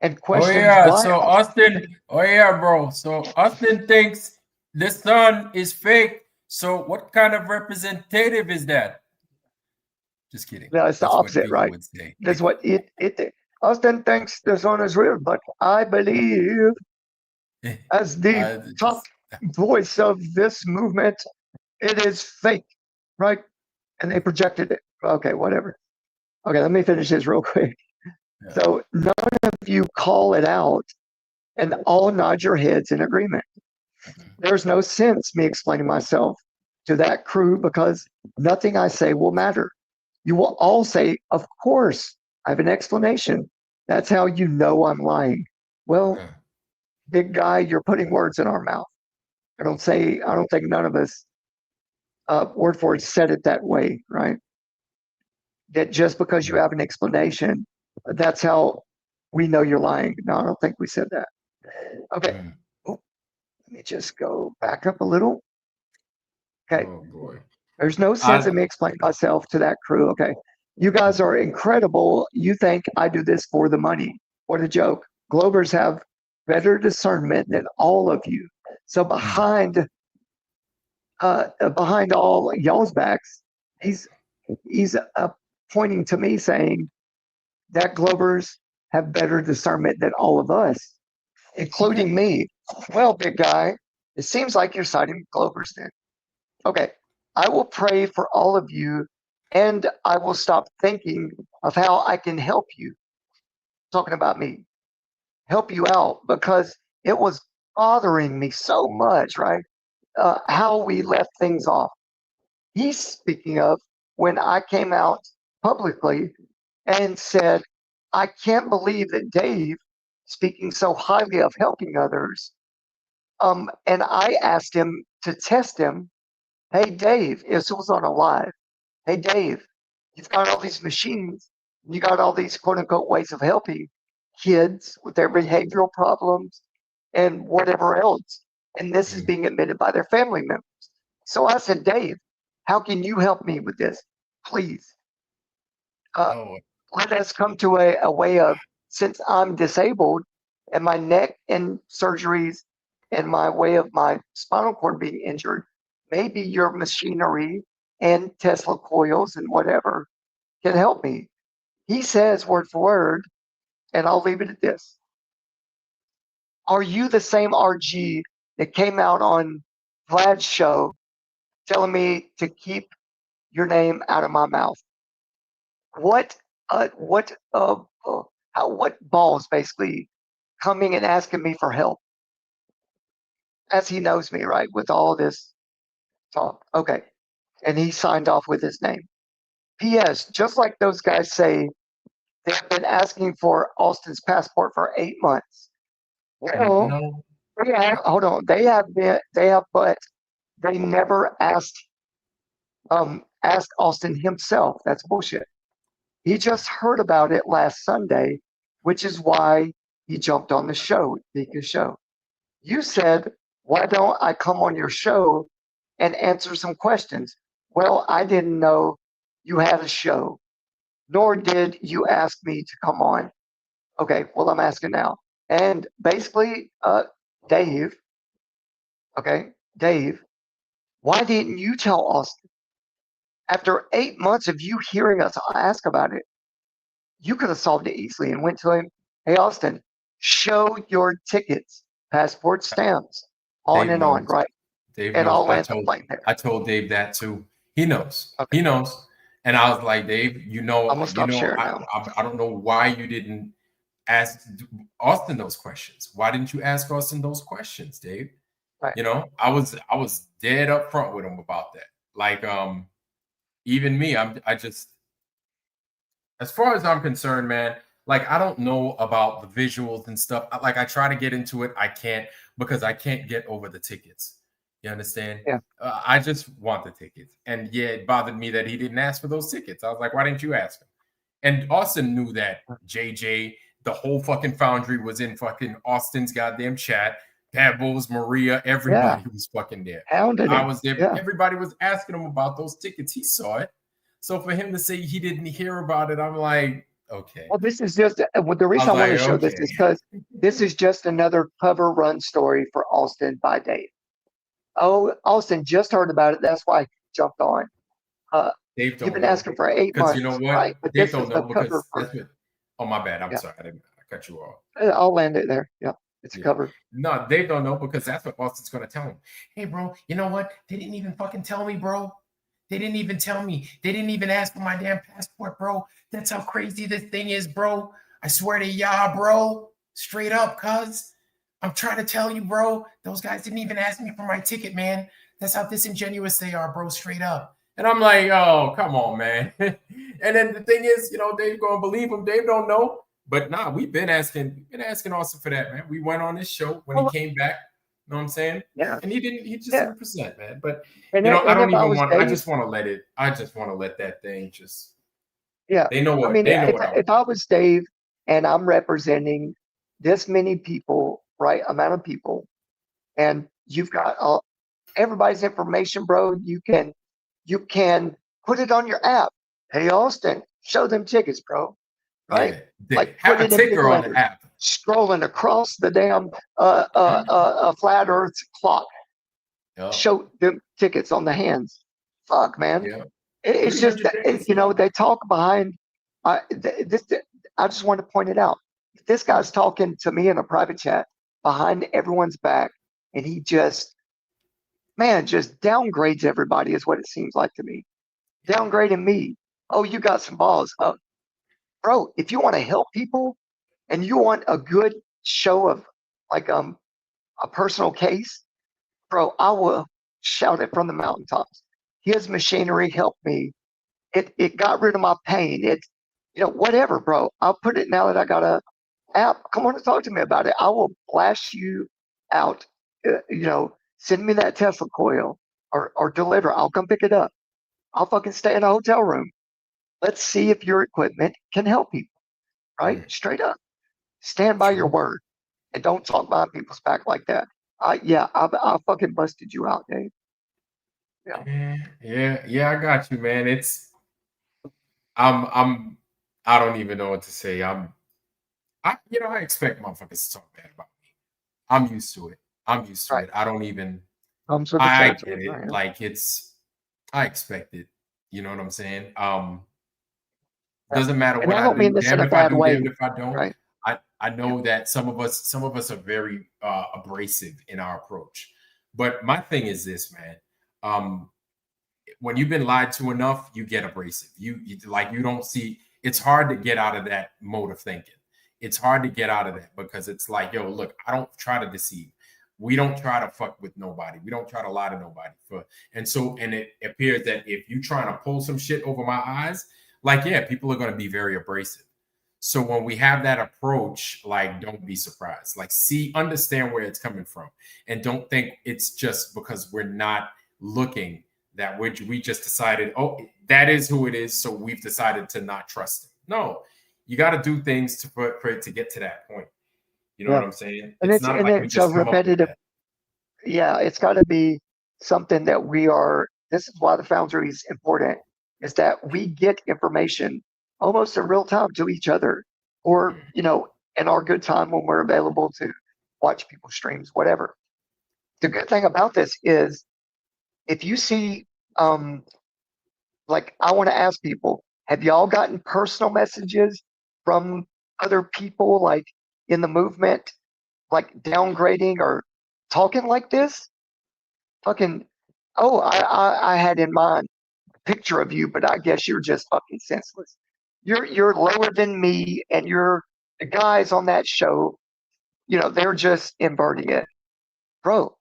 And questions why. So Austin, bro. So Austin thinks the sun is fake. So what kind of representative is that? Just kidding. No, it's the That's what opposite, Vika right? would say. That's what it. Austin thinks the sun is real, but I believe, as the top voice of this movement, it is fake, right? And they projected it. Okay, whatever. Okay, let me finish this real quick. Yeah. So none of you call it out, and all nod your heads in agreement. There's no sense me explaining myself to that crew because nothing I say will matter. You will all say, of course, I have an explanation. That's how you know I'm lying. Well, big guy, you're putting words in our mouth. I don't think none of us, word for word, said it that way, right? That just because you have an explanation, that's how we know you're lying. No, I don't think we said that. Okay. Let me just go back up a little. Okay. Oh boy. There's no sense in me explaining myself to that crew. Okay. You guys are incredible. You think I do this for the money. What a joke. Globers have better discernment than all of you. So behind all y'all's backs, he's pointing to me saying that Globers have better discernment than all of us, including me. Well, big guy, it seems like you're siding with Globers then. Okay, I will pray for all of you, and I will stop thinking of how I can help you. Talking about me, help you out, because it was bothering me so much, right? How we left things off. He's speaking of when I came out publicly and said, I can't believe that Dave, speaking so highly of helping others, and I asked him to test him. Hey, Dave, this was on a live. Hey, Dave, you've got all these machines, you got all these quote unquote ways of helping kids with their behavioral problems and whatever else. And this is being admitted by their family members. So I said, Dave, how can you help me with this? Please. Let us come to a way of, since I'm disabled and my neck and surgeries and my way of my spinal cord being injured, maybe your machinery and Tesla coils and whatever can help me. He says word for word, and I'll leave it at this. Are you the same RG that came out on Vlad's show telling me to keep your name out of my mouth? What balls basically coming and asking me for help? As he knows me, right? With all this talk. Okay. And he signed off with his name. P.S. Just like those guys say, they've been asking for Austin's passport for 8 months. Well, No. hold on. They have, but they never asked Austin himself. That's bullshit. He just heard about it last Sunday, which is why he jumped on the show, Vika's show. You said, why don't I come on your show and answer some questions? Well, I didn't know you had a show, nor did you ask me to come on. Okay, well, I'm asking now. And basically, Dave, why didn't you tell Austin? After 8 months of you hearing us ask about it, you could have solved it easily and went to him. Hey, Austin, show your tickets, passport stamps, on Dave and knows. on, right? Dave And knows. I'll land the plane there. I told Dave that too. He knows. Okay. He knows. And I was like, Dave, I'm gonna stop sharing now. I don't know why you didn't ask Austin those questions. Why didn't you ask Austin those questions, Dave? Right. You know, I was dead up front with him about that. Like, even me, I just, as far as I'm concerned, man, like, I don't know about the visuals and stuff. I try to get into it. I can't, because I can't get over the tickets. You understand? Yeah. I just want the tickets. And yeah, it bothered me that he didn't ask for those tickets. I was like, why didn't you ask him? And Austin knew that JJ, the whole fucking foundry was in fucking Austin's goddamn chat. Pebbles, Maria, everybody was fucking there. I was there. Yeah. Everybody was asking him about those tickets. He saw it. So for him to say he didn't hear about it, I'm like, okay. Well, this is just the reason I want to show this is because this is just another cover run story for Austin by Dave. Oh, Austin just heard about it. That's why he jumped on. Dave you've been asking for 8 months. You know what? Right? But Dave don't know because that's what, oh, my bad. I'm sorry. I cut you off. I'll land it there. Yeah. It's covered. No, they don't know because that's what Austin's going to tell him. Hey, bro, you know what? They didn't even fucking tell me, bro. They didn't even tell me. They didn't even ask for my damn passport, bro. That's how crazy this thing is, bro. I swear to y'all, bro. Straight up, cuz. I'm trying to tell you, bro. Those guys didn't even ask me for my ticket, man. That's how disingenuous they are, bro. Straight up. And I'm like, oh, come on, man. And then the thing is, you know, Dave going to believe him. Dave don't know. But nah, we've been asking Austin for that, man. We went on this show when he came back. You know what I'm saying? Yeah. And he just 100%, man. But you know, I just want to let that thing just. Yeah. They know what. I mean, if I was Dave and I'm representing this many people, right, amount of people, and You've got everybody's information, bro. You can put it on your app. Hey, Austin, show them tickets, bro. Right? Yeah, Like have put a it in big ticker on letters. the app. Scrolling across the damn flat Earth clock. Yep. Show them tickets on the hands. Fuck, man. Yeah. It's just that, you know, they talk behind. I just want to point it out. If this guy's talking to me in a private chat behind everyone's back, and he just downgrades everybody, is what it seems like to me. Downgrading me. Oh, you got some balls. Bro, if you want to help people and you want a good show of like a personal case, bro, I will shout it from the mountaintops. His machinery helped me. It got rid of my pain. It, you know, whatever, bro. I'll put it now that I got a app. Come on and talk to me about it. I will blast you out. You know, send me that Tesla coil or deliver. I'll come pick it up. I'll fucking stay in a hotel room. Let's see if your equipment can help people. Right? Straight up. Stand by your word and don't talk behind people's back like that. I fucking busted you out, Dave. Yeah, I got you, man. I don't even know what to say. I expect motherfuckers to talk bad about me. I'm used to it. Right. I don't even, Comes with the I territory, get it. right? Like I expect it. You know what I'm saying? Doesn't matter And what I I don't do. mean this in Damned a if I bad do, way, damned if I don't. right? I know that some of us are very abrasive in our approach. But my thing is this, man. When you've been lied to enough, you get abrasive. You don't see. It's hard to get out of that mode of thinking. It's hard to get out of that because it's like, yo, look, I don't try to deceive. We don't try to fuck with nobody. We don't try to lie to nobody. And it appears that if you trying to pull some shit over my eyes, like, yeah, people are going to be very abrasive. So when we have that approach, like, don't be surprised. Like, understand where it's coming from, and don't think it's just because we're not looking that we just decided, oh, that is who it is, so we've decided to not trust it. No, you got to do things for it to get to that point. You know what I'm saying? And it's we just a come up with repetitive. that. Yeah, it's got to be something that we are. This is why the Foundry is important. Is that we get information almost in real time to each other, or you know, in our good time when we're available to watch people's streams, whatever. The good thing about this is if you see, like, I want to ask people, have y'all gotten personal messages from other people, like in the movement, like downgrading or talking like this? Fucking, oh, I had in mind a picture of you, but I guess you're just fucking senseless. You're lower than me, and the guys on that show, you know, they're just inverting it, bro.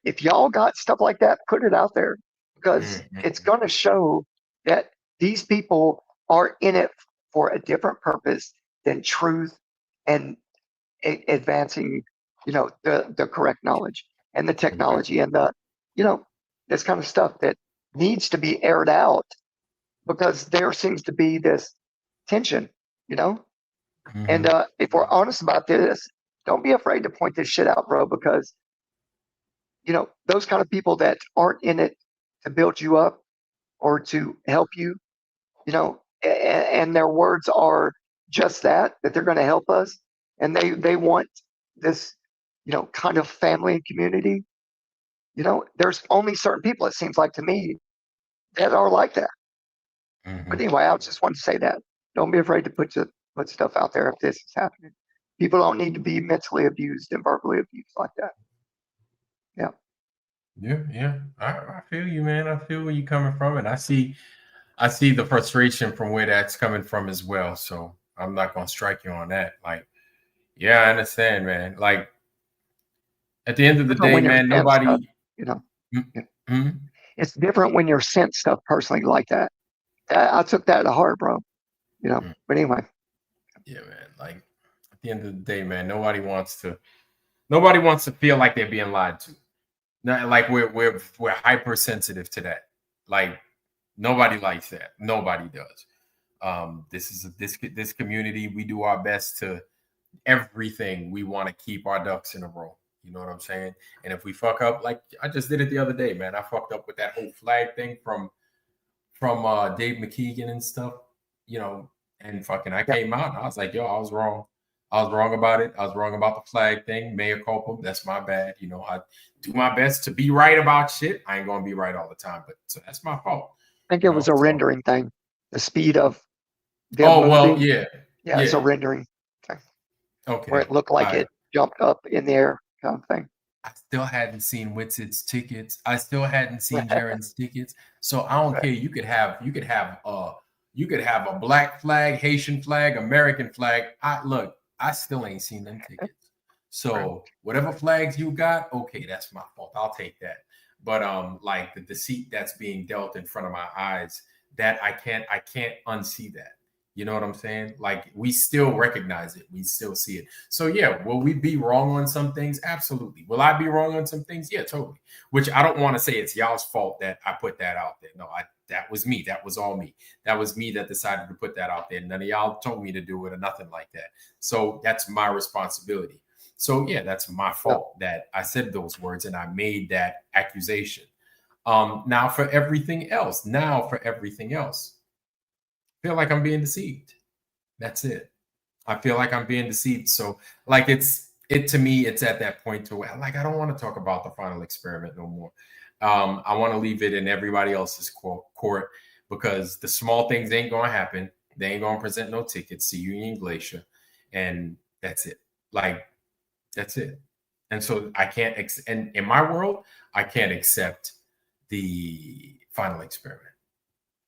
If y'all got stuff like that, put it out there because it's going to show that these people are in it for a different purpose than truth and advancing, you know, the correct knowledge and the technology and the, you know, this kind of stuff that needs to be aired out because there seems to be this tension, you know. And if we're honest about this, don't be afraid to point this shit out, bro, because you know, those kind of people that aren't in it to build you up or to help you, you know, and their words are just that they're going to help us. And they want this, you know, kind of family and community. You know, there's only certain people, it seems like to me, that are like that. But anyway, I just want to say that. Don't be afraid to put stuff out there if this is happening. People don't need to be mentally abused and verbally abused like that. Yeah. I feel you, man. I feel where you're coming from, and I see the frustration from where that's coming from as well. So I'm not gonna strike you on that. Like, yeah, I understand, man. Like, at the end of the day, man, nobody, stuff, you know, it's different when you're sent stuff personally like that. I took that to heart, bro. You know, but anyway. Yeah, man. Like, at the end of the day, man, nobody wants to feel like they're being lied to. Not like we're hypersensitive to that. Like, nobody likes that. Nobody does. This community, we do our best to everything. We want to keep our ducks in a row. You know what I'm saying? And if we fuck up, like I just did it the other day, man, I fucked up with that whole flag thing from Dave McKeegan and stuff, you know, and fucking I came out and I was like, yo, I was wrong. I was wrong about it. I was wrong about the flag thing. Mea culpa. That's my bad. You know, I do my best to be right about shit. I ain't gonna be right all the time, but so that's my fault. I think it was a rendering thing. The speed of them Oh well, moving. yeah. Yeah, it's a rendering thing Okay. where it looked like it jumped up in the air kind of thing. I still hadn't seen Witsit's tickets. I still hadn't seen Jaren's tickets. So I don't care. You could have a black flag, Haitian flag, American flag. I still ain't seen them tickets. So whatever flags you got, okay, that's my fault. I'll take that. But like the deceit that's being dealt in front of my eyes, that I can't unsee that. You know what I'm saying? Like we still recognize it. We still see it. So yeah, will we be wrong on some things? Absolutely. Will I be wrong on some things? Yeah, totally. Which I don't want to say it's y'all's fault that I put that out there. No, that was me. That was all me. That was me that decided to put that out there. None of y'all told me to do it or nothing like that. So that's my responsibility. So yeah, that's my fault that I said those words and I made that accusation. Now for everything else, I feel like I'm being deceived. That's it. I feel like I'm being deceived. So like to me, it's at that point to where like I don't want to talk about the final experiment no more. I want to leave it in everybody else's court because the small things ain't gonna happen. They ain't gonna present no tickets to Union Glacier, and that's it. Like that's it. And so I can't. And in my world, I can't accept the final experiment.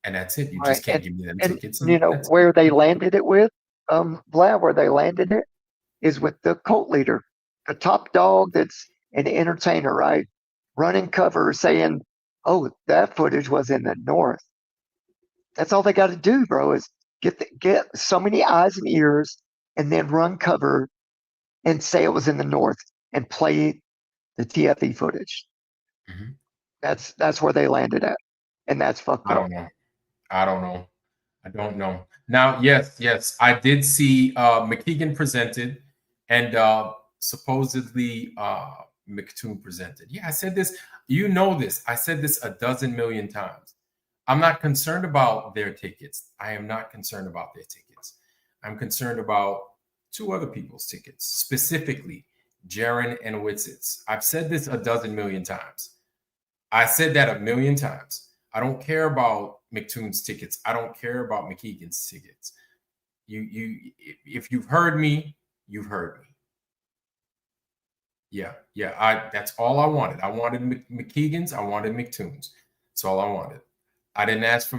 And that's it. You just can't give me them tickets. You know where they landed it with, Vlad, where they landed it is with the cult leader, the top dog that's an entertainer, right? Running cover saying, oh, that footage was in the north. That's all they got to do, bro, is get so many eyes and ears and then run cover and say it was in the north and play the TFE footage. Mm-hmm. That's where they landed at. And that's fucked up. I don't know. Now, yes, I did see McKeegan presented and supposedly McToon presented. Yeah, I said this. You know this. I said this a dozen million times. I'm not concerned about their tickets. I am not concerned about their tickets. I'm concerned about two other people's tickets, specifically Jaren and Witsits. I've said this a dozen million times. I said that a million times. I don't care about McToon's tickets. I don't care about McKeegan's tickets. If you've heard me, you've heard me. Yeah. That's all I wanted. I wanted McKeegan's. I wanted McToon's. That's all I wanted. I didn't ask for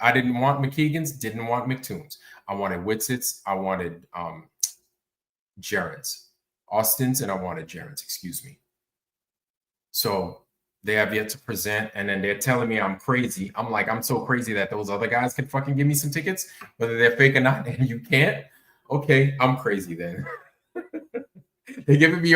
I didn't want McKeegan's. Didn't want McToon's. I wanted Witsits. I wanted Jaren's, Austin's, and I wanted Jaren's. Excuse me. So they have yet to present, and then they're telling me I'm crazy. I'm like, I'm so crazy that those other guys can fucking give me some tickets, whether they're fake or not, and you can't. Okay, I'm crazy then. They're giving me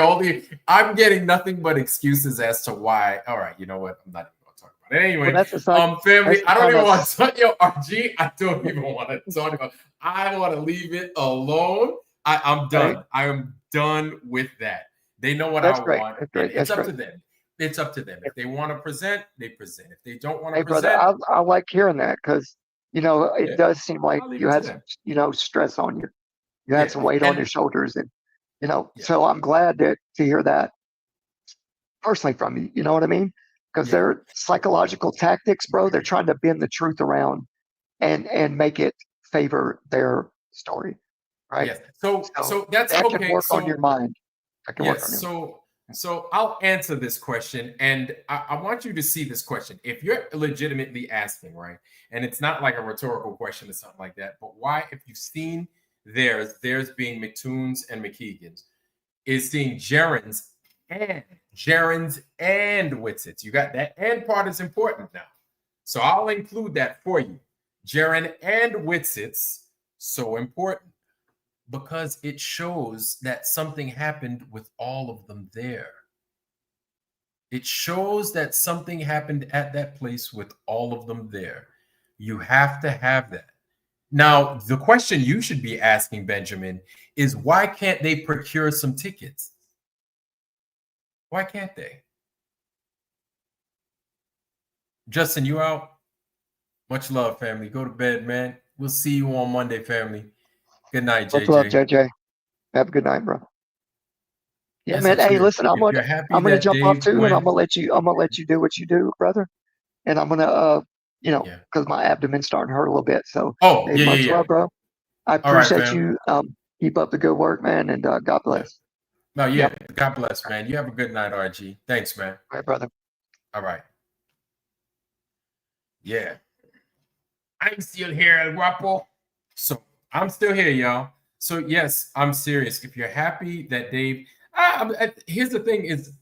I'm getting nothing but excuses as to why. All right, you know what? I'm not even going to talk about it anyway. Well, family, I don't even want to talk. Yo, RG, I don't even want to talk about. I want to leave it alone. I'm done. Right. I am done with that. They know what I want. It's up to them. It's up to them. If they want to present, they present. If they don't want to present, brother, I like hearing that because it does seem like you had some, stress on you. You had some weight on your shoulders, and so I'm glad to hear that personally from you. You know what I mean? Because they're psychological tactics, bro. They're trying to bend the truth around and make it favor their story, right? Yes. So that's that okay. Can work on your mind. That can work on your mind. So I'll answer this question, and I want you to see this question. If you're legitimately asking, right, and it's not like a rhetorical question or something like that, but why, if you've seen theirs being McToon's and McKeegan's, is seeing Jaren's and Witsits. You got that and part is important now. So I'll include that for you. Jaren and Witsits, so important. Because it shows that something happened with all of them there. It shows that something happened at that place with all of them there. You have to have that. Now, the question you should be asking, Benjamin, is why can't they procure some tickets? Why can't they? Justin, you out? Much love, family. Go to bed, man. We'll see you on Monday, family. Good night, Much love, JJ. JJ. Have a good night, bro. Yeah, Yes, man. Hey, serious. listen, If you're happy I'm gonna that jump off Dave too, and I'm went, gonna let you do what you do, brother. And I'm gonna yeah. because my abdomen's starting to hurt a little bit. So Oh, hey, yeah, much yeah, yeah. love, bro. I All right, appreciate fam. you. Keep up the good work, man, and God bless. No, yeah. Yep. God bless, man. You have a good night, RG. Thanks, man. All right, brother. All right. Yeah. I'm still here, El Guapo. So I'm still here, y'all. So yes, I'm serious. If you're happy that Dave, here's the thing: is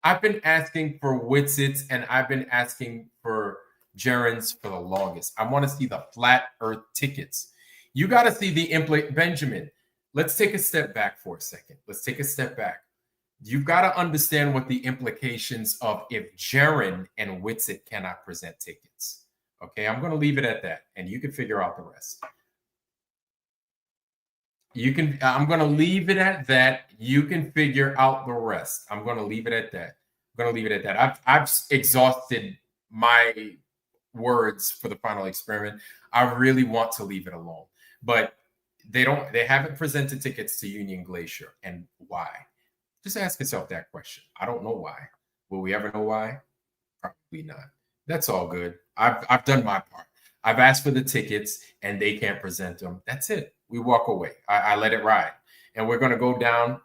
I've been asking for Witsits and I've been asking for gerunds for the longest. I want to see the flat Earth tickets. You got to see the Benjamin. Let's take a step back for a second. Let's take a step back. You've got to understand what the implications of if Jaren and Witsit cannot present tickets. Okay, I'm going to leave it at that, and you can figure out the rest. I'm going to leave it at that. You can figure out the rest. I'm going to leave it at that. I'm going to leave it at that. I've exhausted my words for the final experiment. I really want to leave it alone, but they haven't presented tickets to Union Glacier. And why? Just ask yourself that question. I don't know why. Will we ever know why? Probably not. That's all good. I've done my part. I've asked for the tickets and they can't present them. That's it. We walk away. I let it ride. And we're going to go down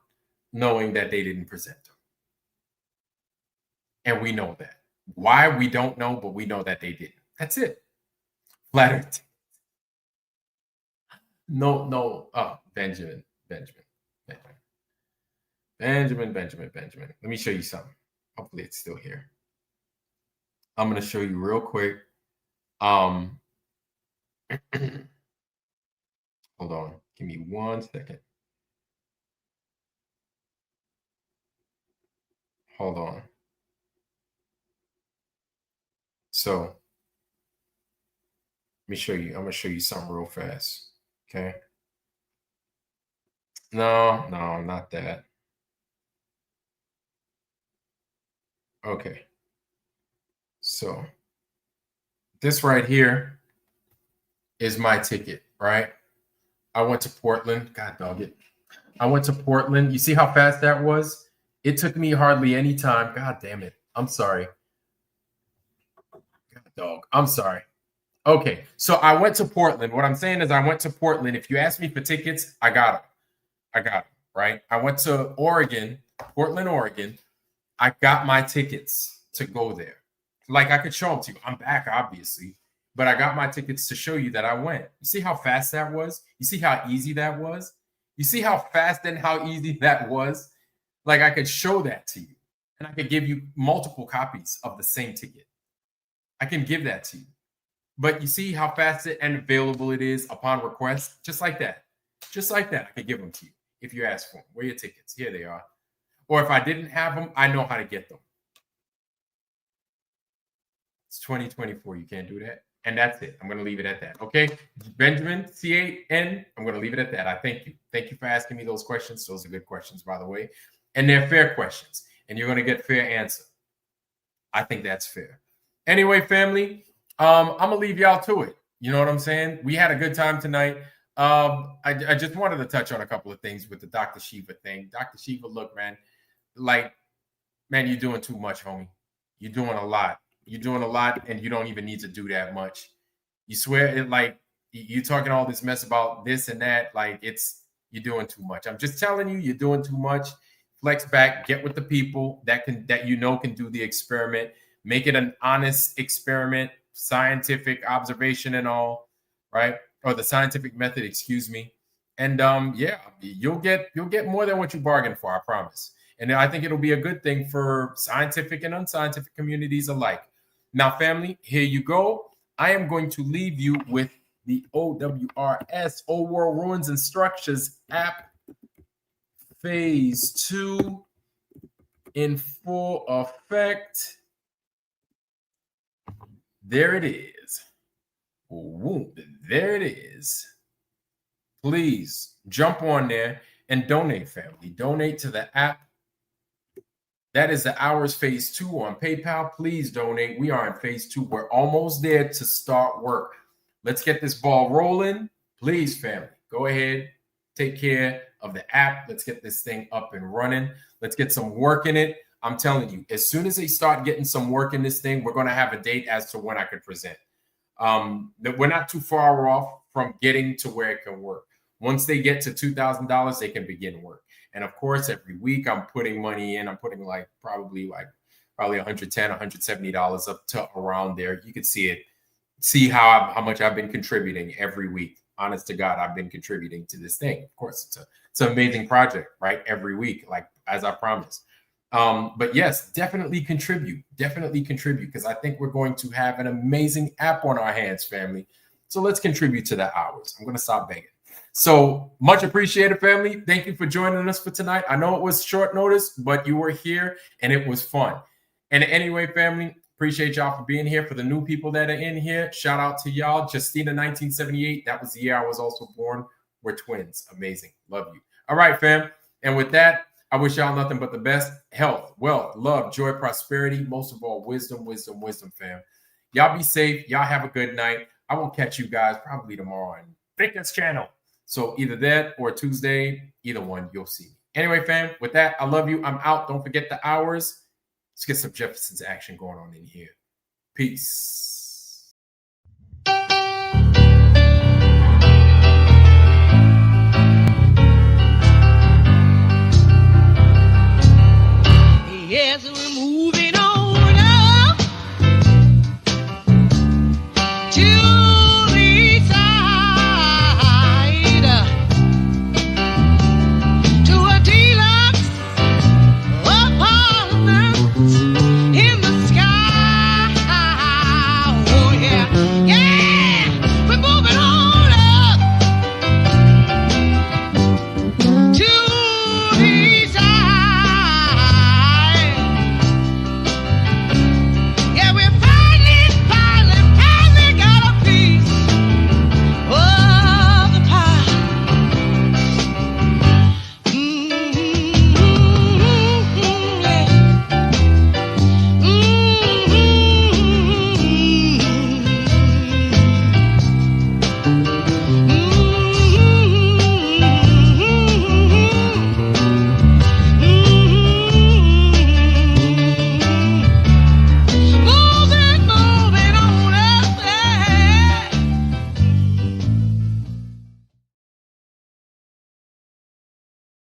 knowing that they didn't present them. And we know that. Why, we don't know, but we know that they didn't. That's it. Flattered. No. Oh, Benjamin. Let me show you something. Hopefully it's still here. I'm going to show you real quick. Hold on. Give me 1 second. Hold on. So let me show you. I'm going to show you something real fast. Okay. No, not that. Okay. So this right here is my ticket, right? I went to Portland. God dog it. I went to Portland. You see how fast that was? It took me hardly any time. God damn it. I'm sorry. God dog. I'm sorry. Okay. So I went to Portland. What I'm saying is I went to Portland. If you ask me for tickets, I got them, right? I went to Oregon, Portland, Oregon. I got my tickets to go there. Like I could show them to you. I'm back, obviously. But I got my tickets to show you that I went. You see how fast that was? You see how easy that was? You see how fast and how easy that was? Like I could show that to you. And I could give you multiple copies of the same ticket. I can give that to you. But you see how fast and available it is upon request? Just like that. Just like that. I could give them to you if you ask for them. Where are your tickets? Here they are. Or if I didn't have them, I know how to get them. It's 2024. You can't do that. And that's it. I'm going to leave it at that. Okay. Benjamin, C-A-N. I'm going to leave it at that. I thank you. Thank you for asking me those questions. Those are good questions, by the way. And they're fair questions. And you're going to get fair answer. I think that's fair. Anyway, family, I'm going to leave y'all to it. You know what I'm saying? We had a good time tonight. I just wanted to touch on a couple of things with the Dr. Shiva thing. Dr. Shiva, look, man, you're doing too much, homie. You're doing a lot. You're doing a lot, and you don't even need to do that much. You swear it, like you're talking all this mess about this and that. Like you're doing too much. I'm just telling you, you're doing too much. Flex back, get with the people that can do the experiment. Make it an honest experiment, scientific observation and all, right? Or the scientific method, excuse me. And you'll get more than what you bargained for, I promise. And I think it'll be a good thing for scientific and unscientific communities alike. Now, family, here you go. I am going to leave you with the OWRS, Old World Ruins and Structures app, Phase 2 in full effect. There it is. Ooh, there it is. Please jump on there and donate, family. Donate to the app. That is the OWRS Phase 2 on PayPal. Please donate. We are in Phase 2. We're almost there to start work. Let's get this ball rolling. Please, family, go ahead, take care of the app. Let's get this thing up and running. Let's get some work in it. I'm telling you, as soon as they start getting some work in this thing, we're going to have a date as to when I can present. We're not too far off from getting to where it can work. Once they get to $2,000, they can begin work. And of course, every week I'm putting money in. I'm putting probably $110, $170 up to around there. You can see how much I've been contributing every week. Honest to God, I've been contributing to this thing. Of course, it's an amazing project, right? Every week, like as I promised. But yes, definitely contribute because I think we're going to have an amazing app on our hands, family. So let's contribute to the OWRS. I'm going to stop begging. So much appreciated, family. Thank you for joining us for tonight. I know it was short notice, but you were here and it was fun. And anyway, family, appreciate y'all for being here. For the new people that are in here, shout out to y'all. Justina 1978. That was the year I was also born. We're twins. Amazing. Love you. All right, fam. And with that, I wish y'all nothing but the best health, wealth, love, joy, prosperity, most of all, wisdom, fam. Y'all be safe. Y'all have a good night. I will catch you guys probably tomorrow on Fitness Channel. So either that or Tuesday, either one, you'll see me. Anyway, fam, with that, I love you. I'm out. Don't forget the OWRS. Let's get some Jefferson's action going on in here. Peace. Yes, we're moving on up to